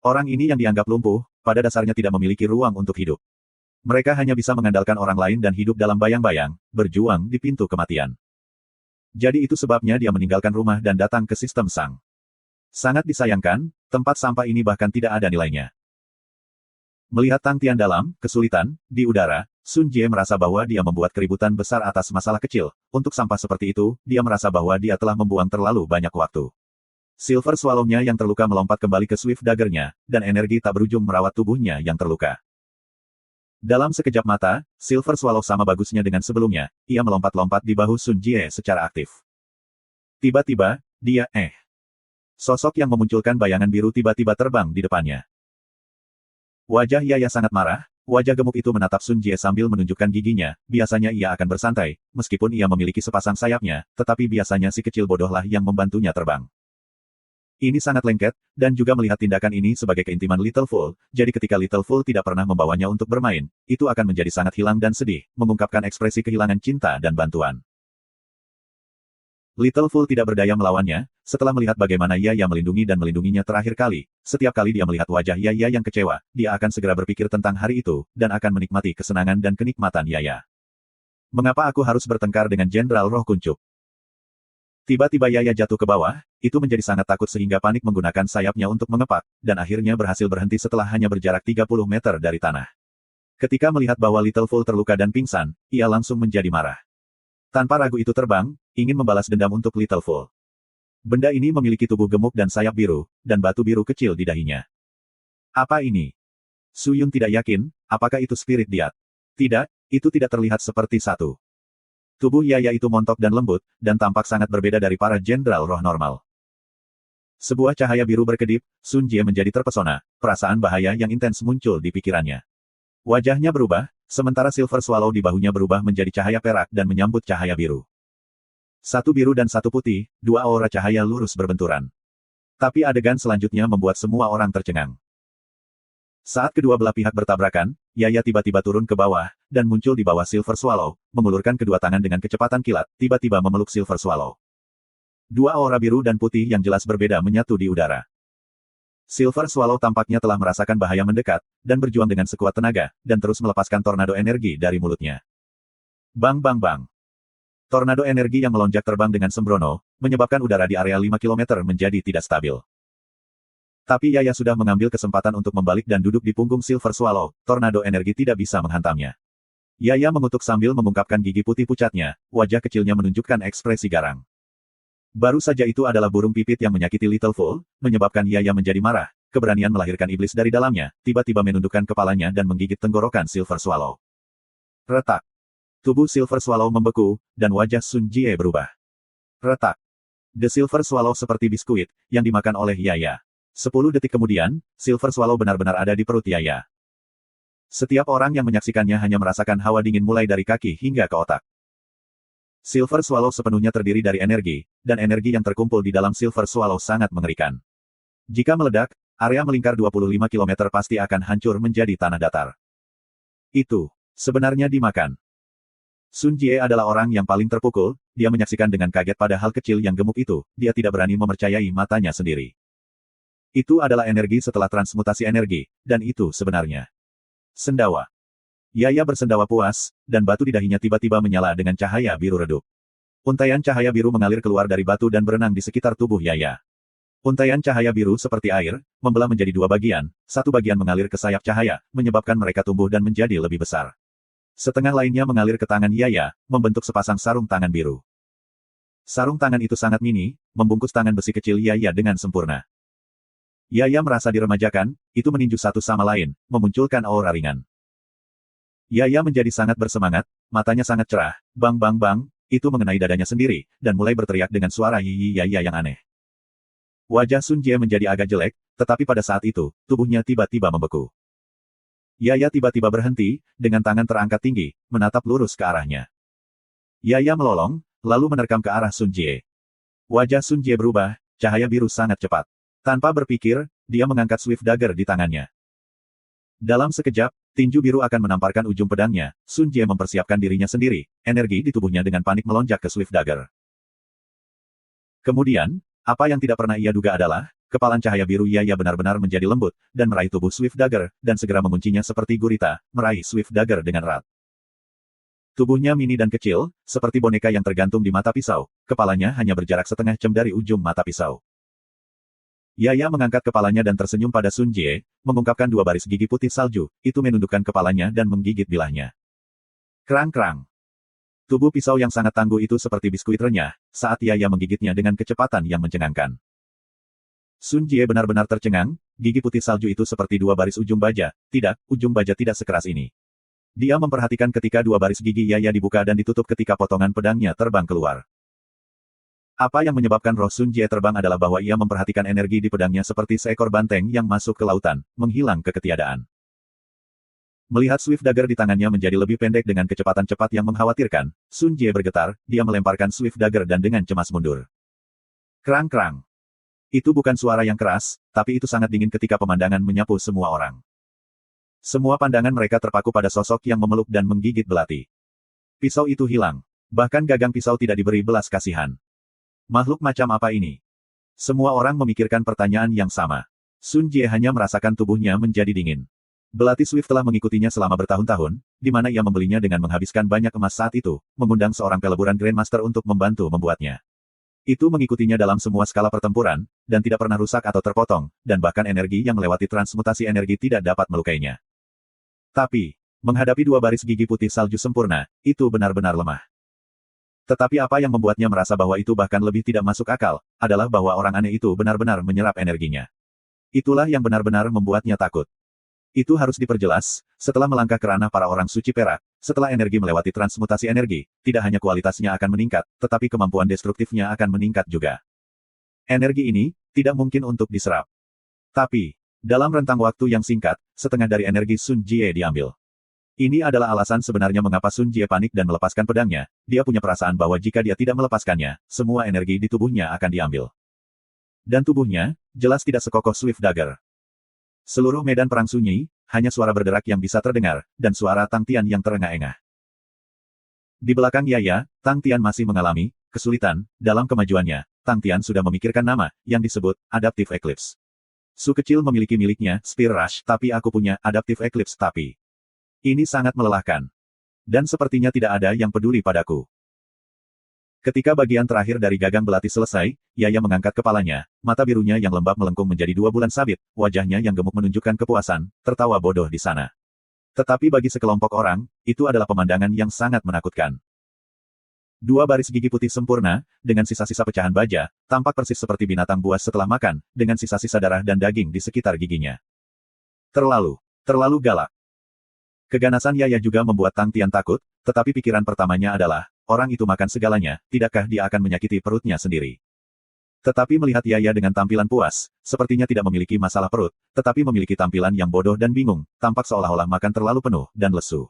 Orang ini yang dianggap lumpuh, pada dasarnya tidak memiliki ruang untuk hidup. Mereka hanya bisa mengandalkan orang lain dan hidup dalam bayang-bayang, berjuang di pintu kematian. Jadi itu sebabnya dia meninggalkan rumah dan datang ke sistem Sang. Sangat disayangkan, tempat sampah ini bahkan tidak ada nilainya. Melihat Tang Tian dalam kesulitan di udara, Sun Jie merasa bahwa dia membuat keributan besar atas masalah kecil. Untuk sampah seperti itu, dia merasa bahwa dia telah membuang terlalu banyak waktu. Silver Swallow-nya yang terluka melompat kembali ke Swift Dagger-nya, dan energi tak berujung merawat tubuhnya yang terluka. Dalam sekejap mata, Silver Swallow sama bagusnya dengan sebelumnya, ia melompat-lompat di bahu Sun Jie secara aktif. Tiba-tiba, dia, Sosok yang memunculkan bayangan biru tiba-tiba terbang di depannya. Wajah Yaya sangat marah, wajah gemuk itu menatap Sun Jie sambil menunjukkan giginya, biasanya ia akan bersantai, meskipun ia memiliki sepasang sayapnya, tetapi biasanya si kecil bodohlah yang membantunya terbang. Ini sangat lengket, dan juga melihat tindakan ini sebagai keintiman Little Fool, jadi ketika Little Fool tidak pernah membawanya untuk bermain, itu akan menjadi sangat hilang dan sedih, mengungkapkan ekspresi kehilangan cinta dan bantuan. Little Fool tidak berdaya melawannya, setelah melihat bagaimana Yaya melindungi dan melindunginya terakhir kali, setiap kali dia melihat wajah Yaya yang kecewa, dia akan segera berpikir tentang hari itu, dan akan menikmati kesenangan dan kenikmatan Yaya. Mengapa aku harus bertengkar dengan Jenderal Roh Kuncup? Tiba-tiba Yaya jatuh ke bawah, itu menjadi sangat takut sehingga panik menggunakan sayapnya untuk mengepak, dan akhirnya berhasil berhenti setelah hanya berjarak 30 meter dari tanah. Ketika melihat bahwa Little Fool terluka dan pingsan, ia langsung menjadi marah. Tanpa ragu itu terbang, ingin membalas dendam untuk Little Fool. Benda ini memiliki tubuh gemuk dan sayap biru, dan batu biru kecil di dahinya. Apa ini? Su Yun tidak yakin, apakah itu spirit diat? Tidak, itu tidak terlihat seperti satu. Tubuh Yaya itu montok dan lembut, dan tampak sangat berbeda dari para jenderal roh normal. Sebuah cahaya biru berkedip, Sun Jie menjadi terpesona, perasaan bahaya yang intens muncul di pikirannya. Wajahnya berubah, sementara Silver Swallow di bahunya berubah menjadi cahaya perak dan menyambut cahaya biru. Satu biru dan satu putih, dua aura cahaya lurus berbenturan. Tapi adegan selanjutnya membuat semua orang tercengang. Saat kedua belah pihak bertabrakan, Yaya tiba-tiba turun ke bawah, dan muncul di bawah Silver Swallow, mengulurkan kedua tangan dengan kecepatan kilat, tiba-tiba memeluk Silver Swallow. Dua aura biru dan putih yang jelas berbeda menyatu di udara. Silver Swallow tampaknya telah merasakan bahaya mendekat, dan berjuang dengan sekuat tenaga, dan terus melepaskan tornado energi dari mulutnya. Bang bang bang. Tornado energi yang melonjak terbang dengan sembrono, menyebabkan udara di area 5 km menjadi tidak stabil. Tapi Yaya sudah mengambil kesempatan untuk membalik dan duduk di punggung Silver Swallow, tornado energi tidak bisa menghantamnya. Yaya mengutuk sambil mengungkapkan gigi putih pucatnya, wajah kecilnya menunjukkan ekspresi garang. Baru saja itu adalah burung pipit yang menyakiti Little Fool, menyebabkan Yaya menjadi marah, keberanian melahirkan iblis dari dalamnya, tiba-tiba menundukkan kepalanya dan menggigit tenggorokan Silver Swallow. Retak. Tubuh Silver Swallow membeku, dan wajah Sun Jie berubah. Retak. The Silver Swallow seperti biskuit, yang dimakan oleh Yaya. 10 detik kemudian, Silver Swallow benar-benar ada di perut Yaya. Setiap orang yang menyaksikannya hanya merasakan hawa dingin mulai dari kaki hingga ke otak. Silver Swallow sepenuhnya terdiri dari energi, dan energi yang terkumpul di dalam Silver Swallow sangat mengerikan. Jika meledak, area melingkar 25 km pasti akan hancur menjadi tanah datar. Itu sebenarnya dimakan. Sun Jie adalah orang yang paling terpukul, dia menyaksikan dengan kaget pada hal kecil yang gemuk itu, dia tidak berani mempercayai matanya sendiri. Itu adalah energi setelah transmutasi energi, dan itu sebenarnya sendawa. Yaya bersendawa puas, dan batu di dahinya tiba-tiba menyala dengan cahaya biru redup. Untaian cahaya biru mengalir keluar dari batu dan berenang di sekitar tubuh Yaya. Untaian cahaya biru seperti air, membelah menjadi dua bagian, satu bagian mengalir ke sayap cahaya, menyebabkan mereka tumbuh dan menjadi lebih besar. Setengah lainnya mengalir ke tangan Yaya, membentuk sepasang sarung tangan biru. Sarung tangan itu sangat mini, membungkus tangan besi kecil Yaya dengan sempurna. Yaya merasa diremajakan, itu meninju satu sama lain, memunculkan aura ringan. Yaya menjadi sangat bersemangat, matanya sangat cerah, bang bang bang, itu mengenai dadanya sendiri, dan mulai berteriak dengan suara yi Yaya yang aneh. Wajah Sun Jie menjadi agak jelek, tetapi pada saat itu, tubuhnya tiba-tiba membeku. Yaya tiba-tiba berhenti, dengan tangan terangkat tinggi, menatap lurus ke arahnya. Yaya melolong, lalu menerkam ke arah Sun Jie. Wajah Sun Jie berubah, cahaya biru sangat cepat. Tanpa berpikir, dia mengangkat Swift Dagger di tangannya. Dalam sekejap, tinju biru akan menamparkan ujung pedangnya. Sun Jie mempersiapkan dirinya sendiri, energi di tubuhnya dengan panik melonjak ke Swift Dagger. Kemudian, apa yang tidak pernah ia duga adalah, kepalan cahaya biru Yaya benar-benar menjadi lembut, dan meraih tubuh Swift Dagger, dan segera menguncinya seperti gurita, meraih Swift Dagger dengan erat. Tubuhnya mini dan kecil, seperti boneka yang tergantung di mata pisau, kepalanya hanya berjarak setengah jam dari ujung mata pisau. Yaya mengangkat kepalanya dan tersenyum pada Sun Jie, mengungkapkan dua baris gigi putih salju, itu menundukkan kepalanya dan menggigit bilahnya. Krang-krang. Tubuh pisau yang sangat tangguh itu seperti biskuit renyah, saat Yaya menggigitnya dengan kecepatan yang mencengangkan. Sun Jie benar-benar tercengang, gigi putih salju itu seperti dua baris ujung baja, tidak, ujung baja tidak sekeras ini. Dia memperhatikan ketika dua baris gigi Yaya dibuka dan ditutup ketika potongan pedangnya terbang keluar. Apa yang menyebabkan roh Sun Jie terbang adalah bahwa ia memperhatikan energi di pedangnya seperti seekor banteng yang masuk ke lautan, menghilang ke ketiadaan. Melihat Swift Dagger di tangannya menjadi lebih pendek dengan kecepatan cepat yang mengkhawatirkan, Sun Jie bergetar, dia melemparkan Swift Dagger dan dengan cemas mundur. Krang-krang. Itu bukan suara yang keras, tapi itu sangat dingin ketika pemandangan menyapu semua orang. Semua pandangan mereka terpaku pada sosok yang memeluk dan menggigit belati. Pisau itu hilang. Bahkan gagang pisau tidak diberi belas kasihan. Makhluk macam apa ini? Semua orang memikirkan pertanyaan yang sama. Sun Jie hanya merasakan tubuhnya menjadi dingin. Belati Swift telah mengikutinya selama bertahun-tahun, di mana ia membelinya dengan menghabiskan banyak emas saat itu, mengundang seorang peleburan Grandmaster untuk membantu membuatnya. Itu mengikutinya dalam semua skala pertempuran, dan tidak pernah rusak atau terpotong, dan bahkan energi yang melewati transmutasi energi tidak dapat melukainya. Tapi, menghadapi dua baris gigi putih salju sempurna, itu benar-benar lemah. Tetapi apa yang membuatnya merasa bahwa itu bahkan lebih tidak masuk akal, adalah bahwa orang aneh itu benar-benar menyerap energinya. Itulah yang benar-benar membuatnya takut. Itu harus diperjelas, setelah melangkah ke ranah para orang suci perak, setelah energi melewati transmutasi energi, tidak hanya kualitasnya akan meningkat, tetapi kemampuan destruktifnya akan meningkat juga. Energi ini, tidak mungkin untuk diserap. Tapi, dalam rentang waktu yang singkat, setengah dari energi Sun Jie diambil. Ini adalah alasan sebenarnya mengapa Sun Jie panik dan melepaskan pedangnya, dia punya perasaan bahwa jika dia tidak melepaskannya, semua energi di tubuhnya akan diambil. Dan tubuhnya, jelas tidak sekokoh Swift Dagger. Seluruh medan perang sunyi, hanya suara berderak yang bisa terdengar, dan suara Tang Tian yang terengah-engah. Di belakang Yaya, Tang Tian masih mengalami kesulitan dalam kemajuannya. Tang Tian sudah memikirkan nama, yang disebut Adaptive Eclipse. Su kecil memiliki miliknya, Spear Rush, tapi aku punya Adaptive Eclipse tapi. Ini sangat melelahkan. Dan sepertinya tidak ada yang peduli padaku. Ketika bagian terakhir dari gagang belati selesai, Yaya mengangkat kepalanya, mata birunya yang lembab melengkung menjadi 2 bulan sabit, wajahnya yang gemuk menunjukkan kepuasan, tertawa bodoh di sana. Tetapi bagi sekelompok orang, itu adalah pemandangan yang sangat menakutkan. 2 baris gigi putih sempurna, dengan sisa-sisa pecahan baja, tampak persis seperti binatang buas setelah makan, dengan sisa-sisa darah dan daging di sekitar giginya. Terlalu galak. Keganasan Yaya juga membuat Tang Tian takut, tetapi pikiran pertamanya adalah, orang itu makan segalanya, tidakkah dia akan menyakiti perutnya sendiri? Tetapi melihat Yaya dengan tampilan puas, sepertinya tidak memiliki masalah perut, tetapi memiliki tampilan yang bodoh dan bingung, tampak seolah-olah makan terlalu penuh dan lesu.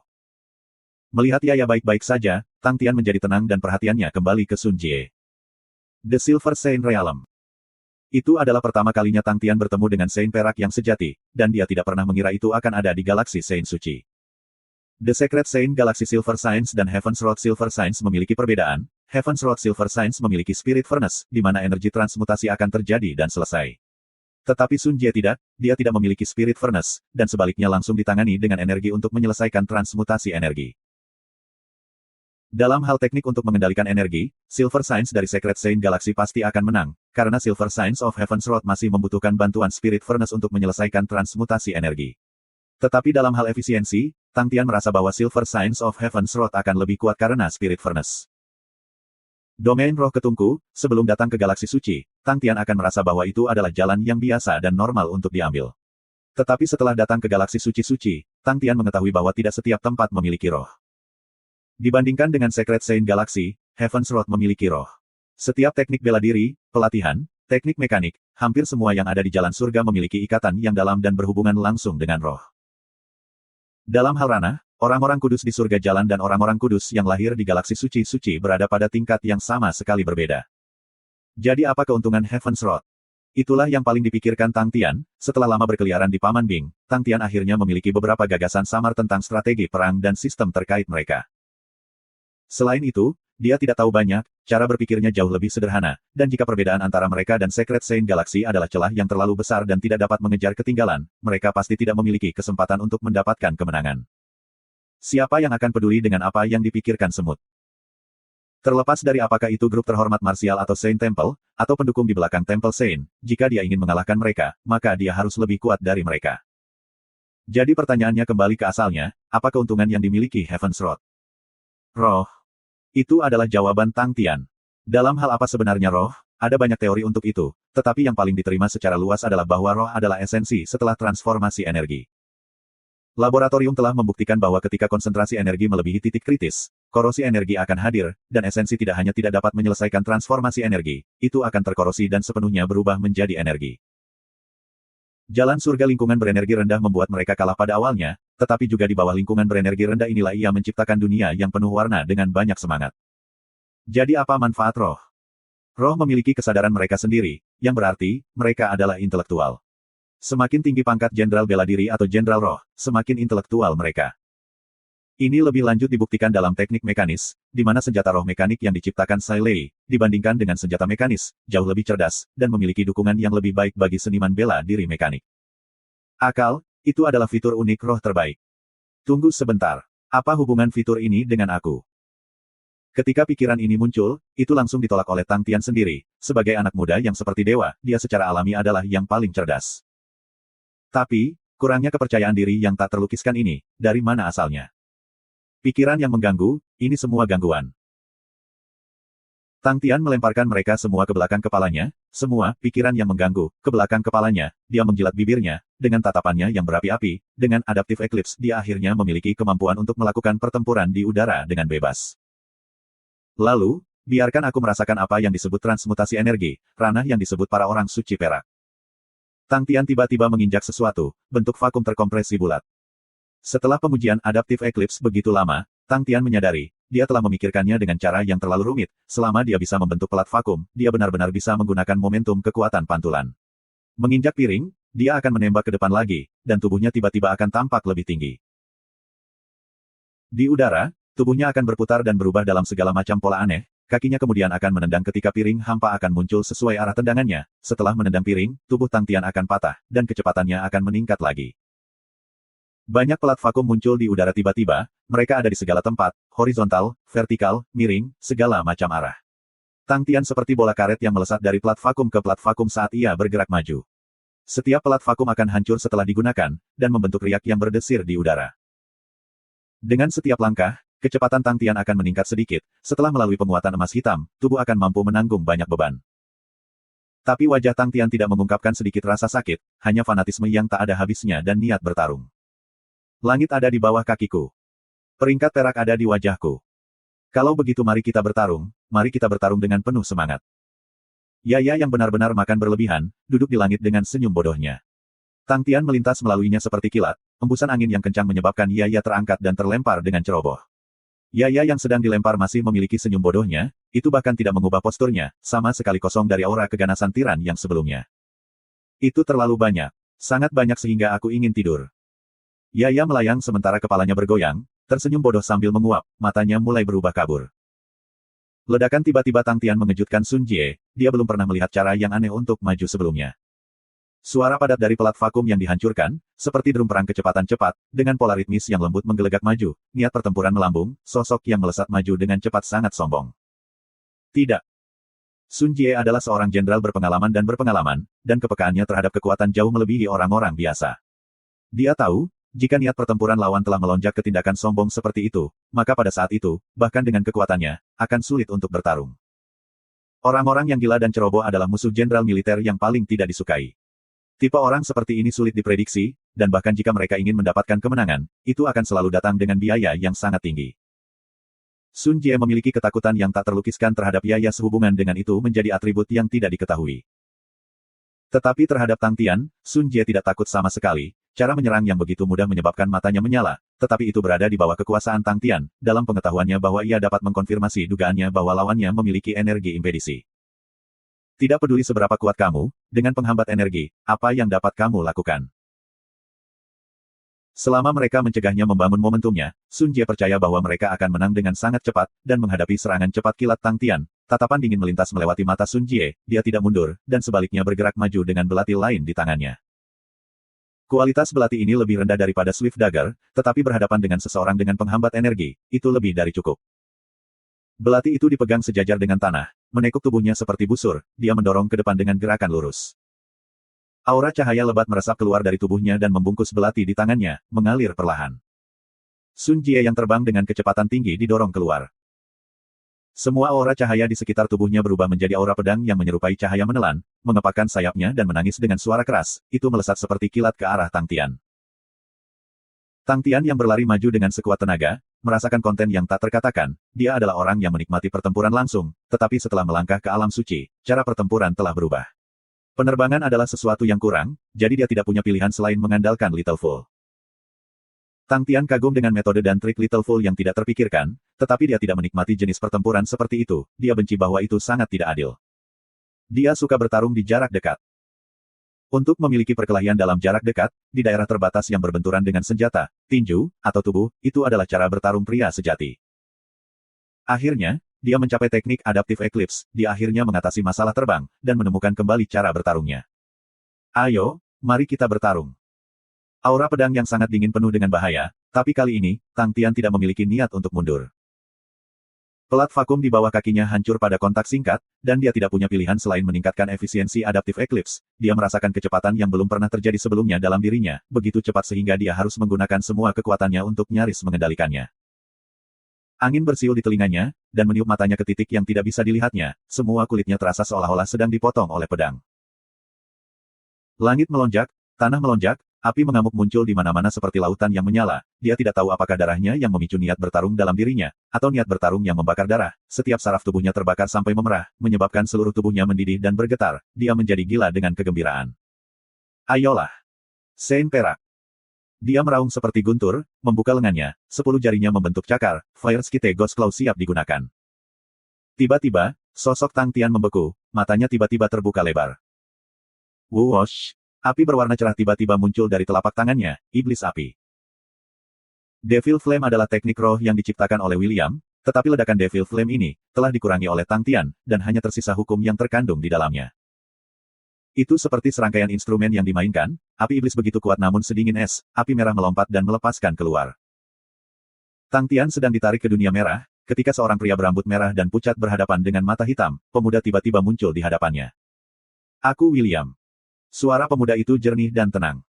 Melihat Yaya baik-baik saja, Tang Tian menjadi tenang dan perhatiannya kembali ke Sun Jie. The Silver Saint Realm. Itu adalah pertama kalinya Tang Tian bertemu dengan Saint perak yang sejati, dan dia tidak pernah mengira itu akan ada di galaksi Saint suci. The Secret Saint Galaxy Silver Science dan Heaven's Road Silver Science memiliki perbedaan. Heaven's Road Silver Science memiliki Spirit Furnace, di mana energi transmutasi akan terjadi dan selesai. Tetapi Sun Jie tidak, dia tidak memiliki Spirit Furnace, dan sebaliknya langsung ditangani dengan energi untuk menyelesaikan transmutasi energi. Dalam hal teknik untuk mengendalikan energi, Silver Science dari Secret Saint Galaxy pasti akan menang, karena Silver Science of Heaven's Road masih membutuhkan bantuan Spirit Furnace untuk menyelesaikan transmutasi energi. Tetapi dalam hal efisiensi, Tang Tian merasa bahwa Silver Science of Heaven's Road akan lebih kuat karena Spirit Furnace. Domain roh ketungku, sebelum datang ke galaksi suci, Tang Tian akan merasa bahwa itu adalah jalan yang biasa dan normal untuk diambil. Tetapi setelah datang ke galaksi suci-suci, Tang Tian mengetahui bahwa tidak setiap tempat memiliki roh. Dibandingkan dengan Secret Saint Galaxy, Heaven's Road memiliki roh. Setiap teknik bela diri, pelatihan, teknik mekanik, hampir semua yang ada di jalan surga memiliki ikatan yang dalam dan berhubungan langsung dengan roh. Dalam hal ranah, orang-orang kudus di surga jalan dan orang-orang kudus yang lahir di galaksi suci-suci berada pada tingkat yang sama sekali berbeda. Jadi apa keuntungan Heaven's Road? Itulah yang paling dipikirkan Tang Tian. Setelah lama berkeliaran di Paman Bing, Tang Tian akhirnya memiliki beberapa gagasan samar tentang strategi perang dan sistem terkait mereka. Selain itu, dia tidak tahu banyak, cara berpikirnya jauh lebih sederhana, dan jika perbedaan antara mereka dan Secret Saint Galaxy adalah celah yang terlalu besar dan tidak dapat mengejar ketinggalan, mereka pasti tidak memiliki kesempatan untuk mendapatkan kemenangan. Siapa yang akan peduli dengan apa yang dipikirkan semut? Terlepas dari apakah itu grup terhormat marsial atau Saint Temple, atau pendukung di belakang Temple Saint, jika dia ingin mengalahkan mereka, maka dia harus lebih kuat dari mereka. Jadi pertanyaannya kembali ke asalnya, apa keuntungan yang dimiliki Heaven's Road? Roh. Itu adalah jawaban Tang Tian. Dalam hal apa sebenarnya roh? Ada banyak teori untuk itu, tetapi yang paling diterima secara luas adalah bahwa roh adalah esensi setelah transformasi energi. Laboratorium telah membuktikan bahwa ketika konsentrasi energi melebihi titik kritis, korosi energi akan hadir, dan esensi tidak hanya tidak dapat menyelesaikan transformasi energi, itu akan terkorosi dan sepenuhnya berubah menjadi energi. Jalan surga lingkungan berenergi rendah membuat mereka kalah pada awalnya, tetapi juga di bawah lingkungan berenergi rendah inilah ia menciptakan dunia yang penuh warna dengan banyak semangat. Jadi apa manfaat roh? Roh memiliki kesadaran mereka sendiri, yang berarti, mereka adalah intelektual. Semakin tinggi pangkat jenderal bela diri atau jenderal roh, semakin intelektual mereka. Ini lebih lanjut dibuktikan dalam teknik mekanis, di mana senjata roh mekanik yang diciptakan Sai Lei, dibandingkan dengan senjata mekanis, jauh lebih cerdas, dan memiliki dukungan yang lebih baik bagi seniman bela diri mekanik. Akal, itu adalah fitur unik roh terbaik. Tunggu sebentar, apa hubungan fitur ini dengan aku? Ketika pikiran ini muncul, itu langsung ditolak oleh Tang Tian sendiri. Sebagai anak muda yang seperti dewa, dia secara alami adalah yang paling cerdas. Tapi, kurangnya kepercayaan diri yang tak terlukiskan ini, dari mana asalnya? Pikiran yang mengganggu, ini semua gangguan. Tang Tian melemparkan mereka semua ke belakang kepalanya, semua pikiran yang mengganggu, ke belakang kepalanya, dia menjilat bibirnya, dengan tatapannya yang berapi-api, dengan Adaptive Eclipse dia akhirnya memiliki kemampuan untuk melakukan pertempuran di udara dengan bebas. Lalu, biarkan aku merasakan apa yang disebut transmutasi energi, ranah yang disebut para orang suci perak. Tang Tian tiba-tiba menginjak sesuatu, bentuk vakum terkompresi bulat. Setelah pemujian Adaptive Eclipse begitu lama, Tang Tian menyadari, dia telah memikirkannya dengan cara yang terlalu rumit. Selama dia bisa membentuk pelat vakum, dia benar-benar bisa menggunakan momentum kekuatan pantulan. Menginjak piring, dia akan menembak ke depan lagi, dan tubuhnya tiba-tiba akan tampak lebih tinggi. Di udara, tubuhnya akan berputar dan berubah dalam segala macam pola aneh, kakinya kemudian akan menendang ketika piring hampa akan muncul sesuai arah tendangannya. Setelah menendang piring, tubuh Tang Tian akan patah, dan kecepatannya akan meningkat lagi. Banyak pelat vakum muncul di udara tiba-tiba, mereka ada di segala tempat, horizontal, vertikal, miring, segala macam arah. Tang Tian seperti bola karet yang melesat dari plat vakum ke plat vakum saat ia bergerak maju. Setiap pelat vakum akan hancur setelah digunakan, dan membentuk riak yang berdesir di udara. Dengan setiap langkah, kecepatan Tang Tian akan meningkat sedikit, setelah melalui penguatan emas hitam, tubuh akan mampu menanggung banyak beban. Tapi wajah Tang Tian tidak mengungkapkan sedikit rasa sakit, hanya fanatisme yang tak ada habisnya dan niat bertarung. Langit ada di bawah kakiku. Peringkat perak ada di wajahku. Kalau begitu mari kita bertarung dengan penuh semangat. Yaya yang benar-benar makan berlebihan, duduk di langit dengan senyum bodohnya. Tang Tian melintas melaluinya seperti kilat, embusan angin yang kencang menyebabkan Yaya terangkat dan terlempar dengan ceroboh. Yaya yang sedang dilempar masih memiliki senyum bodohnya, itu bahkan tidak mengubah posturnya, sama sekali kosong dari aura keganasan tiran yang sebelumnya. Itu terlalu banyak. Sangat banyak sehingga aku ingin tidur. Yaya melayang sementara kepalanya bergoyang, tersenyum bodoh sambil menguap, matanya mulai berubah kabur. Ledakan tiba-tiba Tang Tian mengejutkan Sun Jie, dia belum pernah melihat cara yang aneh untuk maju sebelumnya. Suara padat dari pelat vakum yang dihancurkan, seperti drum perang kecepatan cepat, dengan pola ritmis yang lembut menggelegak maju, niat pertempuran melambung, sosok yang melesat maju dengan cepat sangat sombong. Tidak. Sun Jie adalah seorang jenderal berpengalaman, dan kepekaannya terhadap kekuatan jauh melebihi orang-orang biasa. Dia tahu, jika niat pertempuran lawan telah melonjak ke tindakan sombong seperti itu, maka pada saat itu, bahkan dengan kekuatannya, akan sulit untuk bertarung. Orang-orang yang gila dan ceroboh adalah musuh jenderal militer yang paling tidak disukai. Tipe orang seperti ini sulit diprediksi, dan bahkan jika mereka ingin mendapatkan kemenangan, itu akan selalu datang dengan biaya yang sangat tinggi. Sun Jie memiliki ketakutan yang tak terlukiskan terhadap Yaya, sehubungan dengan itu menjadi atribut yang tidak diketahui. Tetapi terhadap Tang Tian, Sun Jie tidak takut sama sekali. Cara menyerang yang begitu mudah menyebabkan matanya menyala, tetapi itu berada di bawah kekuasaan Tang Tian, dalam pengetahuannya bahwa ia dapat mengkonfirmasi dugaannya bahwa lawannya memiliki energi impedisi. Tidak peduli seberapa kuat kamu, dengan penghambat energi, apa yang dapat kamu lakukan? Selama mereka mencegahnya membangun momentumnya, Sun Jie percaya bahwa mereka akan menang dengan sangat cepat, dan menghadapi serangan cepat kilat Tang Tian. Tatapan dingin melintas melewati mata Sun Jie, dia tidak mundur, dan sebaliknya bergerak maju dengan belati lain di tangannya. Kualitas belati ini lebih rendah daripada Swift Dagger, tetapi berhadapan dengan seseorang dengan penghambat energi, itu lebih dari cukup. Belati itu dipegang sejajar dengan tanah, menekuk tubuhnya seperti busur, dia mendorong ke depan dengan gerakan lurus. Aura cahaya lebat meresap keluar dari tubuhnya dan membungkus belati di tangannya, mengalir perlahan. Sun Jie yang terbang dengan kecepatan tinggi didorong keluar. Semua aura cahaya di sekitar tubuhnya berubah menjadi aura pedang yang menyerupai cahaya menelan, mengepakkan sayapnya dan menangis dengan suara keras, itu melesat seperti kilat ke arah Tang Tian. Tang Tian yang berlari maju dengan sekuat tenaga, merasakan konten yang tak terkatakan, dia adalah orang yang menikmati pertempuran langsung, tetapi setelah melangkah ke alam suci, cara pertempuran telah berubah. Penerbangan adalah sesuatu yang kurang, jadi dia tidak punya pilihan selain mengandalkan Little Fool. Tang Tian kagum dengan metode dan trik Little Fool yang tidak terpikirkan, tetapi dia tidak menikmati jenis pertempuran seperti itu, dia benci bahwa itu sangat tidak adil. Dia suka bertarung di jarak dekat. Untuk memiliki perkelahian dalam jarak dekat, di daerah terbatas yang berbenturan dengan senjata, tinju, atau tubuh, itu adalah cara bertarung pria sejati. Akhirnya, dia mencapai teknik Adaptive Eclipse, dia akhirnya mengatasi masalah terbang, dan menemukan kembali cara bertarungnya. Ayo, mari kita bertarung. Aura pedang yang sangat dingin penuh dengan bahaya, tapi kali ini, Tang Tian tidak memiliki niat untuk mundur. Pelat vakum di bawah kakinya hancur pada kontak singkat, dan dia tidak punya pilihan selain meningkatkan efisiensi Adaptive Eclipse. Dia merasakan kecepatan yang belum pernah terjadi sebelumnya dalam dirinya, begitu cepat sehingga dia harus menggunakan semua kekuatannya untuk nyaris mengendalikannya. Angin bersiul di telinganya, dan meniup matanya ke titik yang tidak bisa dilihatnya, semua kulitnya terasa seolah-olah sedang dipotong oleh pedang. Langit melonjak, tanah melonjak, api mengamuk muncul di mana-mana seperti lautan yang menyala. Dia tidak tahu apakah darahnya yang memicu niat bertarung dalam dirinya, atau niat bertarung yang membakar darah. Setiap saraf tubuhnya terbakar sampai memerah, menyebabkan seluruh tubuhnya mendidih dan bergetar. Dia menjadi gila dengan kegembiraan. Ayolah! Sein perak! Dia meraung seperti guntur, membuka lengannya, 10 jarinya membentuk cakar, Fire Skite Ghost Claw siap digunakan. Tiba-tiba, sosok Tang Tian membeku, matanya tiba-tiba terbuka lebar. Whoosh! Api berwarna cerah tiba-tiba muncul dari telapak tangannya, iblis api. Devil Flame adalah teknik roh yang diciptakan oleh William, tetapi ledakan Devil Flame ini telah dikurangi oleh Tang Tian, dan hanya tersisa hukum yang terkandung di dalamnya. Itu seperti serangkaian instrumen yang dimainkan, api iblis begitu kuat namun sedingin es, api merah melompat dan melepaskan keluar. Tang Tian sedang ditarik ke dunia merah, ketika seorang pria berambut merah dan pucat berhadapan dengan mata hitam, pemuda tiba-tiba muncul di hadapannya. Aku William. Suara pemuda itu jernih dan tenang.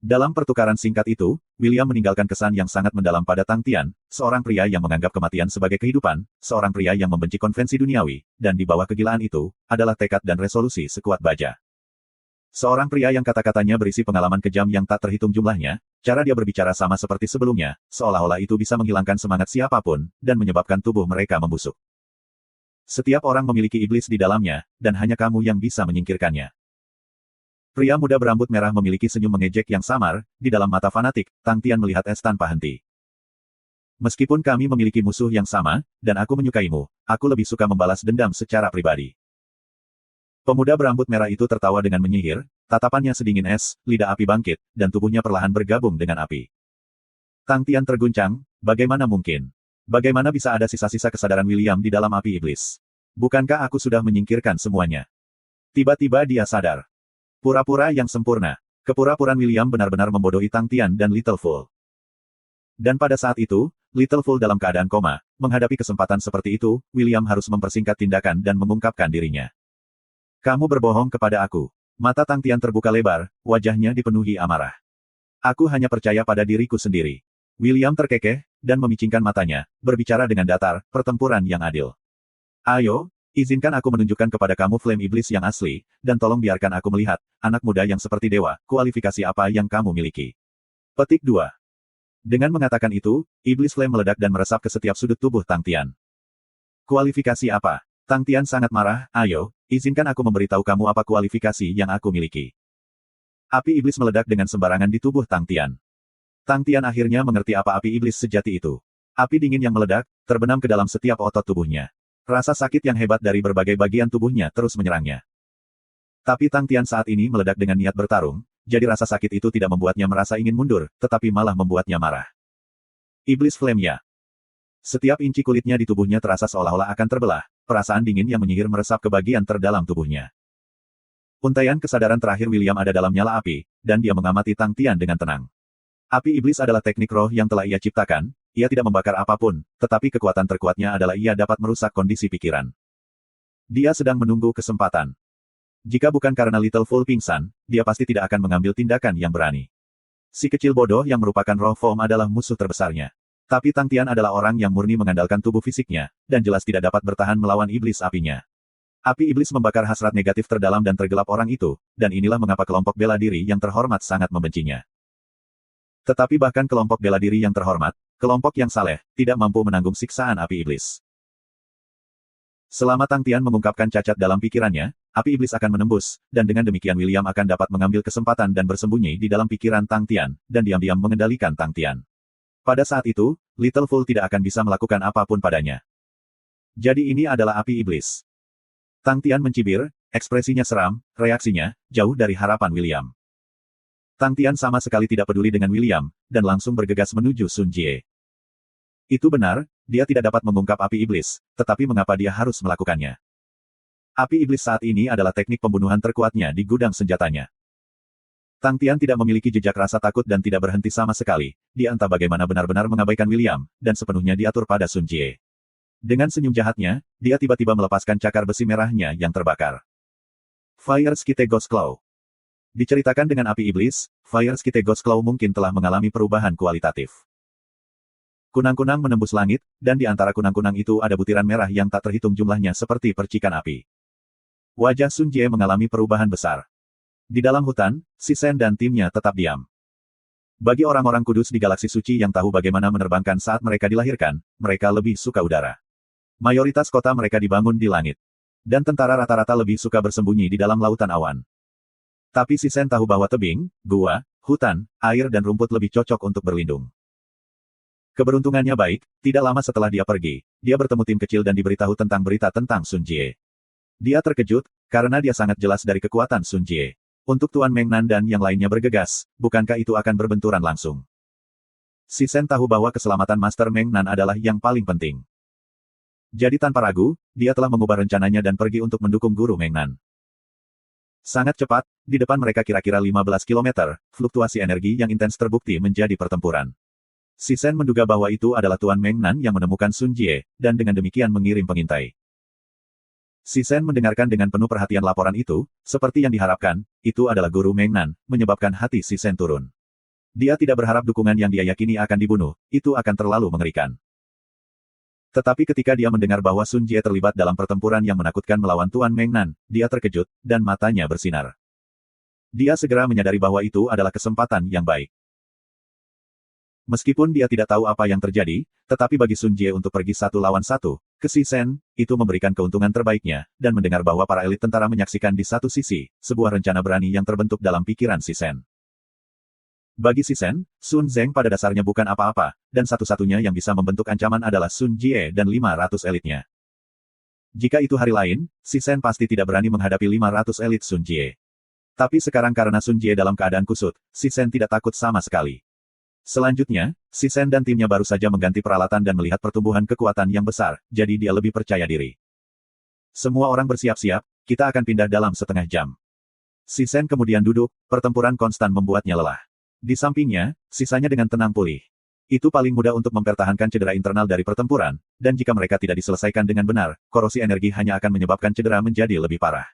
Dalam pertukaran singkat itu, William meninggalkan kesan yang sangat mendalam pada Tang Tian, seorang pria yang menganggap kematian sebagai kehidupan, seorang pria yang membenci konvensi duniawi, dan di bawah kegilaan itu, adalah tekad dan resolusi sekuat baja. Seorang pria yang kata-katanya berisi pengalaman kejam yang tak terhitung jumlahnya, cara dia berbicara sama seperti sebelumnya, seolah-olah itu bisa menghilangkan semangat siapapun, dan menyebabkan tubuh mereka membusuk. Setiap orang memiliki iblis di dalamnya, dan hanya kamu yang bisa menyingkirkannya. Pria muda berambut merah memiliki senyum mengejek yang samar, di dalam mata fanatik, Tang Tian melihat es tanpa henti. Meskipun kami memiliki musuh yang sama, dan aku menyukaimu, aku lebih suka membalas dendam secara pribadi. Pemuda berambut merah itu tertawa dengan menyihir, tatapannya sedingin es, lidah api bangkit, dan tubuhnya perlahan bergabung dengan api. Tang Tian terguncang, bagaimana mungkin? Bagaimana bisa ada sisa-sisa kesadaran William di dalam api iblis? Bukankah aku sudah menyingkirkan semuanya? Tiba-tiba dia sadar. Pura-pura yang sempurna. Kepura-puraan William benar-benar membodohi Tang Tian dan Little Fool. Dan pada saat itu, Little Fool dalam keadaan koma, menghadapi kesempatan seperti itu, William harus mempersingkat tindakan dan mengungkapkan dirinya. Kamu berbohong kepada aku. Mata Tang Tian terbuka lebar, wajahnya dipenuhi amarah. Aku hanya percaya pada diriku sendiri. William terkekeh, dan memicingkan matanya, berbicara dengan datar, pertempuran yang adil. Ayo, Izinkan aku menunjukkan kepada kamu flame iblis yang asli, dan tolong biarkan aku melihat, anak muda yang seperti dewa, kualifikasi apa yang kamu miliki. Petik 2. Dengan mengatakan itu, iblis flame meledak dan meresap ke setiap sudut tubuh Tang Tian. Kualifikasi apa? Tang Tian sangat marah, ayo, izinkan aku memberitahu kamu apa kualifikasi yang aku miliki. Api iblis meledak dengan sembarangan di tubuh Tang Tian. Tang Tian akhirnya mengerti apa api iblis sejati itu. Api dingin yang meledak, terbenam ke dalam setiap otot tubuhnya. Rasa sakit yang hebat dari berbagai bagian tubuhnya terus menyerangnya. Tapi Tang Tian saat ini meledak dengan niat bertarung, jadi rasa sakit itu tidak membuatnya merasa ingin mundur, tetapi malah membuatnya marah. Iblis Flame-nya. Setiap inci kulitnya di tubuhnya terasa seolah-olah akan terbelah, perasaan dingin yang menyihir meresap ke bagian terdalam tubuhnya. Untaian kesadaran terakhir William ada dalam nyala api, dan dia mengamati Tang Tian dengan tenang. Api iblis adalah teknik roh yang telah ia ciptakan, ia tidak membakar apapun, tetapi kekuatan terkuatnya adalah ia dapat merusak kondisi pikiran. Dia sedang menunggu kesempatan. Jika bukan karena Little Fool pingsan, dia pasti tidak akan mengambil tindakan yang berani. Si kecil bodoh yang merupakan roh Foam adalah musuh terbesarnya. Tapi Tang Tian adalah orang yang murni mengandalkan tubuh fisiknya, dan jelas tidak dapat bertahan melawan iblis apinya. Api iblis membakar hasrat negatif terdalam dan tergelap orang itu, dan inilah mengapa kelompok bela diri yang terhormat sangat membencinya. Tetapi bahkan kelompok bela diri yang terhormat, kelompok yang saleh, tidak mampu menanggung siksaan api iblis. Selama Tang Tian mengungkapkan cacat dalam pikirannya, api iblis akan menembus, dan dengan demikian William akan dapat mengambil kesempatan dan bersembunyi di dalam pikiran Tang Tian, dan diam-diam mengendalikan Tang Tian. Pada saat itu, Little Fool tidak akan bisa melakukan apapun padanya. Jadi ini adalah api iblis. Tang Tian mencibir, ekspresinya seram, reaksinya, jauh dari harapan William. Tang Tian sama sekali tidak peduli dengan William, dan langsung bergegas menuju Sun Jie. Itu benar, dia tidak dapat mengungkap api iblis, tetapi mengapa dia harus melakukannya? Api iblis saat ini adalah teknik pembunuhan terkuatnya di gudang senjatanya. Tang Tian tidak memiliki jejak rasa takut dan tidak berhenti sama sekali, dia entah bagaimana benar-benar mengabaikan William, dan sepenuhnya diatur pada Sun Jie. Dengan senyum jahatnya, dia tiba-tiba melepaskan cakar besi merahnya yang terbakar. Fire Skite Ghost Claw. Diceritakan dengan api iblis, Fire Skite Ghost Claw mungkin telah mengalami perubahan kualitatif. Kunang-kunang menembus langit, dan di antara kunang-kunang itu ada butiran merah yang tak terhitung jumlahnya seperti percikan api. Wajah Sun Jie mengalami perubahan besar. Di dalam hutan, Si Sen dan timnya tetap diam. Bagi orang-orang kudus di galaksi suci yang tahu bagaimana menerbangkan saat mereka dilahirkan, mereka lebih suka udara. Mayoritas kota mereka dibangun di langit. Dan tentara rata-rata lebih suka bersembunyi di dalam lautan awan. Tapi Si Sen tahu bahwa tebing, gua, hutan, air dan rumput lebih cocok untuk berlindung. Keberuntungannya baik, tidak lama setelah dia pergi, dia bertemu tim kecil dan diberitahu tentang berita tentang Sun Jie. Dia terkejut, karena dia sangat jelas dari kekuatan Sun Jie. Untuk Tuan Meng Nan dan yang lainnya bergegas, bukankah itu akan berbenturan langsung? Si Sen tahu bahwa keselamatan Master Meng Nan adalah yang paling penting. Jadi tanpa ragu, dia telah mengubah rencananya dan pergi untuk mendukung Guru Meng Nan. Sangat cepat, di depan mereka kira-kira 15 km, fluktuasi energi yang intens terbukti menjadi pertempuran. Si Sen menduga bahwa itu adalah Tuan Meng Nan yang menemukan Sun Jie, dan dengan demikian mengirim pengintai. Si Sen mendengarkan dengan penuh perhatian laporan itu, seperti yang diharapkan, itu adalah Guru Meng Nan, menyebabkan hati Si Sen turun. Dia tidak berharap dukungan yang dia yakini akan dibunuh, itu akan terlalu mengerikan. Tetapi ketika dia mendengar bahwa Sun Jie terlibat dalam pertempuran yang menakutkan melawan Tuan Meng Nan, dia terkejut, dan matanya bersinar. Dia segera menyadari bahwa itu adalah kesempatan yang baik. Meskipun dia tidak tahu apa yang terjadi, tetapi bagi Sun Jie untuk pergi 1 lawan 1, ke Si Sen, itu memberikan keuntungan terbaiknya, dan mendengar bahwa para elit tentara menyaksikan di satu sisi, sebuah rencana berani yang terbentuk dalam pikiran Si Sen. Bagi Si Sen, Sun Zeng pada dasarnya bukan apa-apa, dan satu-satunya yang bisa membentuk ancaman adalah Sun Jie dan 500 elitnya. Jika itu hari lain, Si Sen pasti tidak berani menghadapi 500 elit Sun Jie. Tapi sekarang karena Sun Jie dalam keadaan kusut, Si Sen tidak takut sama sekali. Selanjutnya, Si Sen dan timnya baru saja mengganti peralatan dan melihat pertumbuhan kekuatan yang besar, jadi dia lebih percaya diri. Semua orang bersiap-siap, kita akan pindah dalam setengah jam. Si Sen kemudian duduk, pertempuran konstan membuatnya lelah. Di sampingnya, sisanya dengan tenang pulih. Itu paling mudah untuk mempertahankan cedera internal dari pertempuran, dan jika mereka tidak diselesaikan dengan benar, korosi energi hanya akan menyebabkan cedera menjadi lebih parah.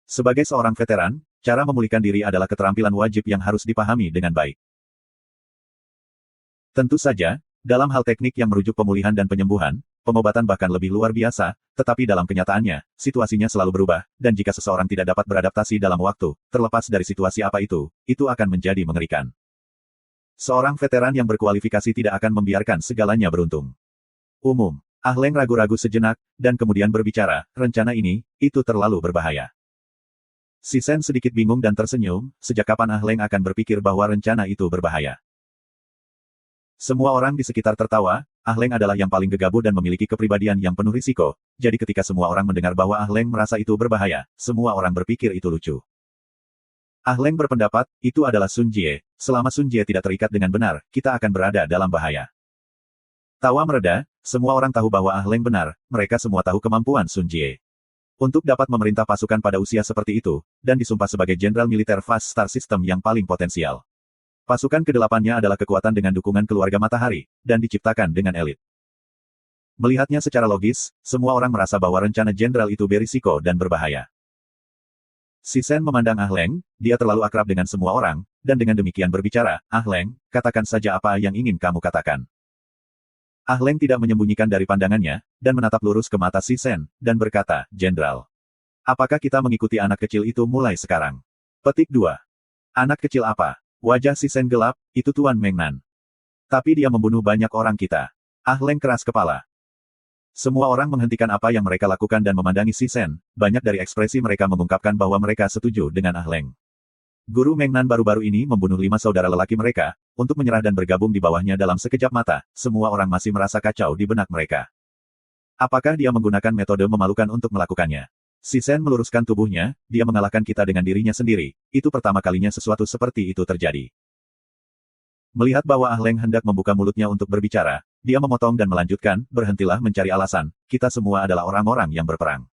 Sebagai seorang veteran, cara memulihkan diri adalah keterampilan wajib yang harus dipahami dengan baik. Tentu saja, dalam hal teknik yang merujuk pemulihan dan penyembuhan, pengobatan bahkan lebih luar biasa, tetapi dalam kenyataannya, situasinya selalu berubah, dan jika seseorang tidak dapat beradaptasi dalam waktu, terlepas dari situasi apa itu akan menjadi mengerikan. Seorang veteran yang berkualifikasi tidak akan membiarkan segalanya beruntung. Ah Leng ragu-ragu sejenak, dan kemudian berbicara, rencana ini, itu terlalu berbahaya. Si Sen sedikit bingung dan tersenyum, sejak kapan Ah Leng akan berpikir bahwa rencana itu berbahaya. Semua orang di sekitar tertawa, Ah Leng adalah yang paling gegabah dan memiliki kepribadian yang penuh risiko, jadi ketika semua orang mendengar bahwa Ah Leng merasa itu berbahaya, semua orang berpikir itu lucu. Ah Leng berpendapat, itu adalah Sun Jie, selama Sun Jie tidak terikat dengan benar, kita akan berada dalam bahaya. Tawa mereda, semua orang tahu bahwa Ah Leng benar, mereka semua tahu kemampuan Sun Jie. Untuk dapat memerintah pasukan pada usia seperti itu, dan disumpah sebagai jenderal militer Fast Star System yang paling potensial. Pasukan ke-8-nya adalah kekuatan dengan dukungan keluarga matahari, dan diciptakan dengan elit. Melihatnya secara logis, semua orang merasa bahwa rencana jenderal itu berisiko dan berbahaya. Si Sen memandang Ah Leng, dia terlalu akrab dengan semua orang, dan dengan demikian berbicara, Ah Leng, katakan saja apa yang ingin kamu katakan. Ah Leng tidak menyembunyikan dari pandangannya, dan menatap lurus ke mata Si Sen, dan berkata, Jenderal. Apakah kita mengikuti anak kecil itu mulai sekarang? Petik 2. Anak kecil apa? Wajah Si Sen gelap, itu Tuan Mengnan. Tapi dia membunuh banyak orang kita. Ah Leng keras kepala. Semua orang menghentikan apa yang mereka lakukan dan memandangi Si Sen, banyak dari ekspresi mereka mengungkapkan bahwa mereka setuju dengan Ah Leng. Guru Mengnan baru-baru ini membunuh 5 saudara lelaki mereka, untuk menyerah dan bergabung di bawahnya dalam sekejap mata, semua orang masih merasa kacau di benak mereka. Apakah dia menggunakan metode memalukan untuk melakukannya? Si Sen meluruskan tubuhnya, dia mengalahkan kita dengan dirinya sendiri, itu pertama kalinya sesuatu seperti itu terjadi. Melihat bahwa Ah Leng hendak membuka mulutnya untuk berbicara, dia memotong dan melanjutkan, berhentilah mencari alasan, kita semua adalah orang-orang yang berperang.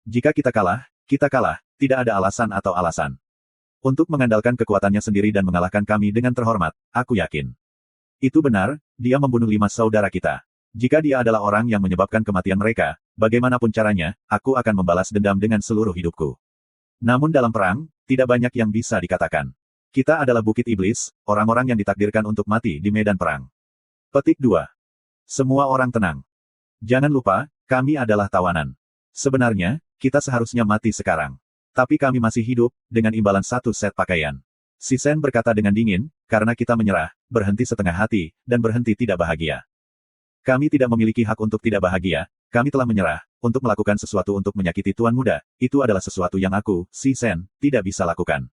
Jika kita kalah, tidak ada alasan atau alasan. Untuk mengandalkan kekuatannya sendiri dan mengalahkan kami dengan terhormat, aku yakin. Itu benar, dia membunuh 5 saudara kita. Jika dia adalah orang yang menyebabkan kematian mereka, bagaimanapun caranya, aku akan membalas dendam dengan seluruh hidupku. Namun dalam perang, tidak banyak yang bisa dikatakan. Kita adalah Bukit Iblis, orang-orang yang ditakdirkan untuk mati di medan perang. Petik 2. Semua orang tenang. Jangan lupa, kami adalah tawanan. Sebenarnya, kita seharusnya mati sekarang. Tapi kami masih hidup, dengan imbalan 1 set pakaian. Si Sen berkata dengan dingin, karena kita menyerah, berhenti setengah hati, dan berhenti tidak bahagia. Kami tidak memiliki hak untuk tidak bahagia, kami telah menyerah, untuk melakukan sesuatu untuk menyakiti Tuan Muda, itu adalah sesuatu yang aku, Si Sen, tidak bisa lakukan.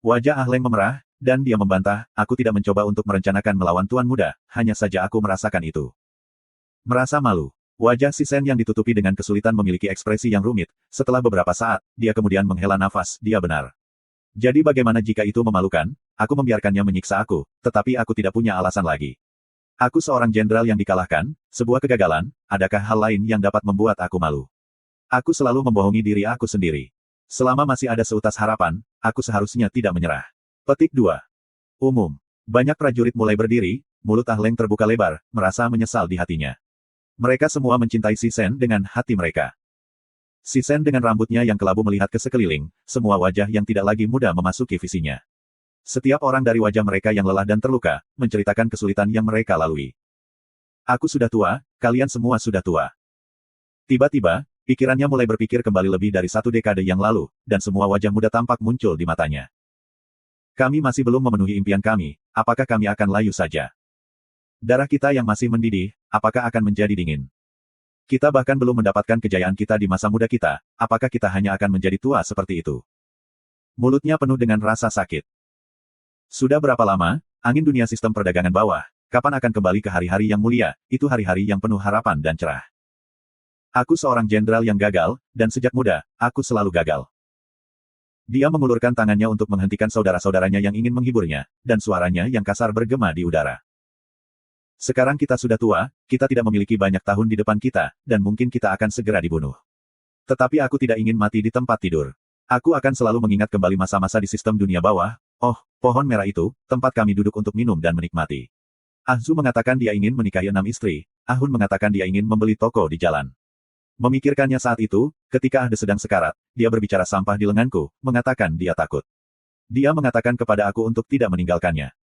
Wajah Ah Leng memerah, dan dia membantah, aku tidak mencoba untuk merencanakan melawan Tuan Muda, hanya saja aku merasakan itu. Merasa malu. Wajah Si Sen yang ditutupi dengan kesulitan memiliki ekspresi yang rumit, setelah beberapa saat, dia kemudian menghela nafas, dia benar. Jadi bagaimana jika itu memalukan, aku membiarkannya menyiksa aku, tetapi aku tidak punya alasan lagi. Aku seorang jenderal yang dikalahkan, sebuah kegagalan, adakah hal lain yang dapat membuat aku malu? Aku selalu membohongi diri aku sendiri. Selama masih ada seutas harapan, aku seharusnya tidak menyerah. Petik 2. Umum. Banyak prajurit mulai berdiri, mulut Ah Leng terbuka lebar, merasa menyesal di hatinya. Mereka semua mencintai Si Sen dengan hati mereka. Si Sen dengan rambutnya yang kelabu melihat ke sekeliling, semua wajah yang tidak lagi mudah memasuki visinya. Setiap orang dari wajah mereka yang lelah dan terluka, menceritakan kesulitan yang mereka lalui. Aku sudah tua, kalian semua sudah tua. Tiba-tiba, pikirannya mulai berpikir kembali lebih dari 1 dekade yang lalu, dan semua wajah muda tampak muncul di matanya. Kami masih belum memenuhi impian kami, apakah kami akan layu saja? Darah kita yang masih mendidih, apakah akan menjadi dingin? Kita bahkan belum mendapatkan kejayaan kita di masa muda kita, apakah kita hanya akan menjadi tua seperti itu? Mulutnya penuh dengan rasa sakit. Sudah berapa lama, angin dunia sistem perdagangan bawah, kapan akan kembali ke hari-hari yang mulia, itu hari-hari yang penuh harapan dan cerah. Aku seorang jenderal yang gagal, dan sejak muda, aku selalu gagal. Dia mengulurkan tangannya untuk menghentikan saudara-saudaranya yang ingin menghiburnya, dan suaranya yang kasar bergema di udara. Sekarang kita sudah tua, kita tidak memiliki banyak tahun di depan kita, dan mungkin kita akan segera dibunuh. Tetapi aku tidak ingin mati di tempat tidur. Aku akan selalu mengingat kembali masa-masa di sistem dunia bawah. Oh, pohon merah itu, tempat kami duduk untuk minum dan menikmati. Ah Zu mengatakan dia ingin menikahi 6 istri, Ah Hun mengatakan dia ingin membeli toko di jalan. Memikirkannya saat itu, ketika Ah De sedang sekarat, dia berbicara sampah di lenganku, mengatakan dia takut. Dia mengatakan kepada aku untuk tidak meninggalkannya.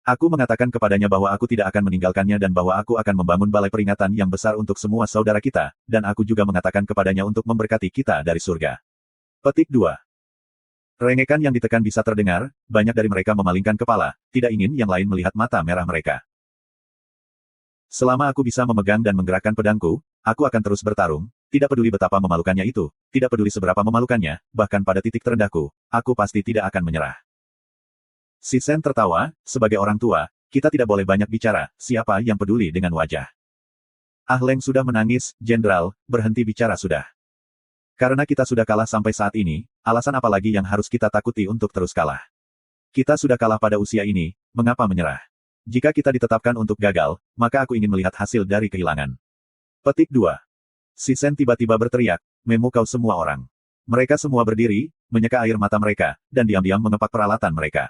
Aku mengatakan kepadanya bahwa aku tidak akan meninggalkannya dan bahwa aku akan membangun balai peringatan yang besar untuk semua saudara kita, dan aku juga mengatakan kepadanya untuk memberkati kita dari surga. Petik 2. Rengekan yang ditekan bisa terdengar, banyak dari mereka memalingkan kepala, tidak ingin yang lain melihat mata merah mereka. Selama aku bisa memegang dan menggerakkan pedangku, aku akan terus bertarung, tidak peduli betapa memalukannya itu, tidak peduli seberapa memalukannya, bahkan pada titik terendahku, aku pasti tidak akan menyerah. Si Sen tertawa, sebagai orang tua, kita tidak boleh banyak bicara, siapa yang peduli dengan wajah. Ah Leng sudah menangis, Jenderal, berhenti bicara sudah. Karena kita sudah kalah sampai saat ini, alasan apa lagi yang harus kita takuti untuk terus kalah? Kita sudah kalah pada usia ini, mengapa menyerah? Jika kita ditetapkan untuk gagal, maka aku ingin melihat hasil dari kehilangan. Petik 2. Si Sen tiba-tiba berteriak, memukau semua orang. Mereka semua berdiri, menyeka air mata mereka, dan diam-diam mengepak peralatan mereka.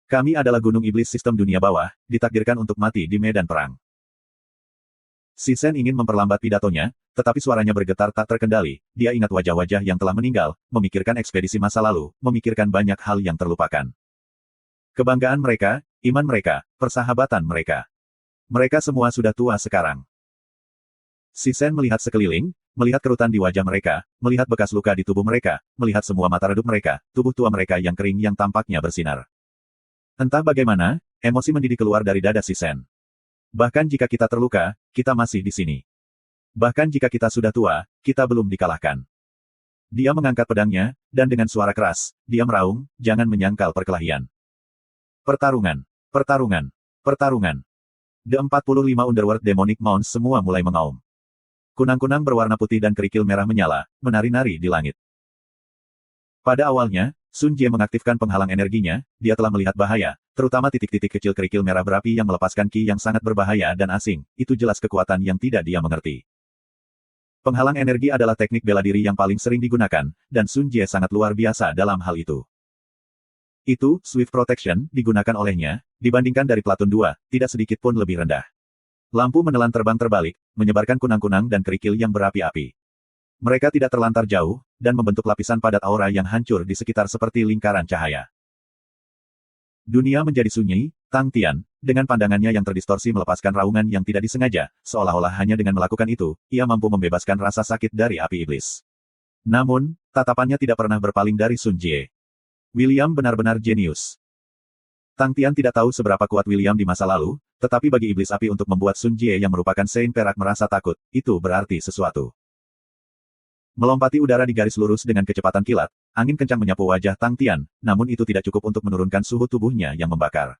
Kami adalah Gunung Iblis Sistem Dunia Bawah, ditakdirkan untuk mati di medan perang. Si Sen ingin memperlambat pidatonya, tetapi suaranya bergetar tak terkendali, dia ingat wajah-wajah yang telah meninggal, memikirkan ekspedisi masa lalu, memikirkan banyak hal yang terlupakan. Kebanggaan mereka, iman mereka, persahabatan mereka. Mereka semua sudah tua sekarang. Si Sen melihat sekeliling, melihat kerutan di wajah mereka, melihat bekas luka di tubuh mereka, melihat semua mata redup mereka, tubuh tua mereka yang kering yang tampaknya bersinar. Entah bagaimana, emosi mendidih keluar dari dada si Sen. Bahkan jika kita terluka, kita masih di sini. Bahkan jika kita sudah tua, kita belum dikalahkan. Dia mengangkat pedangnya, dan dengan suara keras, dia meraung, jangan menyangkal perkelahian. Pertarungan, pertarungan, pertarungan. The 45 Underworld Demonic Mounts semua mulai mengaum. Kunang-kunang berwarna putih dan kerikil merah menyala, menari-nari di langit. Pada awalnya, Sun Jie mengaktifkan penghalang energinya, dia telah melihat bahaya, terutama titik-titik kecil kerikil merah berapi yang melepaskan ki yang sangat berbahaya dan asing, itu jelas kekuatan yang tidak dia mengerti. Penghalang energi adalah teknik bela diri yang paling sering digunakan, dan Sun Jie sangat luar biasa dalam hal itu. Itu, Swift Protection, digunakan olehnya, dibandingkan dari Platon 2, tidak sedikit pun lebih rendah. Lampu menelan terbang terbalik, menyebarkan kunang-kunang dan kerikil yang berapi-api. Mereka tidak terlantar jauh, dan membentuk lapisan padat aura yang hancur di sekitar seperti lingkaran cahaya. Dunia menjadi sunyi, Tang Tian, dengan pandangannya yang terdistorsi melepaskan raungan yang tidak disengaja, seolah-olah hanya dengan melakukan itu, ia mampu membebaskan rasa sakit dari api iblis. Namun, tatapannya tidak pernah berpaling dari Sun Jie. William benar-benar jenius. Tang Tian tidak tahu seberapa kuat William di masa lalu, tetapi bagi iblis api untuk membuat Sun Jie yang merupakan Saint perak merasa takut, itu berarti sesuatu. Melompati udara di garis lurus dengan kecepatan kilat, angin kencang menyapu wajah Tang Tian, namun itu tidak cukup untuk menurunkan suhu tubuhnya yang membakar.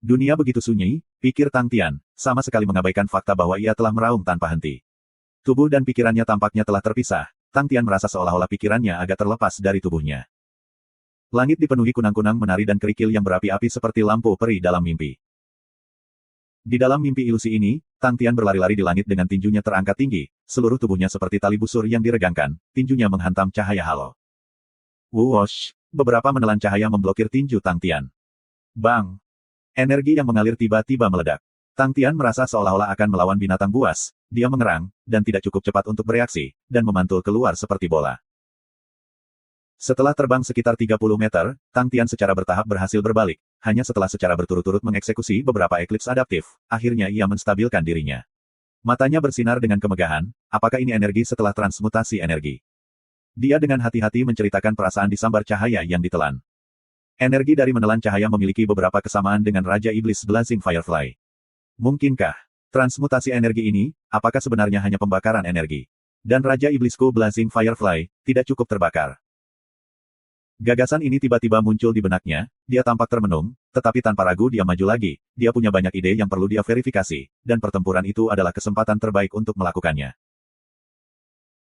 Dunia begitu sunyi, pikir Tang Tian, sama sekali mengabaikan fakta bahwa ia telah meraung tanpa henti. Tubuh dan pikirannya tampaknya telah terpisah, Tang Tian merasa seolah-olah pikirannya agak terlepas dari tubuhnya. Langit dipenuhi kunang-kunang menari dan kerikil yang berapi-api seperti lampu peri dalam mimpi. Di dalam mimpi ilusi ini, Tang Tian berlari-lari di langit dengan tinjunya terangkat tinggi, seluruh tubuhnya seperti tali busur yang diregangkan, tinjunya menghantam cahaya halo. Whoosh! Beberapa menelan cahaya memblokir tinju Tang Tian. Bang! Energi yang mengalir tiba-tiba meledak. Tang Tian merasa seolah-olah akan melawan binatang buas, dia mengerang, dan tidak cukup cepat untuk bereaksi, dan memantul keluar seperti bola. Setelah terbang sekitar 30 meter, Tang Tian secara bertahap berhasil berbalik, hanya setelah secara berturut-turut mengeksekusi beberapa eklips adaptif, akhirnya ia menstabilkan dirinya. Matanya bersinar dengan kemegahan, apakah ini energi setelah transmutasi energi? Dia dengan hati-hati menceritakan perasaan disambar cahaya yang ditelan. Energi dari menelan cahaya memiliki beberapa kesamaan dengan Raja Iblis Blazing Firefly. Mungkinkah transmutasi energi ini, apakah sebenarnya hanya pembakaran energi? Dan Raja Iblisku Blazing Firefly, tidak cukup terbakar. Gagasan ini tiba-tiba muncul di benaknya, dia tampak termenung, tetapi tanpa ragu dia maju lagi, dia punya banyak ide yang perlu dia verifikasi, dan pertempuran itu adalah kesempatan terbaik untuk melakukannya.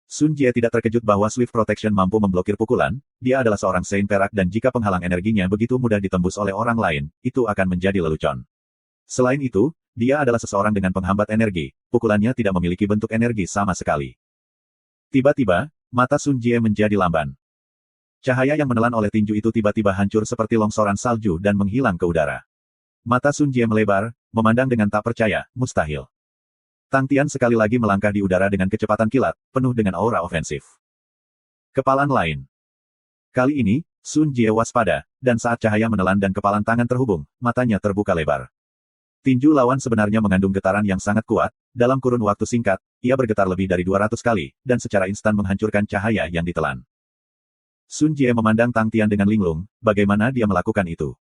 Sun Jie tidak terkejut bahwa Swift Protection mampu memblokir pukulan, dia adalah seorang Saint perak dan jika penghalang energinya begitu mudah ditembus oleh orang lain, itu akan menjadi lelucon. Selain itu, dia adalah seseorang dengan penghambat energi, pukulannya tidak memiliki bentuk energi sama sekali. Tiba-tiba, mata Sun Jie menjadi lamban. Cahaya yang menelan oleh tinju itu tiba-tiba hancur seperti longsoran salju dan menghilang ke udara. Mata Sun Jie melebar, memandang dengan tak percaya, mustahil. Tang Tian sekali lagi melangkah di udara dengan kecepatan kilat, penuh dengan aura ofensif. Kepalan lain. Kali ini, Sun Jie waspada, dan saat cahaya menelan dan kepalan tangan terhubung, matanya terbuka lebar. Tinju lawan sebenarnya mengandung getaran yang sangat kuat, dalam kurun waktu singkat, ia bergetar lebih dari 200 kali, dan secara instan menghancurkan cahaya yang ditelan. Sun Jie memandang Tang Tian dengan linglung, bagaimana dia melakukan itu.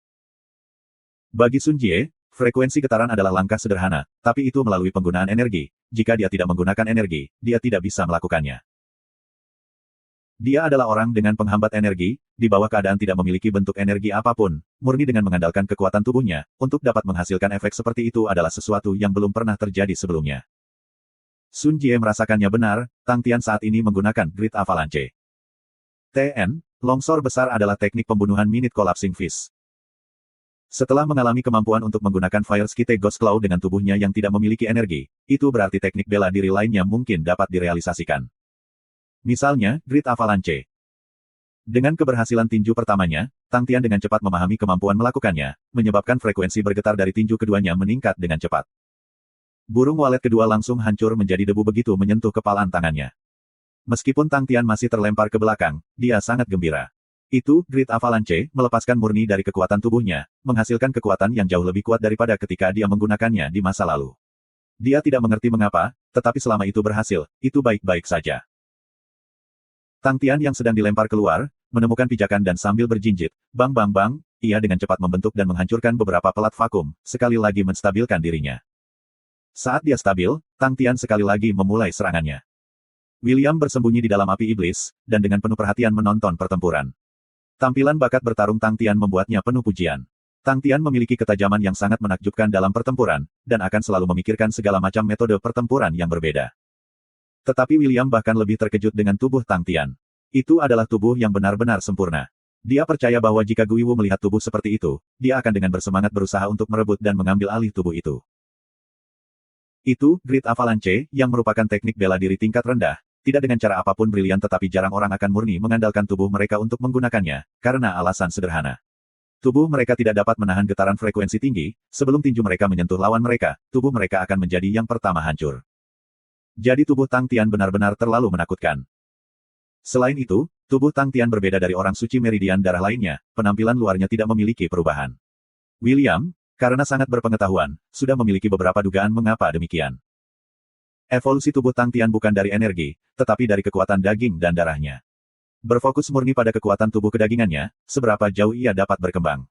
Bagi Sun Jie, frekuensi getaran adalah langkah sederhana, tapi itu melalui penggunaan energi. Jika dia tidak menggunakan energi, dia tidak bisa melakukannya. Dia adalah orang dengan penghambat energi, di bawah keadaan tidak memiliki bentuk energi apapun, murni dengan mengandalkan kekuatan tubuhnya, untuk dapat menghasilkan efek seperti itu adalah sesuatu yang belum pernah terjadi sebelumnya. Sun Jie merasakannya benar, Tang Tian saat ini menggunakan Great Avalanche. TN, longsor besar adalah teknik pembunuhan Minute Collapsing Fist. Setelah mengalami kemampuan untuk menggunakan Fire Skite Ghost Claw dengan tubuhnya yang tidak memiliki energi, itu berarti teknik bela diri lainnya mungkin dapat direalisasikan. Misalnya, Great Avalanche. Dengan keberhasilan tinju pertamanya, Tang Tian dengan cepat memahami kemampuan melakukannya, menyebabkan frekuensi bergetar dari tinju keduanya meningkat dengan cepat. Burung walet kedua langsung hancur menjadi debu begitu menyentuh kepalan tangannya. Meskipun Tang Tian masih terlempar ke belakang, dia sangat gembira. Itu, Great Avalanche, melepaskan murni dari kekuatan tubuhnya, menghasilkan kekuatan yang jauh lebih kuat daripada ketika dia menggunakannya di masa lalu. Dia tidak mengerti mengapa, tetapi selama itu berhasil, itu baik-baik saja. Tang Tian yang sedang dilempar keluar, menemukan pijakan dan sambil berjinjit, bang bang bang, ia dengan cepat membentuk dan menghancurkan beberapa pelat vakum, sekali lagi menstabilkan dirinya. Saat dia stabil, Tang Tian sekali lagi memulai serangannya. William bersembunyi di dalam api iblis, dan dengan penuh perhatian menonton pertempuran. Tampilan bakat bertarung Tang Tian membuatnya penuh pujian. Tang Tian memiliki ketajaman yang sangat menakjubkan dalam pertempuran, dan akan selalu memikirkan segala macam metode pertempuran yang berbeda. Tetapi William bahkan lebih terkejut dengan tubuh Tang Tian. Itu adalah tubuh yang benar-benar sempurna. Dia percaya bahwa jika Gui Wu melihat tubuh seperti itu, dia akan dengan bersemangat berusaha untuk merebut dan mengambil alih tubuh itu. Itu, Great Avalanche, yang merupakan teknik bela diri tingkat rendah, tidak dengan cara apapun brilian tetapi jarang orang akan murni mengandalkan tubuh mereka untuk menggunakannya, karena alasan sederhana. Tubuh mereka tidak dapat menahan getaran frekuensi tinggi, sebelum tinju mereka menyentuh lawan mereka, tubuh mereka akan menjadi yang pertama hancur. Jadi tubuh Tang Tian benar-benar terlalu menakutkan. Selain itu, tubuh Tang Tian berbeda dari orang suci meridian darah lainnya, penampilan luarnya tidak memiliki perubahan. William, karena sangat berpengetahuan, sudah memiliki beberapa dugaan mengapa demikian. Evolusi tubuh Tang Tian bukan dari energi, tetapi dari kekuatan daging dan darahnya. Berfokus murni pada kekuatan tubuh kedagingannya, seberapa jauh ia dapat berkembang.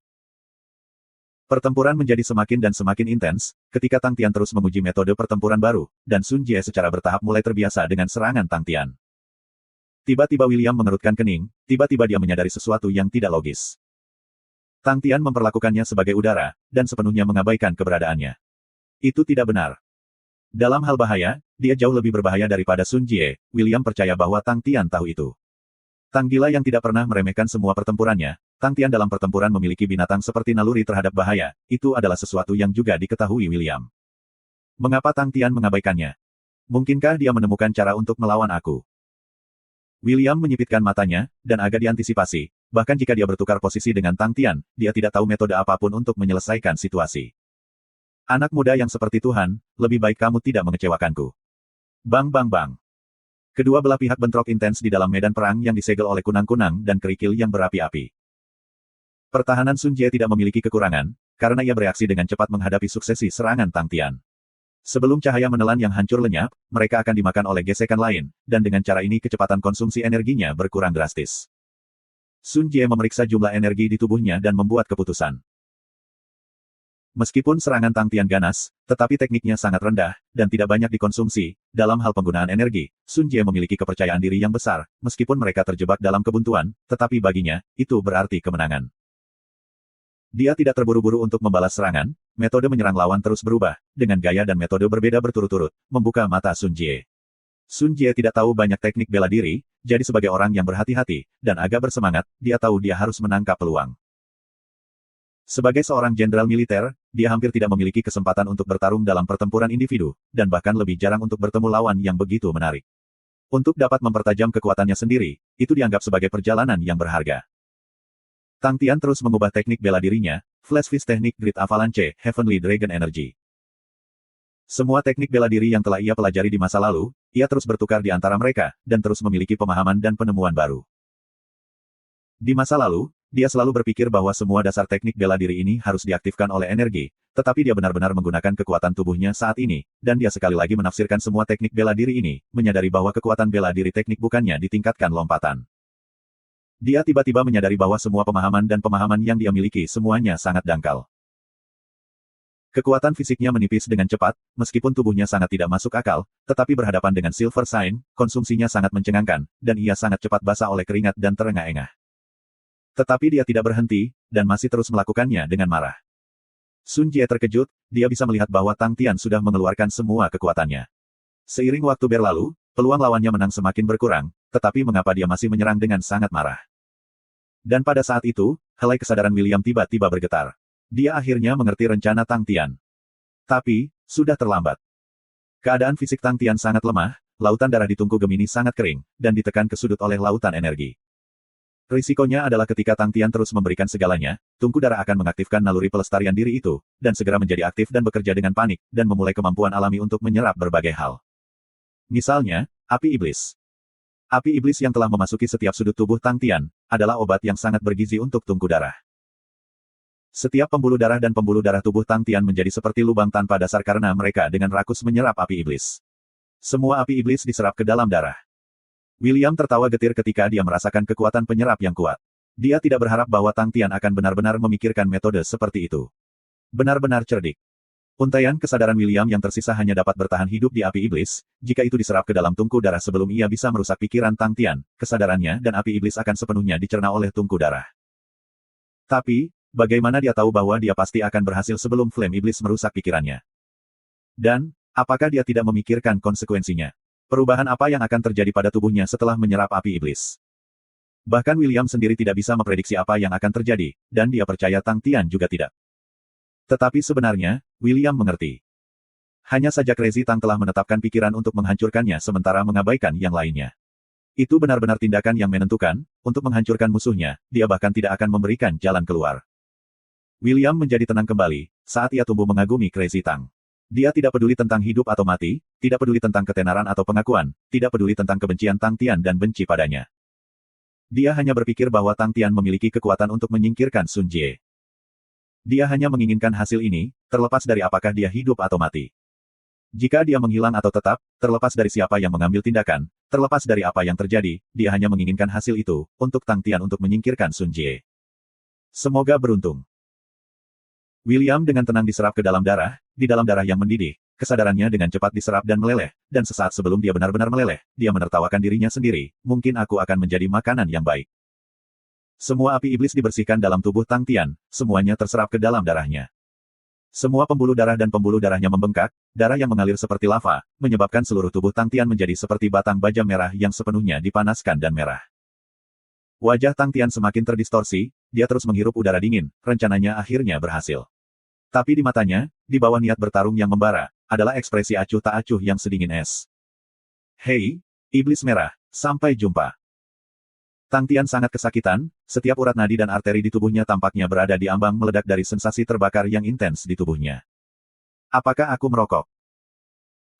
Pertempuran menjadi semakin dan semakin intens, ketika Tang Tian terus menguji metode pertempuran baru, dan Sun Jie secara bertahap mulai terbiasa dengan serangan Tang Tian. Tiba-tiba William mengerutkan kening, tiba-tiba dia menyadari sesuatu yang tidak logis. Tang Tian memperlakukannya sebagai udara, dan sepenuhnya mengabaikan keberadaannya. Itu tidak benar. Dalam hal bahaya, dia jauh lebih berbahaya daripada Sun Jie. William percaya bahwa Tang Tian tahu itu. Tang gila yang tidak pernah meremehkan semua pertempurannya, Tang Tian dalam pertempuran memiliki binatang seperti naluri terhadap bahaya, itu adalah sesuatu yang juga diketahui William. Mengapa Tang Tian mengabaikannya? Mungkinkah dia menemukan cara untuk melawan aku? William menyipitkan matanya, dan agak diantisipasi, bahkan jika dia bertukar posisi dengan Tang Tian, dia tidak tahu metode apapun untuk menyelesaikan situasi. Anak muda yang seperti Tuhan, lebih baik kamu tidak mengecewakanku. Bang bang bang. Kedua belah pihak bentrok intens di dalam medan perang yang disegel oleh kunang-kunang dan kerikil yang berapi-api. Pertahanan Sun Jie tidak memiliki kekurangan, karena ia bereaksi dengan cepat menghadapi suksesi serangan Tang Tian. Sebelum cahaya menelan yang hancur lenyap, mereka akan dimakan oleh gesekan lain, dan dengan cara ini kecepatan konsumsi energinya berkurang drastis. Sun Jie memeriksa jumlah energi di tubuhnya dan membuat keputusan. Meskipun serangan Tang Tian ganas, tetapi tekniknya sangat rendah, dan tidak banyak dikonsumsi, dalam hal penggunaan energi, Sun Jie memiliki kepercayaan diri yang besar, meskipun mereka terjebak dalam kebuntuan, tetapi baginya, itu berarti kemenangan. Dia tidak terburu-buru untuk membalas serangan, metode menyerang lawan terus berubah, dengan gaya dan metode berbeda berturut-turut, membuka mata Sun Jie. Sun Jie tidak tahu banyak teknik bela diri, jadi sebagai orang yang berhati-hati, dan agak bersemangat, dia tahu dia harus menangkap peluang. Sebagai seorang jenderal militer, dia hampir tidak memiliki kesempatan untuk bertarung dalam pertempuran individu, dan bahkan lebih jarang untuk bertemu lawan yang begitu menarik. Untuk dapat mempertajam kekuatannya sendiri, itu dianggap sebagai perjalanan yang berharga. Tang Tian terus mengubah teknik bela dirinya, Flash Fist Teknik Great Avalanche, Heavenly Dragon Energy. Semua teknik bela diri yang telah ia pelajari di masa lalu, ia terus bertukar di antara mereka, dan terus memiliki pemahaman dan penemuan baru. Di masa lalu, dia selalu berpikir bahwa semua dasar teknik bela diri ini harus diaktifkan oleh energi, tetapi dia benar-benar menggunakan kekuatan tubuhnya saat ini, dan dia sekali lagi menafsirkan semua teknik bela diri ini, menyadari bahwa kekuatan bela diri teknik bukannya ditingkatkan lompatan. Dia tiba-tiba menyadari bahwa semua pemahaman dan pemahaman yang dia miliki semuanya sangat dangkal. Kekuatan fisiknya menipis dengan cepat, meskipun tubuhnya sangat tidak masuk akal, tetapi berhadapan dengan Silver Sign, konsumsinya sangat mencengangkan, dan ia sangat cepat basah oleh keringat dan terengah-engah. Tetapi dia tidak berhenti, dan masih terus melakukannya dengan marah. Sun Jie terkejut, dia bisa melihat bahwa Tang Tian sudah mengeluarkan semua kekuatannya. Seiring waktu berlalu, peluang lawannya menang semakin berkurang, tetapi mengapa dia masih menyerang dengan sangat marah? Dan pada saat itu, helai kesadaran William tiba-tiba bergetar. Dia akhirnya mengerti rencana Tang Tian. Tapi, sudah terlambat. Keadaan fisik Tang Tian sangat lemah, lautan darah di tungku Gemini sangat kering, dan ditekan ke sudut oleh lautan energi. Risikonya adalah ketika Tang Tian terus memberikan segalanya, tungku darah akan mengaktifkan naluri pelestarian diri itu, dan segera menjadi aktif dan bekerja dengan panik, dan memulai kemampuan alami untuk menyerap berbagai hal. Misalnya, api iblis. Api iblis yang telah memasuki setiap sudut tubuh Tang Tian, adalah obat yang sangat bergizi untuk tungku darah. Setiap pembuluh darah dan pembuluh darah tubuh Tang Tian menjadi seperti lubang tanpa dasar karena mereka dengan rakus menyerap api iblis. Semua api iblis diserap ke dalam darah. William tertawa getir ketika dia merasakan kekuatan penyerap yang kuat. Dia tidak berharap bahwa Tang Tian akan benar-benar memikirkan metode seperti itu. Benar-benar cerdik. Untaian kesadaran William yang tersisa hanya dapat bertahan hidup di api iblis, jika itu diserap ke dalam tungku darah sebelum ia bisa merusak pikiran Tang Tian, kesadarannya dan api iblis akan sepenuhnya dicerna oleh tungku darah. Tapi, bagaimana dia tahu bahwa dia pasti akan berhasil sebelum flame iblis merusak pikirannya? Dan, apakah dia tidak memikirkan konsekuensinya? Perubahan apa yang akan terjadi pada tubuhnya setelah menyerap api iblis? Bahkan William sendiri tidak bisa memprediksi apa yang akan terjadi, dan dia percaya Tang Tian juga tidak. Tetapi sebenarnya, William mengerti. Hanya saja Crazy Tang telah menetapkan pikiran untuk menghancurkannya sementara mengabaikan yang lainnya. Itu benar-benar tindakan yang menentukan, untuk menghancurkan musuhnya, dia bahkan tidak akan memberikan jalan keluar. William menjadi tenang kembali, saat ia tumbuh mengagumi Crazy Tang. Dia tidak peduli tentang hidup atau mati, tidak peduli tentang ketenaran atau pengakuan, tidak peduli tentang kebencian Tang Tian dan benci padanya. Dia hanya berpikir bahwa Tang Tian memiliki kekuatan untuk menyingkirkan Sun Jie. Dia hanya menginginkan hasil ini, terlepas dari apakah dia hidup atau mati. Jika dia menghilang atau tetap, terlepas dari siapa yang mengambil tindakan, terlepas dari apa yang terjadi, dia hanya menginginkan hasil itu, untuk Tang Tian untuk menyingkirkan Sun Jie. Semoga beruntung. William dengan tenang diserap ke dalam darah, di dalam darah yang mendidih, kesadarannya dengan cepat diserap dan meleleh, dan sesaat sebelum dia benar-benar meleleh, dia menertawakan dirinya sendiri, mungkin aku akan menjadi makanan yang baik. Semua api iblis dibersihkan dalam tubuh Tang Tian, semuanya terserap ke dalam darahnya. Semua pembuluh darah dan pembuluh darahnya membengkak, darah yang mengalir seperti lava, menyebabkan seluruh tubuh Tang Tian menjadi seperti batang baja merah yang sepenuhnya dipanaskan dan merah. Wajah Tang Tian semakin terdistorsi, dia terus menghirup udara dingin, rencananya akhirnya berhasil. Tapi di matanya, di bawah niat bertarung yang membara, adalah ekspresi acuh tak acuh yang sedingin es. Hei, iblis merah, sampai jumpa. Tang Tian sangat kesakitan, setiap urat nadi dan arteri di tubuhnya tampaknya berada di ambang meledak dari sensasi terbakar yang intens di tubuhnya. Apakah aku merokok?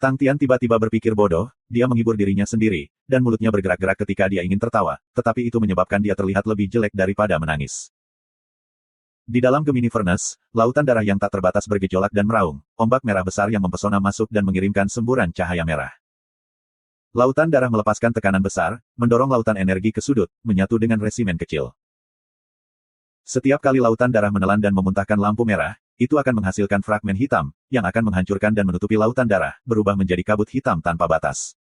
Tang Tian tiba-tiba berpikir bodoh, dia menghibur dirinya sendiri, dan mulutnya bergerak-gerak ketika dia ingin tertawa, tetapi itu menyebabkan dia terlihat lebih jelek daripada menangis. Di dalam Gemini Furnace, lautan darah yang tak terbatas bergejolak dan meraung, ombak merah besar yang mempesona masuk dan mengirimkan semburan cahaya merah. Lautan darah melepaskan tekanan besar, mendorong lautan energi ke sudut, menyatu dengan resimen kecil. Setiap kali lautan darah menelan dan memuntahkan lampu merah, itu akan menghasilkan fragmen hitam, yang akan menghancurkan dan menutupi lautan darah, berubah menjadi kabut hitam tanpa batas.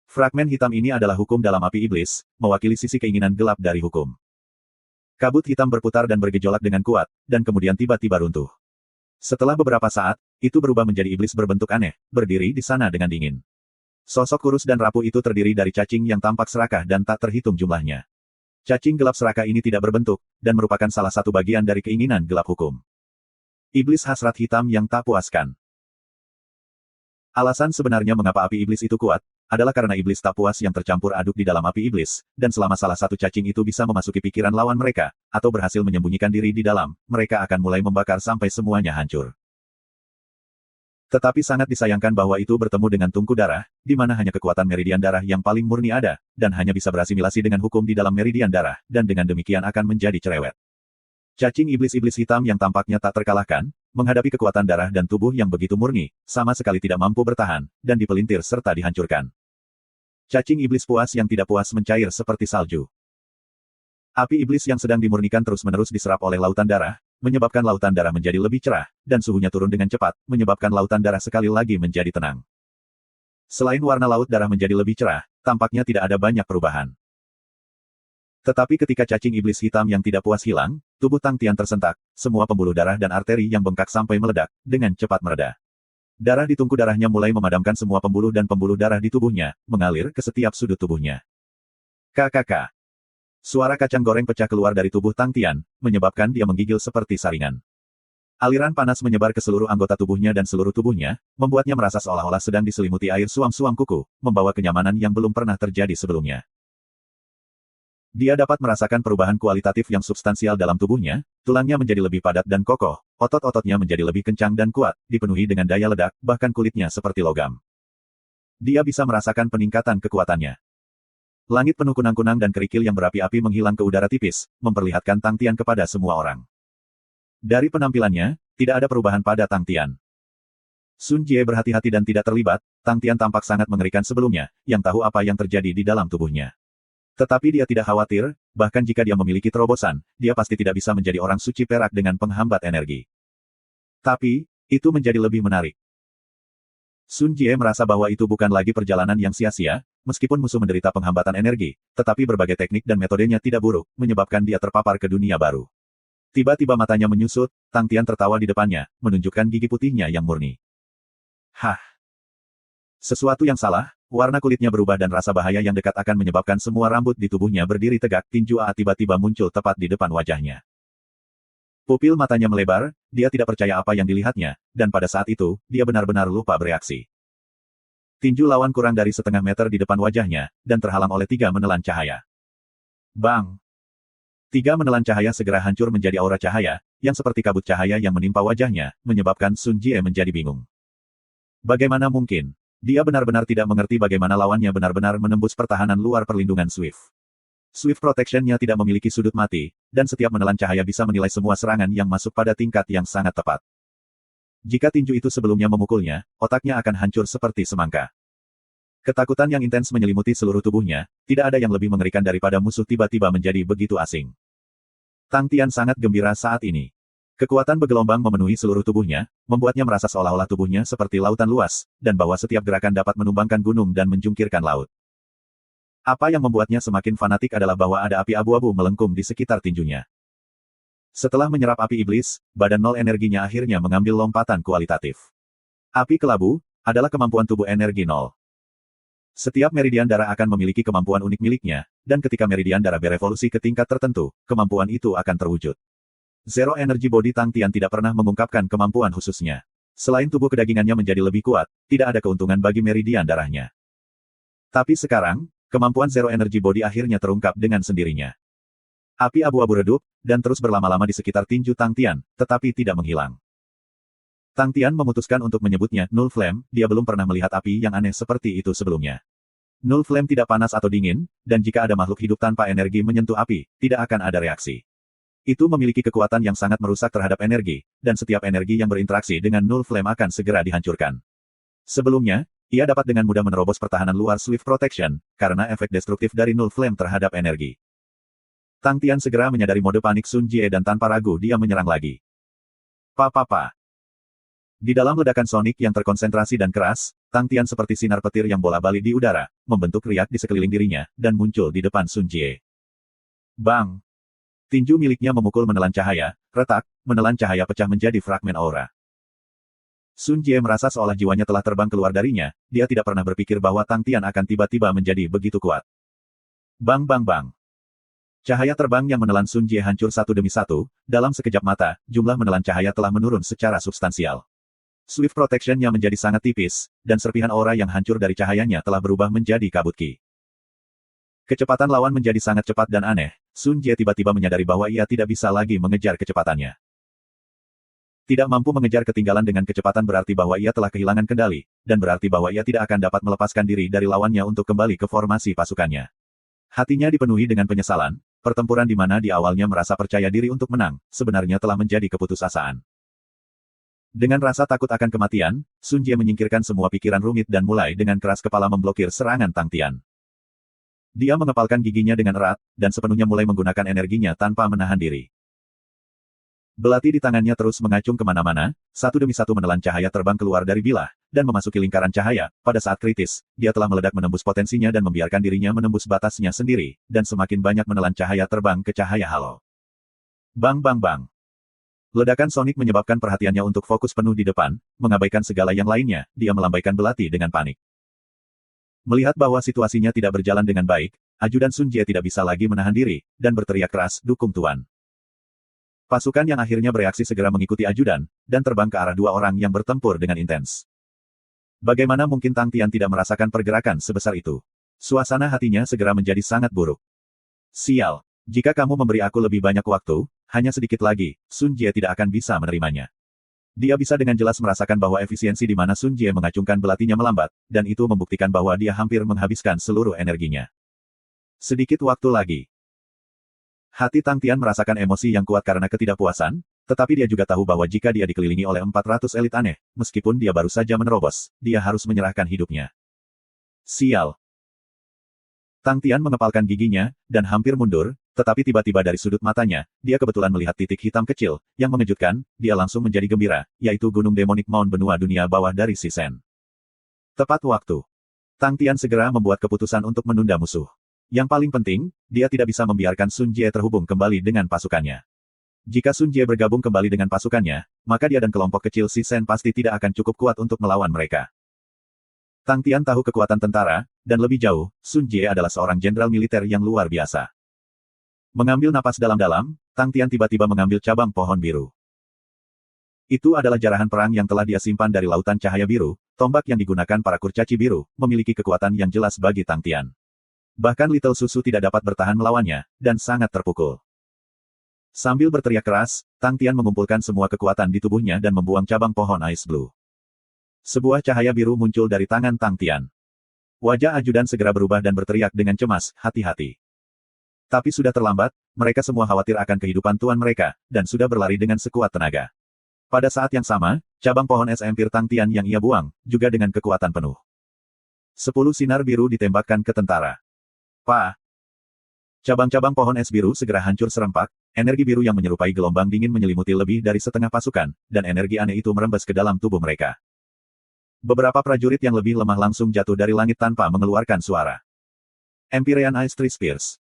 Fragmen hitam ini adalah hukum dalam api iblis, mewakili sisi keinginan gelap dari hukum. Kabut hitam berputar dan bergejolak dengan kuat, dan kemudian tiba-tiba runtuh. Setelah beberapa saat, itu berubah menjadi iblis berbentuk aneh, berdiri di sana dengan dingin. Sosok kurus dan rapuh itu terdiri dari cacing yang tampak serakah dan tak terhitung jumlahnya. Cacing gelap serakah ini tidak berbentuk, dan merupakan salah satu bagian dari keinginan gelap hukum. Iblis hasrat hitam yang tak puaskan. Alasan sebenarnya mengapa api iblis itu kuat, adalah karena iblis tak puas yang tercampur aduk di dalam api iblis, dan selama salah satu cacing itu bisa memasuki pikiran lawan mereka, atau berhasil menyembunyikan diri di dalam, mereka akan mulai membakar sampai semuanya hancur. Tetapi sangat disayangkan bahwa itu bertemu dengan tungku darah, di mana hanya kekuatan meridian darah yang paling murni ada, dan hanya bisa berasimilasi dengan hukum di dalam meridian darah, dan dengan demikian akan menjadi cerewet. Cacing iblis-iblis hitam yang tampaknya tak terkalahkan, menghadapi kekuatan darah dan tubuh yang begitu murni, sama sekali tidak mampu bertahan, dan dipelintir serta dihancurkan. Cacing iblis puas yang tidak puas mencair seperti salju. Api iblis yang sedang dimurnikan terus-menerus diserap oleh lautan darah, menyebabkan lautan darah menjadi lebih cerah, dan suhunya turun dengan cepat, menyebabkan lautan darah sekali lagi menjadi tenang. Selain warna laut darah menjadi lebih cerah, tampaknya tidak ada banyak perubahan. Tetapi ketika cacing iblis hitam yang tidak puas hilang, tubuh Tang Tian tersentak, semua pembuluh darah dan arteri yang bengkak sampai meledak, dengan cepat mereda. Darah di tungku darahnya mulai memadamkan semua pembuluh dan pembuluh darah di tubuhnya, mengalir ke setiap sudut tubuhnya. KKK. Suara kacang goreng pecah keluar dari tubuh Tang Tian, menyebabkan dia menggigil seperti saringan. Aliran panas menyebar ke seluruh anggota tubuhnya dan seluruh tubuhnya, membuatnya merasa seolah-olah sedang diselimuti air suam-suam kuku, membawa kenyamanan yang belum pernah terjadi sebelumnya. Dia dapat merasakan perubahan kualitatif yang substansial dalam tubuhnya, tulangnya menjadi lebih padat dan kokoh, otot-ototnya menjadi lebih kencang dan kuat, dipenuhi dengan daya ledak, bahkan kulitnya seperti logam. Dia bisa merasakan peningkatan kekuatannya. Langit penuh kunang-kunang dan kerikil yang berapi-api menghilang ke udara tipis, memperlihatkan Tang Tian kepada semua orang. Dari penampilannya, tidak ada perubahan pada Tang Tian. Sun Jie berhati-hati dan tidak terlibat, Tang Tian tampak sangat mengerikan sebelumnya, yang tahu apa yang terjadi di dalam tubuhnya. Tetapi dia tidak khawatir, bahkan jika dia memiliki terobosan, dia pasti tidak bisa menjadi orang suci perak dengan penghambat energi. Tapi, itu menjadi lebih menarik. Sun Jie merasa bahwa itu bukan lagi perjalanan yang sia-sia, meskipun musuh menderita penghambatan energi, tetapi berbagai teknik dan metodenya tidak buruk, menyebabkan dia terpapar ke dunia baru. Tiba-tiba matanya menyusut, Tang Tian tertawa di depannya, menunjukkan gigi putihnya yang murni. Hah! Sesuatu yang salah, warna kulitnya berubah dan rasa bahaya yang dekat akan menyebabkan semua rambut di tubuhnya berdiri tegak, tinju A tiba-tiba muncul tepat di depan wajahnya. Pupil matanya melebar, dia tidak percaya apa yang dilihatnya, dan pada saat itu, dia benar-benar lupa bereaksi. Tinju lawan kurang dari setengah meter di depan wajahnya, dan terhalang oleh 3 menelan cahaya. Bang! 3 menelan cahaya segera hancur menjadi aura cahaya, yang seperti kabut cahaya yang menimpa wajahnya, menyebabkan Sun Jie menjadi bingung. Bagaimana mungkin? Dia benar-benar tidak mengerti bagaimana lawannya benar-benar menembus pertahanan luar perlindungan Swift. Swift Protection-nya tidak memiliki sudut mati, dan setiap menelan cahaya bisa menilai semua serangan yang masuk pada tingkat yang sangat tepat. Jika tinju itu sebelumnya memukulnya, otaknya akan hancur seperti semangka. Ketakutan yang intens menyelimuti seluruh tubuhnya, tidak ada yang lebih mengerikan daripada musuh tiba-tiba menjadi begitu asing. Tang Tian sangat gembira saat ini. Kekuatan bergelombang memenuhi seluruh tubuhnya, membuatnya merasa seolah-olah tubuhnya seperti lautan luas, dan bahwa setiap gerakan dapat menumbangkan gunung dan menjungkirkan laut. Apa yang membuatnya semakin fanatik adalah bahwa ada api abu-abu melengkung di sekitar tinjunya. Setelah menyerap api iblis, badan nol energinya akhirnya mengambil lompatan kualitatif. Api kelabu adalah kemampuan tubuh energi nol. Setiap meridian darah akan memiliki kemampuan unik miliknya, dan ketika meridian darah berevolusi ke tingkat tertentu, kemampuan itu akan terwujud. Zero Energy Body Tang Tian tidak pernah mengungkapkan kemampuan khususnya. Selain tubuh kedagingannya menjadi lebih kuat, tidak ada keuntungan bagi meridian darahnya. Tapi sekarang, kemampuan Zero Energy Body akhirnya terungkap dengan sendirinya. Api abu-abu redup, dan terus berlama-lama di sekitar tinju Tang Tian, tetapi tidak menghilang. Tang Tian memutuskan untuk menyebutnya Null Flame, dia belum pernah melihat api yang aneh seperti itu sebelumnya. Null Flame tidak panas atau dingin, dan jika ada makhluk hidup tanpa energi menyentuh api, tidak akan ada reaksi. Itu memiliki kekuatan yang sangat merusak terhadap energi, dan setiap energi yang berinteraksi dengan Null Flame akan segera dihancurkan. Sebelumnya, ia dapat dengan mudah menerobos pertahanan luar Swift Protection, karena efek destruktif dari Null Flame terhadap energi. Tang Tian segera menyadari mode panik Sun Jie dan tanpa ragu dia menyerang lagi. Pa. Di dalam ledakan sonik yang terkonsentrasi dan keras, Tang Tian seperti sinar petir yang bola-balik di udara, membentuk riak di sekeliling dirinya, dan muncul di depan Sun Jie. Bang! Tinju miliknya memukul menelan cahaya, retak, menelan cahaya pecah menjadi fragmen aura. Sun Jie merasa seolah jiwanya telah terbang keluar darinya, dia tidak pernah berpikir bahwa Tang Tian akan tiba-tiba menjadi begitu kuat. Bang! Cahaya terbang yang menelan Sun Jie hancur satu demi satu, dalam sekejap mata, jumlah menelan cahaya telah menurun secara substansial. Swift Protection-nya menjadi sangat tipis, dan serpihan aura yang hancur dari cahayanya telah berubah menjadi kabut ki. Kecepatan lawan menjadi sangat cepat dan aneh, Sun Jie tiba-tiba menyadari bahwa ia tidak bisa lagi mengejar kecepatannya. Tidak mampu mengejar ketinggalan dengan kecepatan berarti bahwa ia telah kehilangan kendali, dan berarti bahwa ia tidak akan dapat melepaskan diri dari lawannya untuk kembali ke formasi pasukannya. Hatinya dipenuhi dengan penyesalan, pertempuran di mana di awalnya merasa percaya diri untuk menang, sebenarnya telah menjadi keputusasaan. Dengan rasa takut akan kematian, Sun Jie menyingkirkan semua pikiran rumit dan mulai dengan keras kepala memblokir serangan Tang Tian. Dia mengepalkan giginya dengan erat, dan sepenuhnya mulai menggunakan energinya tanpa menahan diri. Belati di tangannya terus mengacung kemana-mana, satu demi satu menelan cahaya terbang keluar dari bilah, dan memasuki lingkaran cahaya. Pada saat kritis, dia telah meledak menembus potensinya dan membiarkan dirinya menembus batasnya sendiri, dan semakin banyak menelan cahaya terbang ke cahaya halo. Bang bang bang. Ledakan sonik menyebabkan perhatiannya untuk fokus penuh di depan, mengabaikan segala yang lainnya, dia melambaikan belati dengan panik. Melihat bahwa situasinya tidak berjalan dengan baik, ajudan Sun Jie tidak bisa lagi menahan diri, dan berteriak keras, "Dukung Tuan!" Pasukan yang akhirnya bereaksi segera mengikuti ajudan, dan terbang ke arah dua orang yang bertempur dengan intens. Bagaimana mungkin Tang Tian tidak merasakan pergerakan sebesar itu? Suasana hatinya segera menjadi sangat buruk. Sial, jika kamu memberi aku lebih banyak waktu, hanya sedikit lagi, Sun Jie tidak akan bisa menerimanya. Dia bisa dengan jelas merasakan bahwa efisiensi di mana Sun Jie mengacungkan belatinya melambat, dan itu membuktikan bahwa dia hampir menghabiskan seluruh energinya. Sedikit waktu lagi. Hati Tang Tian merasakan emosi yang kuat karena ketidakpuasan, tetapi dia juga tahu bahwa jika dia dikelilingi oleh 400 elit aneh, meskipun dia baru saja menerobos, dia harus menyerahkan hidupnya. Sial. Tang Tian mengepalkan giginya, dan hampir mundur, tetapi tiba-tiba dari sudut matanya, dia kebetulan melihat titik hitam kecil, yang mengejutkan, dia langsung menjadi gembira, yaitu Gunung Demonic Mound benua dunia bawah dari Shisen. Tepat waktu. Tang Tian segera membuat keputusan untuk menunda musuh. Yang paling penting, dia tidak bisa membiarkan Sun Jie terhubung kembali dengan pasukannya. Jika Sun Jie bergabung kembali dengan pasukannya, maka dia dan kelompok kecil Shisen pasti tidak akan cukup kuat untuk melawan mereka. Tang Tian tahu kekuatan tentara, dan lebih jauh, Sun Jie adalah seorang jenderal militer yang luar biasa. Mengambil napas dalam-dalam, Tang Tian tiba-tiba mengambil cabang pohon biru. Itu adalah jarahan perang yang telah dia simpan dari lautan cahaya biru, tombak yang digunakan para kurcaci biru, memiliki kekuatan yang jelas bagi Tang Tian. Bahkan Little Susu tidak dapat bertahan melawannya, dan sangat terpukul. Sambil berteriak keras, Tang Tian mengumpulkan semua kekuatan di tubuhnya dan membuang cabang pohon Ice Blue. Sebuah cahaya biru muncul dari tangan Tang Tian. Wajah ajudan segera berubah dan berteriak dengan cemas, "Hati-hati." Tapi sudah terlambat, mereka semua khawatir akan kehidupan tuan mereka, dan sudah berlari dengan sekuat tenaga. Pada saat yang sama, cabang pohon es empir Tang Tian yang ia buang, juga dengan kekuatan penuh. 10 sinar biru ditembakkan ke tentara. Pa! Cabang-cabang pohon es biru segera hancur serempak, energi biru yang menyerupai gelombang dingin menyelimuti lebih dari setengah pasukan, dan energi aneh itu merembes ke dalam tubuh mereka. Beberapa prajurit yang lebih lemah langsung jatuh dari langit tanpa mengeluarkan suara. Empyrean Ice Tree Spears.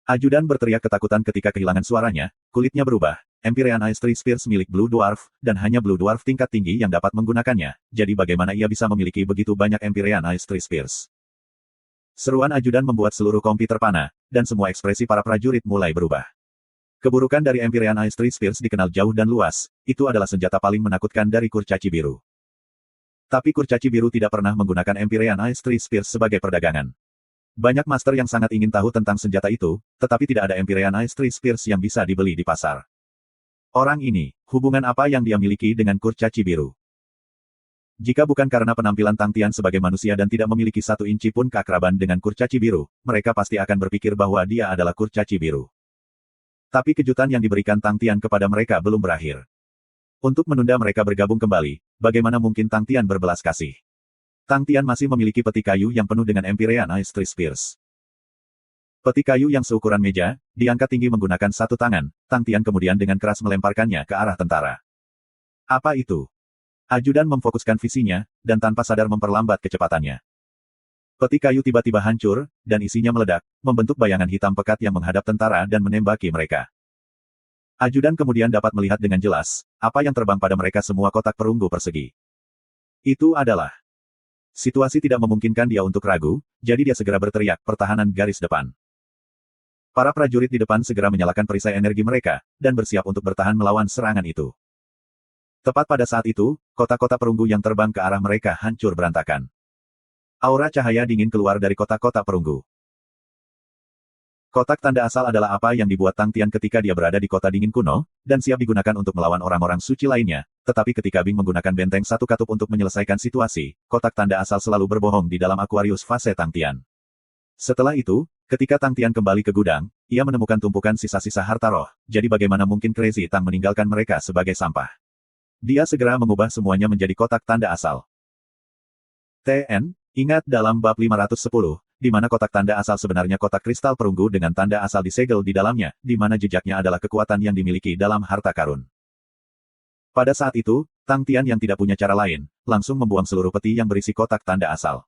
Ajudan berteriak ketakutan ketika kehilangan suaranya, kulitnya berubah. Empyrean Ice Tree Spears milik Blue Dwarf, dan hanya Blue Dwarf tingkat tinggi yang dapat menggunakannya, jadi bagaimana ia bisa memiliki begitu banyak Empyrean Ice Tree Spears? Seruan ajudan membuat seluruh kompi terpana, dan semua ekspresi para prajurit mulai berubah. Keburukan dari Empyrean Ice Tree Spears dikenal jauh dan luas, itu adalah senjata paling menakutkan dari kurcaci biru. Tapi kurcaci biru tidak pernah menggunakan Empyrean Ice Tree Spears sebagai perdagangan. Banyak master yang sangat ingin tahu tentang senjata itu, tetapi tidak ada Empyrean Ice Tree Spears yang bisa dibeli di pasar. Orang ini, hubungan apa yang dia miliki dengan kurcaci biru? Jika bukan karena penampilan Tang Tian sebagai manusia dan tidak memiliki satu inci pun keakraban dengan kurcaci biru, mereka pasti akan berpikir bahwa dia adalah kurcaci biru. Tapi kejutan yang diberikan Tang Tian kepada mereka belum berakhir. Untuk menunda mereka bergabung kembali, bagaimana mungkin Tang Tian berbelas kasih? Tang Tian masih memiliki peti kayu yang penuh dengan Empyrean Ice Tree Spears. Peti kayu yang seukuran meja, diangkat tinggi menggunakan satu tangan, Tang Tian kemudian dengan keras melemparkannya ke arah tentara. Apa itu? Ajudan memfokuskan visinya, dan tanpa sadar memperlambat kecepatannya. Peti kayu tiba-tiba hancur, dan isinya meledak, membentuk bayangan hitam pekat yang menghadap tentara dan menembaki mereka. Ajudan kemudian dapat melihat dengan jelas, apa yang terbang pada mereka semua kotak perunggu persegi. Itu adalah. Situasi tidak memungkinkan dia untuk ragu, jadi dia segera berteriak, "Pertahanan garis depan." Para prajurit di depan segera menyalakan perisai energi mereka, dan bersiap untuk bertahan melawan serangan itu. Tepat pada saat itu, kota-kota perunggu yang terbang ke arah mereka hancur berantakan. Aura cahaya dingin keluar dari kota-kota perunggu. Kotak tanda asal adalah apa yang dibuat Tang Tian ketika dia berada di kota dingin kuno, dan siap digunakan untuk melawan orang-orang suci lainnya. Tetapi ketika Bing menggunakan benteng satu katup untuk menyelesaikan situasi, kotak tanda asal selalu berbohong di dalam Aquarius fase Tang Tian. Setelah itu, ketika Tang Tian kembali ke gudang, ia menemukan tumpukan sisa-sisa harta roh. Jadi bagaimana mungkin Crazy Tang meninggalkan mereka sebagai sampah? Dia segera mengubah semuanya menjadi kotak tanda asal. TN, ingat dalam bab 510, di mana kotak tanda asal sebenarnya kotak kristal perunggu dengan tanda asal disegel di dalamnya, di mana jejaknya adalah kekuatan yang dimiliki dalam harta karun. Pada saat itu, Tang Tian yang tidak punya cara lain, langsung membuang seluruh peti yang berisi kotak tanda asal.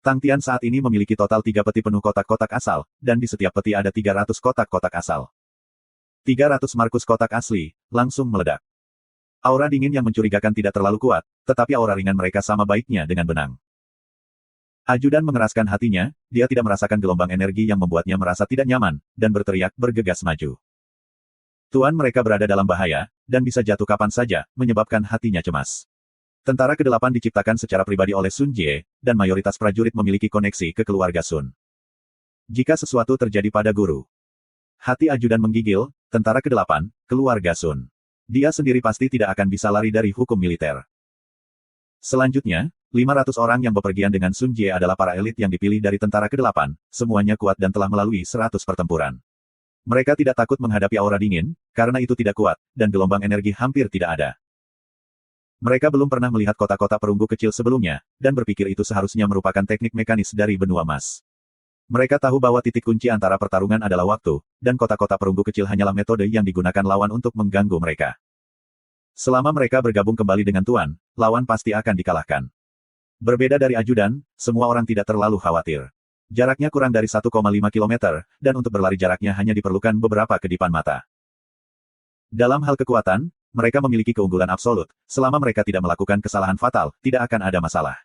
Tang Tian saat ini memiliki total 3 peti penuh kotak-kotak asal, dan di setiap peti ada 300 kotak-kotak asal. 300 markus kotak asli, langsung meledak. Aura dingin yang mencurigakan tidak terlalu kuat, tetapi aura ringan mereka sama baiknya dengan benang. Ajudan mengeraskan hatinya, dia tidak merasakan gelombang energi yang membuatnya merasa tidak nyaman, dan berteriak bergegas maju. Tuan mereka berada dalam bahaya, dan bisa jatuh kapan saja, menyebabkan hatinya cemas. Tentara ke-8 diciptakan secara pribadi oleh Sun Jie, dan mayoritas prajurit memiliki koneksi ke keluarga Sun. Jika sesuatu terjadi pada guru, hati ajudan menggigil, tentara ke-8, keluarga Sun. Dia sendiri pasti tidak akan bisa lari dari hukum militer. Selanjutnya, 500 orang yang bepergian dengan Sun Jie adalah para elit yang dipilih dari tentara ke-8, semuanya kuat dan telah melalui 100 pertempuran. Mereka tidak takut menghadapi aura dingin, karena itu tidak kuat, dan gelombang energi hampir tidak ada. Mereka belum pernah melihat kota-kota perunggu kecil sebelumnya, dan berpikir itu seharusnya merupakan teknik mekanis dari benua emas. Mereka tahu bahwa titik kunci antara pertarungan adalah waktu, dan kota-kota perunggu kecil hanyalah metode yang digunakan lawan untuk mengganggu mereka. Selama mereka bergabung kembali dengan Tuan, lawan pasti akan dikalahkan. Berbeda dari ajudan, semua orang tidak terlalu khawatir. Jaraknya kurang dari 1,5 km, dan untuk berlari jaraknya hanya diperlukan beberapa kedipan mata. Dalam hal kekuatan, mereka memiliki keunggulan absolut. Selama mereka tidak melakukan kesalahan fatal, tidak akan ada masalah.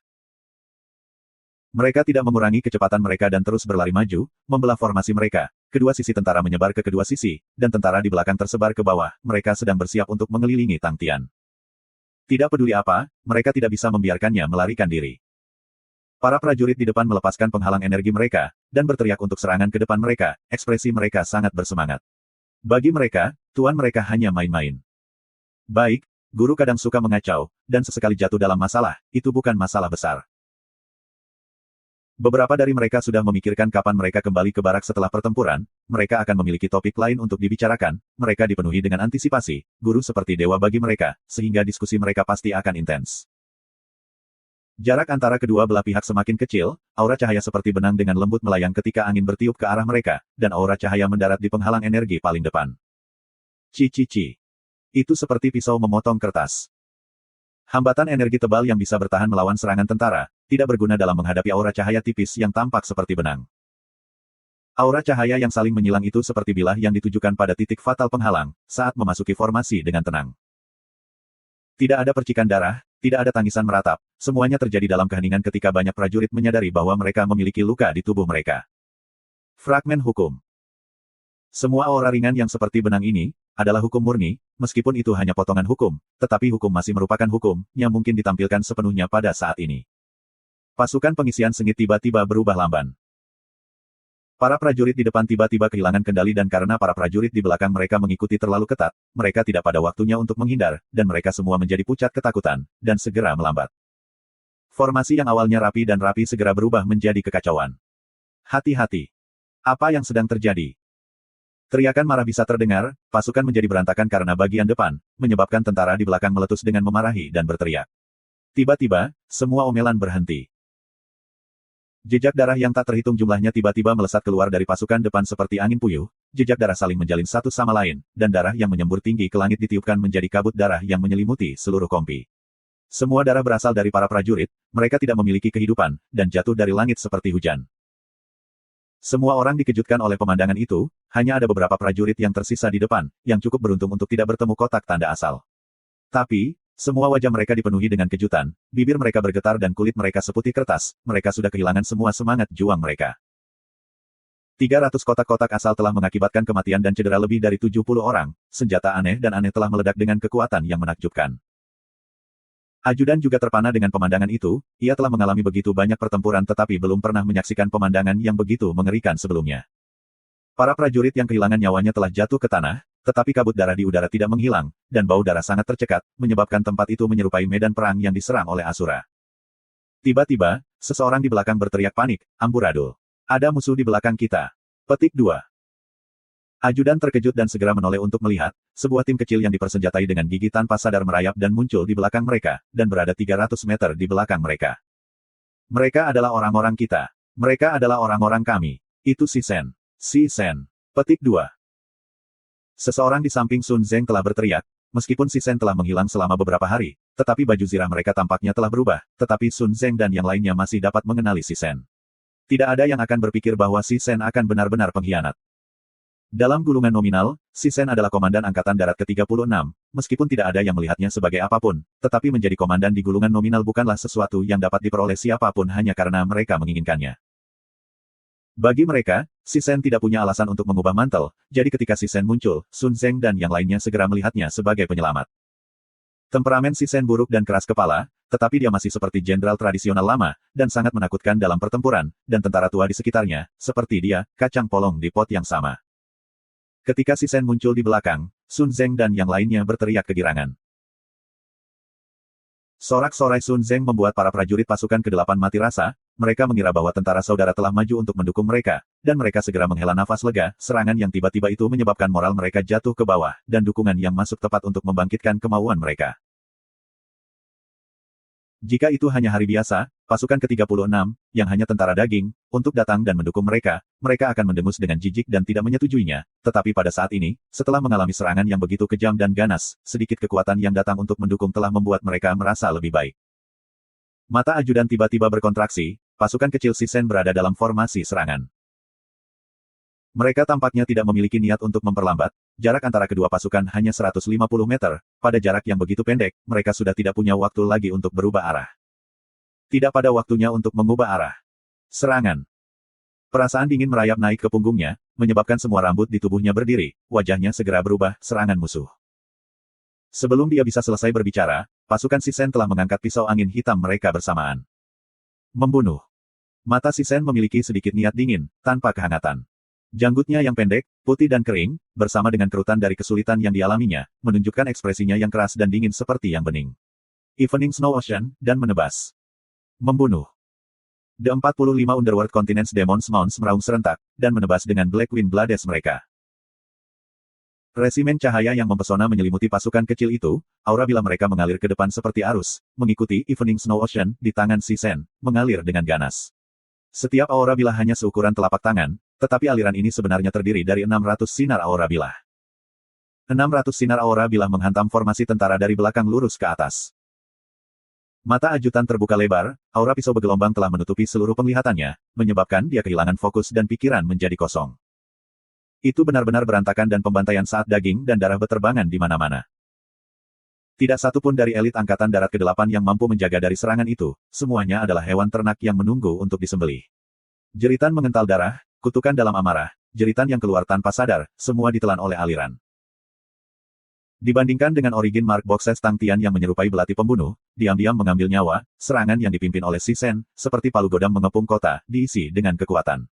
Mereka tidak mengurangi kecepatan mereka dan terus berlari maju, membelah formasi mereka. Kedua sisi tentara menyebar ke kedua sisi, dan tentara di belakang tersebar ke bawah. Mereka sedang bersiap untuk mengelilingi Tang Tian. Tidak peduli apa, mereka tidak bisa membiarkannya melarikan diri. Para prajurit di depan melepaskan penghalang energi mereka, dan berteriak untuk serangan ke depan mereka. Ekspresi mereka sangat bersemangat. Bagi mereka, tuan mereka hanya main-main. Baik, guru kadang suka mengacau, dan sesekali jatuh dalam masalah, itu bukan masalah besar. Beberapa dari mereka sudah memikirkan kapan mereka kembali ke barak setelah pertempuran, mereka akan memiliki topik lain untuk dibicarakan, mereka dipenuhi dengan antisipasi, guru seperti dewa bagi mereka, sehingga diskusi mereka pasti akan intens. Jarak antara kedua belah pihak semakin kecil, aura cahaya seperti benang dengan lembut melayang ketika angin bertiup ke arah mereka, dan aura cahaya mendarat di penghalang energi paling depan. Ci. Itu seperti pisau memotong kertas. Hambatan energi tebal yang bisa bertahan melawan serangan tentara, tidak berguna dalam menghadapi aura cahaya tipis yang tampak seperti benang. Aura cahaya yang saling menyilang itu seperti bilah yang ditujukan pada titik fatal penghalang, saat memasuki formasi dengan tenang. Tidak ada percikan darah, tidak ada tangisan meratap, semuanya terjadi dalam keheningan ketika banyak prajurit menyadari bahwa mereka memiliki luka di tubuh mereka. Fragmen hukum. Semua aura ringan yang seperti benang ini, adalah hukum murni, meskipun itu hanya potongan hukum, tetapi hukum masih merupakan hukum, yang mungkin ditampilkan sepenuhnya pada saat ini. Pasukan pengisian sengit tiba-tiba berubah lamban. Para prajurit di depan tiba-tiba kehilangan kendali dan karena para prajurit di belakang mereka mengikuti terlalu ketat, mereka tidak pada waktunya untuk menghindar, dan mereka semua menjadi pucat ketakutan, dan segera melambat. Formasi yang awalnya rapi dan rapi segera berubah menjadi kekacauan. Hati-hati. Apa yang sedang terjadi? Teriakan marah bisa terdengar, pasukan menjadi berantakan karena bagian depan, menyebabkan tentara di belakang meletus dengan memarahi dan berteriak. Tiba-tiba, semua omelan berhenti. Jejak darah yang tak terhitung jumlahnya tiba-tiba melesat keluar dari pasukan depan seperti angin puyuh, jejak darah saling menjalin satu sama lain, dan darah yang menyembur tinggi ke langit ditiupkan menjadi kabut darah yang menyelimuti seluruh kompi. Semua darah berasal dari para prajurit, mereka tidak memiliki kehidupan, dan jatuh dari langit seperti hujan. Semua orang dikejutkan oleh pemandangan itu, hanya ada beberapa prajurit yang tersisa di depan, yang cukup beruntung untuk tidak bertemu kotak tanda asal. Tapi, semua wajah mereka dipenuhi dengan kejutan, bibir mereka bergetar dan kulit mereka seputih kertas, mereka sudah kehilangan semua semangat juang mereka. 300 kotak-kotak asal telah mengakibatkan kematian dan cedera lebih dari 70 orang, senjata aneh dan aneh telah meledak dengan kekuatan yang menakjubkan. Ajudan juga terpana dengan pemandangan itu, ia telah mengalami begitu banyak pertempuran tetapi belum pernah menyaksikan pemandangan yang begitu mengerikan sebelumnya. Para prajurit yang kehilangan nyawanya telah jatuh ke tanah, tetapi kabut darah di udara tidak menghilang, dan bau darah sangat tercekat, menyebabkan tempat itu menyerupai medan perang yang diserang oleh Asura. Tiba-tiba, seseorang di belakang berteriak panik, amburadul. Ada musuh di belakang kita. Petik 2. Ajudan terkejut dan segera menoleh untuk melihat, sebuah tim kecil yang dipersenjatai dengan gigi tanpa sadar merayap dan muncul di belakang mereka, dan berada 300 meter di belakang mereka. Mereka adalah orang-orang kita. Mereka adalah orang-orang kami. Itu Si Sen. Si Sen. Petik 2. Seseorang di samping Sun Zeng telah berteriak, meskipun Si Sen telah menghilang selama beberapa hari, tetapi baju zirah mereka tampaknya telah berubah, tetapi Sun Zeng dan yang lainnya masih dapat mengenali Si Sen. Tidak ada yang akan berpikir bahwa Si Sen akan benar-benar pengkhianat. Dalam gulungan nominal, Si Sen adalah Komandan Angkatan Darat ke-36, meskipun tidak ada yang melihatnya sebagai apapun, tetapi menjadi komandan di gulungan nominal bukanlah sesuatu yang dapat diperoleh siapapun hanya karena mereka menginginkannya. Bagi mereka, Si Sen tidak punya alasan untuk mengubah mantel, jadi ketika Si Sen muncul, Sun Zeng dan yang lainnya segera melihatnya sebagai penyelamat. Temperamen Si Sen buruk dan keras kepala, tetapi dia masih seperti jenderal tradisional lama, dan sangat menakutkan dalam pertempuran, dan tentara tua di sekitarnya, seperti dia, kacang polong di pot yang sama. Ketika Si Sen muncul di belakang, Sun Zeng dan yang lainnya berteriak kegirangan. Sorak-sorai Sun Zeng membuat para prajurit pasukan ke-8 mati rasa, mereka mengira bahwa tentara saudara telah maju untuk mendukung mereka, dan mereka segera menghela nafas lega, serangan yang tiba-tiba itu menyebabkan moral mereka jatuh ke bawah, dan dukungan yang masuk tepat untuk membangkitkan kemauan mereka. Jika itu hanya hari biasa, pasukan ke-36, yang hanya tentara daging, untuk datang dan mendukung mereka, mereka akan mendengus dengan jijik dan tidak menyetujuinya, tetapi pada saat ini, setelah mengalami serangan yang begitu kejam dan ganas, sedikit kekuatan yang datang untuk mendukung telah membuat mereka merasa lebih baik. Mata ajudan tiba-tiba berkontraksi, pasukan kecil Si Sen berada dalam formasi serangan. Mereka tampaknya tidak memiliki niat untuk memperlambat, jarak antara kedua pasukan hanya 150 meter, pada jarak yang begitu pendek, mereka sudah tidak punya waktu lagi untuk berubah arah. Tidak pada waktunya untuk mengubah arah. Serangan. Perasaan dingin merayap naik ke punggungnya, menyebabkan semua rambut di tubuhnya berdiri, wajahnya segera berubah, serangan musuh. Sebelum dia bisa selesai berbicara, pasukan Si Sen telah mengangkat pisau angin hitam mereka bersamaan. Membunuh. Mata Si Sen memiliki sedikit niat dingin, tanpa kehangatan. Janggutnya yang pendek, putih dan kering, bersama dengan kerutan dari kesulitan yang dialaminya, menunjukkan ekspresinya yang keras dan dingin seperti yang bening. Evening Snow Ocean, dan menebas. Membunuh. The 45 Underworld Continents Demons Mounts meraung serentak, dan menebas dengan Black Wind Blades mereka. Resimen cahaya yang mempesona menyelimuti pasukan kecil itu, aura bila mereka mengalir ke depan seperti arus, mengikuti Evening Snow Ocean, di tangan Si Sen, mengalir dengan ganas. Setiap aura bila hanya seukuran telapak tangan, tetapi aliran ini sebenarnya terdiri dari 600 sinar aura bilah. 600 sinar aura bilah menghantam formasi tentara dari belakang lurus ke atas. Mata ajutan terbuka lebar, aura pisau bergelombang telah menutupi seluruh penglihatannya, menyebabkan dia kehilangan fokus dan pikiran menjadi kosong. Itu benar-benar berantakan dan pembantaian saat daging dan darah berterbangan di mana-mana. Tidak satu pun dari elit Angkatan Darat ke-8 yang mampu menjaga dari serangan itu, semuanya adalah hewan ternak yang menunggu untuk disembelih. Jeritan mengental darah, kutukan dalam amarah, jeritan yang keluar tanpa sadar, semua ditelan oleh aliran. Dibandingkan dengan Origin Mark Boxes Tang Tian yang menyerupai belati pembunuh, diam-diam mengambil nyawa, serangan yang dipimpin oleh Si Sen, seperti palu godam mengepung kota, diisi dengan kekuatan.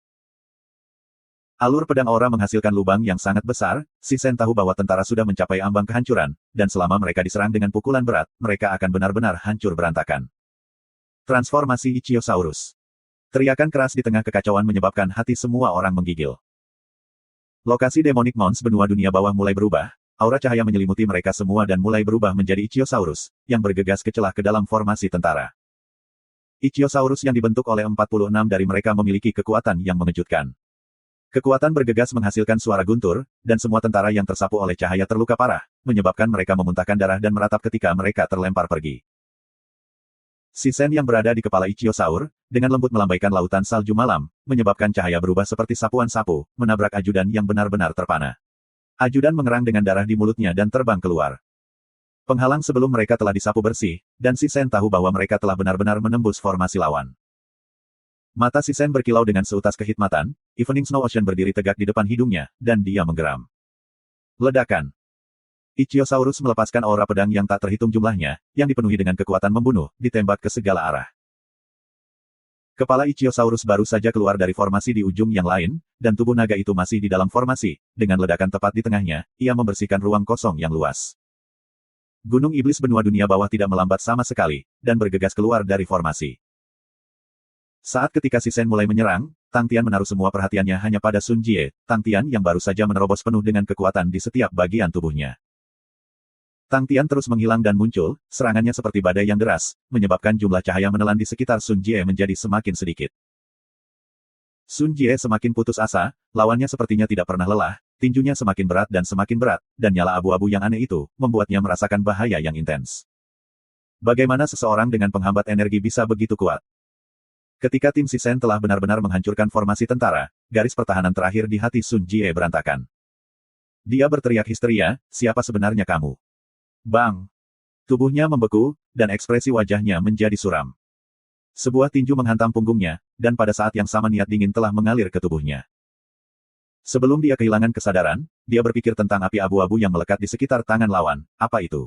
Alur pedang aura menghasilkan lubang yang sangat besar, Si Sen tahu bahwa tentara sudah mencapai ambang kehancuran, dan selama mereka diserang dengan pukulan berat, mereka akan benar-benar hancur berantakan. Transformasi Ichthyosaurus. Teriakan keras di tengah kekacauan menyebabkan hati semua orang menggigil. Lokasi Demonic Mons benua dunia bawah mulai berubah, aura cahaya menyelimuti mereka semua dan mulai berubah menjadi Ichthyosaurus, yang bergegas ke celah ke dalam formasi tentara. Ichthyosaurus yang dibentuk oleh 46 dari mereka memiliki kekuatan yang mengejutkan. Kekuatan bergegas menghasilkan suara guntur, dan semua tentara yang tersapu oleh cahaya terluka parah, menyebabkan mereka memuntahkan darah dan meratap ketika mereka terlempar pergi. Si Sen yang berada di kepala Ichthyosaur, dengan lembut melambaikan lautan salju malam, menyebabkan cahaya berubah seperti sapuan sapu, menabrak ajudan yang benar-benar terpana. Ajudan mengerang dengan darah di mulutnya dan terbang keluar. Penghalang sebelum mereka telah disapu bersih, dan Si Sen tahu bahwa mereka telah benar-benar menembus formasi lawan. Mata Si Sen berkilau dengan seutas kehikmatan, Evening Snow Ocean berdiri tegak di depan hidungnya, dan dia menggeram. Ledakan. Ichthyosaurus melepaskan aura pedang yang tak terhitung jumlahnya, yang dipenuhi dengan kekuatan membunuh, ditembak ke segala arah. Kepala Ichthyosaurus baru saja keluar dari formasi di ujung yang lain, dan tubuh naga itu masih di dalam formasi. Dengan ledakan tepat di tengahnya, ia membersihkan ruang kosong yang luas. Gunung Iblis benua dunia bawah tidak melambat sama sekali, dan bergegas keluar dari formasi. Saat ketika Si Shen mulai menyerang, Tang Tian menaruh semua perhatiannya hanya pada Sun Jie, Tang Tian yang baru saja menerobos penuh dengan kekuatan di setiap bagian tubuhnya. Tang Tian terus menghilang dan muncul, serangannya seperti badai yang deras, menyebabkan jumlah cahaya menelan di sekitar Sun Jie menjadi semakin sedikit. Sun Jie semakin putus asa, lawannya sepertinya tidak pernah lelah, tinjunya semakin berat, dan nyala abu-abu yang aneh itu, membuatnya merasakan bahaya yang intens. Bagaimana seseorang dengan penghambat energi bisa begitu kuat? Ketika tim Si Shen telah benar-benar menghancurkan formasi tentara, garis pertahanan terakhir di hati Sun Jie berantakan. Dia berteriak histeria, "Siapa sebenarnya kamu?" Bang! Tubuhnya membeku, dan ekspresi wajahnya menjadi suram. Sebuah tinju menghantam punggungnya, dan pada saat yang sama niat dingin telah mengalir ke tubuhnya. Sebelum dia kehilangan kesadaran, dia berpikir tentang api abu-abu yang melekat di sekitar tangan lawan. Apa itu?